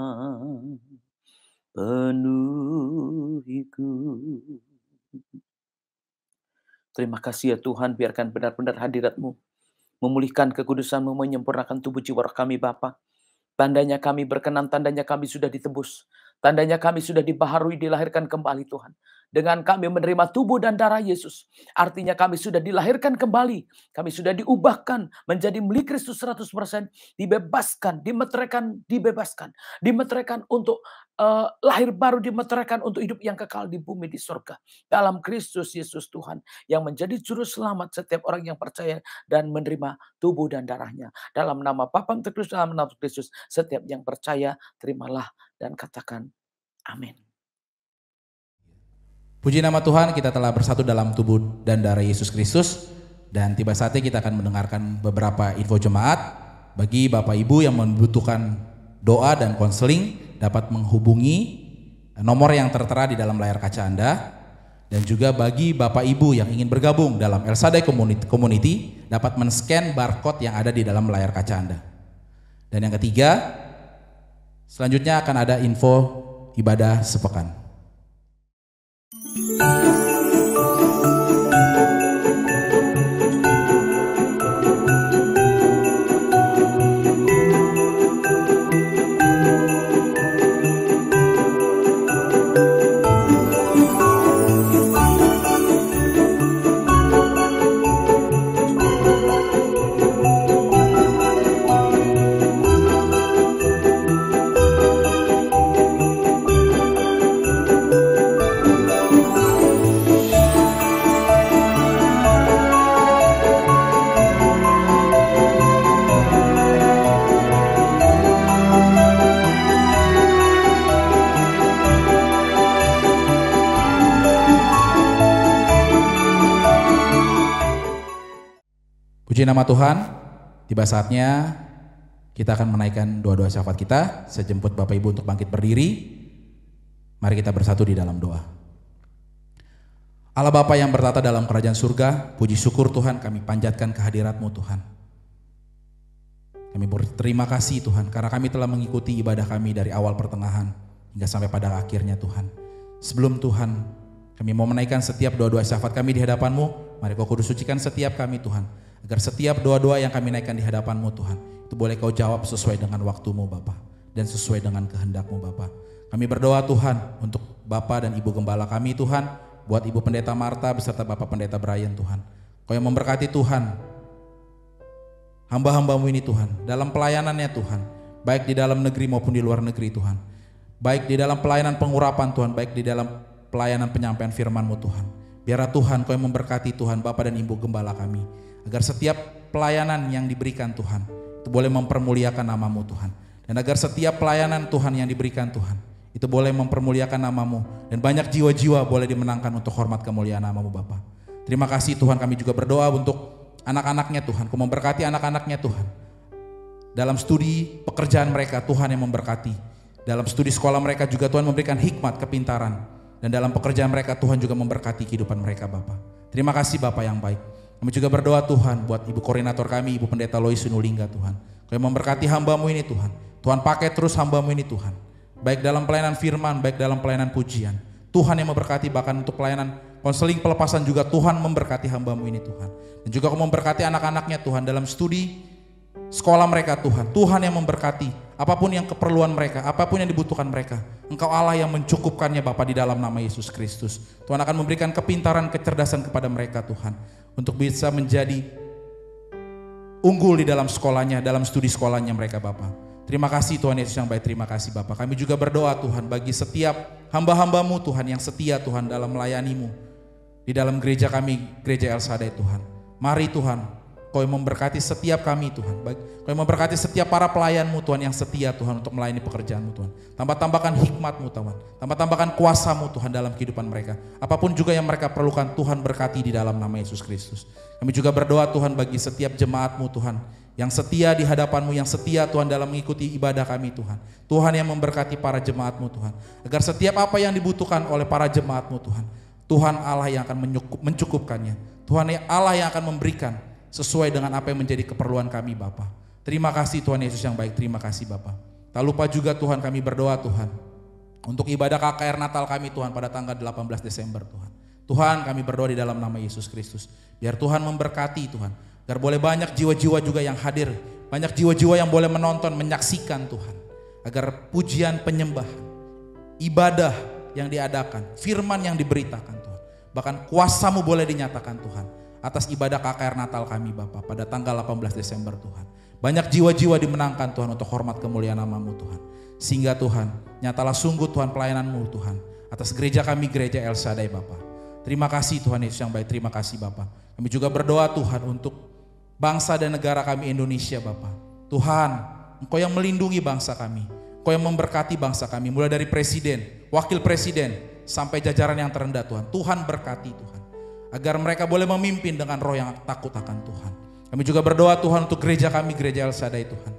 penuhiku. Terima kasih ya Tuhan, biarkan benar-benar hadirat-Mu memulihkan kekudusan-Mu, menyempurnakan tubuh jiwa kami Bapa. Tandanya kami berkenan, tandanya kami sudah ditebus. Tandanya kami sudah dibaharui, dilahirkan kembali Tuhan. Dengan kami menerima tubuh dan darah Yesus. Artinya kami sudah dilahirkan kembali. Kami sudah diubahkan menjadi milik Kristus 100%. Dibebaskan, dimeteraikan, dibebaskan. Dimeteraikan untuk lahir baru, dimeteraikan untuk hidup yang kekal di bumi, di surga. Dalam Kristus Yesus Tuhan. Yang menjadi juru selamat setiap orang yang percaya dan menerima tubuh dan darahnya. Dalam nama Bapa Kristus, dalam nama Kristus. Setiap yang percaya, terimalah dan katakan amin. Puji nama Tuhan, kita telah bersatu dalam tubuh dan darah Yesus Kristus. Dan tiba saatnya kita akan mendengarkan beberapa info jemaat. Bagi Bapak Ibu yang membutuhkan doa dan konseling, dapat menghubungi nomor yang tertera di dalam layar kaca Anda. Dan juga bagi Bapak Ibu yang ingin bergabung dalam El Shaddai Community, dapat men-scan barcode yang ada di dalam layar kaca Anda. Dan yang ketiga, selanjutnya akan ada info ibadah sepekan. Puji nama Tuhan, tiba saatnya kita akan menaikkan doa-doa syafaat kita. Saya jemput Bapak Ibu untuk bangkit berdiri. Mari kita bersatu di dalam doa. Allah Bapa yang bertata dalam kerajaan surga, puji syukur Tuhan kami panjatkan kehadirat-Mu Tuhan. Kami berterima kasih Tuhan karena kami telah mengikuti ibadah kami dari awal pertengahan hingga sampai pada akhirnya Tuhan. Sebelum Tuhan kami mau menaikkan setiap doa-doa syafaat kami di hadapan-Mu, mari Kau kudus sucikan setiap kami Tuhan, agar setiap doa-doa yang kami naikkan di hadapan-Mu Tuhan, itu boleh Kau jawab sesuai dengan waktu-Mu Bapa dan sesuai dengan kehendak-Mu Bapa. Kami berdoa Tuhan untuk Bapak dan Ibu Gembala kami Tuhan, buat Ibu Pendeta Marta beserta Bapak Pendeta Brian Tuhan. Kau yang memberkati Tuhan hamba-hamba-Mu ini Tuhan, dalam pelayanannya Tuhan, baik di dalam negeri maupun di luar negeri Tuhan, baik di dalam pelayanan pengurapan Tuhan, baik di dalam pelayanan penyampaian firman-Mu Tuhan. Biarlah Tuhan Kau yang memberkati Tuhan Bapak dan Ibu Gembala kami, agar setiap pelayanan yang diberikan Tuhan itu boleh mempermuliakan nama-Mu Tuhan, dan agar setiap pelayanan Tuhan yang diberikan Tuhan itu boleh mempermuliakan nama-Mu, dan banyak jiwa-jiwa boleh dimenangkan untuk hormat kemuliaan nama-Mu Bapa. Terima kasih Tuhan, kami juga berdoa untuk anak-anaknya Tuhan, Kau memberkati anak-anaknya Tuhan. Dalam studi pekerjaan mereka Tuhan yang memberkati. Dalam studi sekolah mereka juga Tuhan memberikan hikmat, kepintaran. Dan dalam pekerjaan mereka Tuhan juga memberkati kehidupan mereka Bapa. Terima kasih Bapa yang baik. Kami juga berdoa Tuhan buat Ibu Koordinator kami, Ibu Pendeta Lois Sunulingga Tuhan. Kau yang memberkati hamba-Mu ini Tuhan. Tuhan pakai terus hamba-Mu ini Tuhan. Baik dalam pelayanan firman, baik dalam pelayanan pujian. Tuhan yang memberkati, bahkan untuk pelayanan konseling pelepasan juga Tuhan memberkati hamba-Mu ini Tuhan. Dan juga Kau memberkati anak-anaknya Tuhan dalam studi sekolah mereka Tuhan. Tuhan yang memberkati apapun yang keperluan mereka, apapun yang dibutuhkan mereka. Engkau Allah yang mencukupkannya Bapa di dalam nama Yesus Kristus. Tuhan akan memberikan kepintaran, kecerdasan kepada mereka Tuhan, untuk bisa menjadi unggul di dalam sekolahnya, dalam studi sekolahnya mereka Bapa. Terima kasih Tuhan Yesus yang baik, terima kasih Bapa. Kami juga berdoa Tuhan bagi setiap hamba-hamba-Mu Tuhan yang setia Tuhan dalam melayani-Mu di dalam gereja kami, gereja El Shaddai Tuhan. Mari Tuhan, Kau yang memberkati setiap kami Tuhan, Kau yang memberkati setiap para pelayan-Mu Tuhan yang setia Tuhan untuk melayani pekerjaan-Mu Tuhan. Tambah-tambahkan hikmat-Mu Tuhan, tambah-tambahkan kuasa-Mu Tuhan dalam kehidupan mereka. Apapun juga yang mereka perlukan Tuhan berkati di dalam nama Yesus Kristus. Kami juga berdoa Tuhan bagi setiap jemaat-Mu Tuhan, yang setia di hadapan-Mu, yang setia Tuhan dalam mengikuti ibadah kami Tuhan. Tuhan yang memberkati para jemaat-Mu Tuhan, agar setiap apa yang dibutuhkan oleh para jemaat-Mu Tuhan, Tuhan Allah yang akan mencukupkannya. Tuhan Allah yang akan memberikan sesuai dengan apa yang menjadi keperluan kami Bapa. Terima kasih Tuhan Yesus yang baik, terima kasih Bapa. Tak lupa juga Tuhan kami berdoa Tuhan untuk ibadah KKR Natal kami Tuhan pada tanggal 18 Desember Tuhan. Tuhan kami berdoa di dalam nama Yesus Kristus. Biar Tuhan memberkati Tuhan, agar boleh banyak jiwa-jiwa juga yang hadir, banyak jiwa-jiwa yang boleh menonton, menyaksikan Tuhan. Agar pujian, penyembahan, ibadah yang diadakan, firman yang diberitakan Tuhan, bahkan kuasa-Mu boleh dinyatakan Tuhan atas ibadah KKR Natal kami Bapa pada tanggal 18 Desember Tuhan. Banyak jiwa-jiwa dimenangkan Tuhan untuk hormat kemuliaan nama-Mu Tuhan. Sehingga Tuhan, nyatalah sungguh Tuhan pelayanan-Mu Tuhan atas gereja kami, gereja El Shaddai Bapa. Terima kasih Tuhan Yesus yang baik, terima kasih Bapa. Kami juga berdoa Tuhan untuk bangsa dan negara kami Indonesia Bapa. Tuhan, Engkau yang melindungi bangsa kami, Engkau yang memberkati bangsa kami, mulai dari presiden, wakil presiden, sampai jajaran yang terendah Tuhan. Tuhan berkati Tuhan, agar mereka boleh memimpin dengan roh yang takut akan Tuhan. Kami juga berdoa Tuhan untuk gereja kami, gereja El Shaddai Tuhan,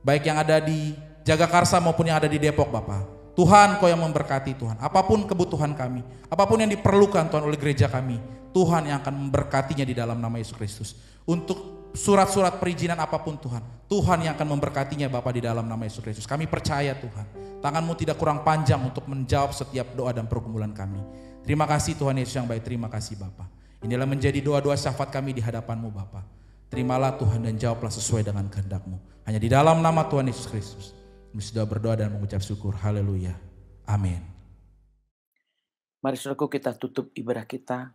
baik yang ada di Jagakarsa maupun yang ada di Depok Bapa. Tuhan Kau yang memberkati Tuhan, apapun kebutuhan kami, apapun yang diperlukan Tuhan oleh gereja kami, Tuhan yang akan memberkatinya di dalam nama Yesus Kristus. Untuk surat-surat perizinan apapun Tuhan, Tuhan yang akan memberkatinya Bapa di dalam nama Yesus Kristus. Kami percaya Tuhan, tangan-Mu tidak kurang panjang untuk menjawab setiap doa dan pergumulan kami. Terima kasih Tuhan Yesus yang baik, terima kasih Bapa. Inilah menjadi doa-doa syafaat kami di hadapan-Mu Bapa. Terimalah Tuhan dan jawablah sesuai dengan kehendak-Mu. Hanya di dalam nama Tuhan Yesus Kristus kami sudah berdoa dan mengucap syukur. Haleluya. Amin. Mari saudaraku kita tutup ibadah kita.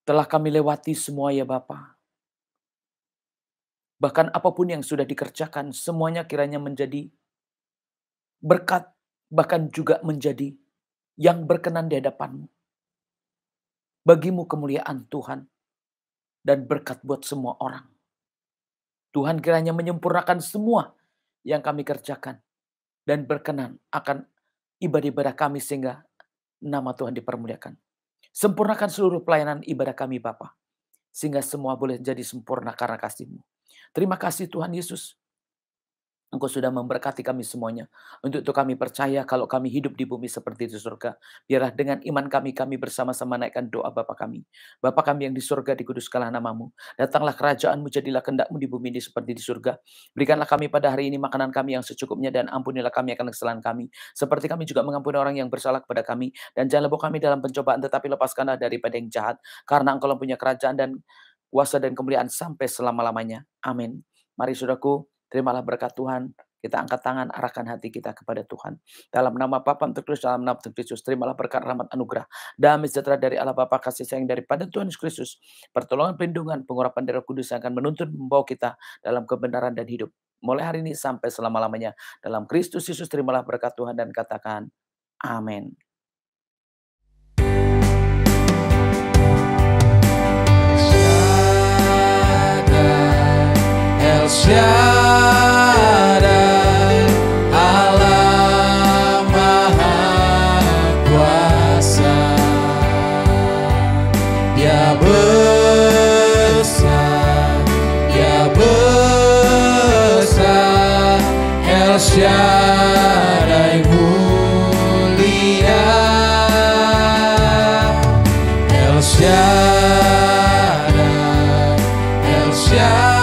Telah kami lewati semua ya Bapa. Bahkan apapun yang sudah dikerjakan, semuanya kiranya menjadi berkat, bahkan juga menjadi yang berkenan di hadapan-Mu. Bagi-Mu kemuliaan Tuhan dan berkat buat semua orang. Tuhan kiranya menyempurnakan semua yang kami kerjakan dan berkenan akan ibadah-ibadah kami sehingga nama Tuhan dipermuliakan. Sempurnakan seluruh pelayanan ibadah kami Bapa. sehingga semua boleh jadi sempurna karena kasih-Mu. Terima kasih Tuhan Yesus. Engkau sudah memberkati kami semuanya. Untuk itu kami percaya kalau kami hidup di bumi seperti di surga. Biarlah dengan iman kami bersama-sama naikkan doa Bapa kami. Bapa kami yang di surga, dikuduskanlah namamu. Datanglah kerajaan-Mu, jadilah kehendak-Mu di bumi ini seperti di surga. Berikanlah kami pada hari ini makanan kami yang secukupnya, dan ampunilah kami akan kesalahan kami. Seperti kami juga mengampuni orang yang bersalah kepada kami. Dan jangan bawa kami dalam pencobaan, tetapi lepaskanlah daripada yang jahat. Karena Engkau punya kerajaan dan kuasa dan kemuliaan sampai selama-lamanya. Amin. Mari saudaraku, terimalah berkat Tuhan. Kita angkat tangan, arahkan hati kita kepada Tuhan. Dalam nama Bapa tertulis dalam nama Tuhan Kristus, terimalah berkat, rahmat, anugerah, damai sejahtera dari Allah Bapa, kasih sayang daripada Tuhan Yesus Kristus, pertolongan, perlindungan, pengurapan dari Roh Kudus yang akan menuntun membawa kita dalam kebenaran dan hidup. Mulai hari ini sampai selama-lamanya. Dalam Kristus Yesus terimalah berkat Tuhan dan katakan amin. El Shaddai, Allah Maha Kuasa. Dia besar, Dia besar. El Shaddai mulia, El Shaddai, El Shaddai.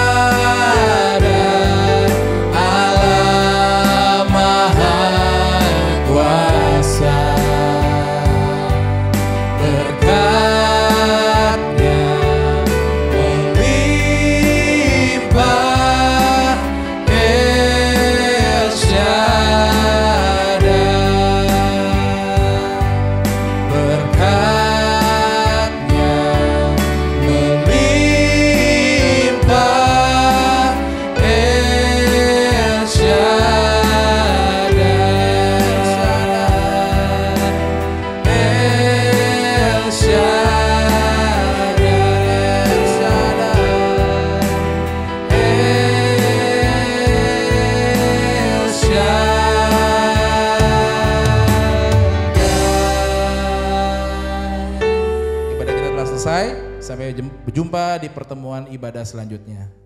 Sampai berjumpa di pertemuan ibadah selanjutnya.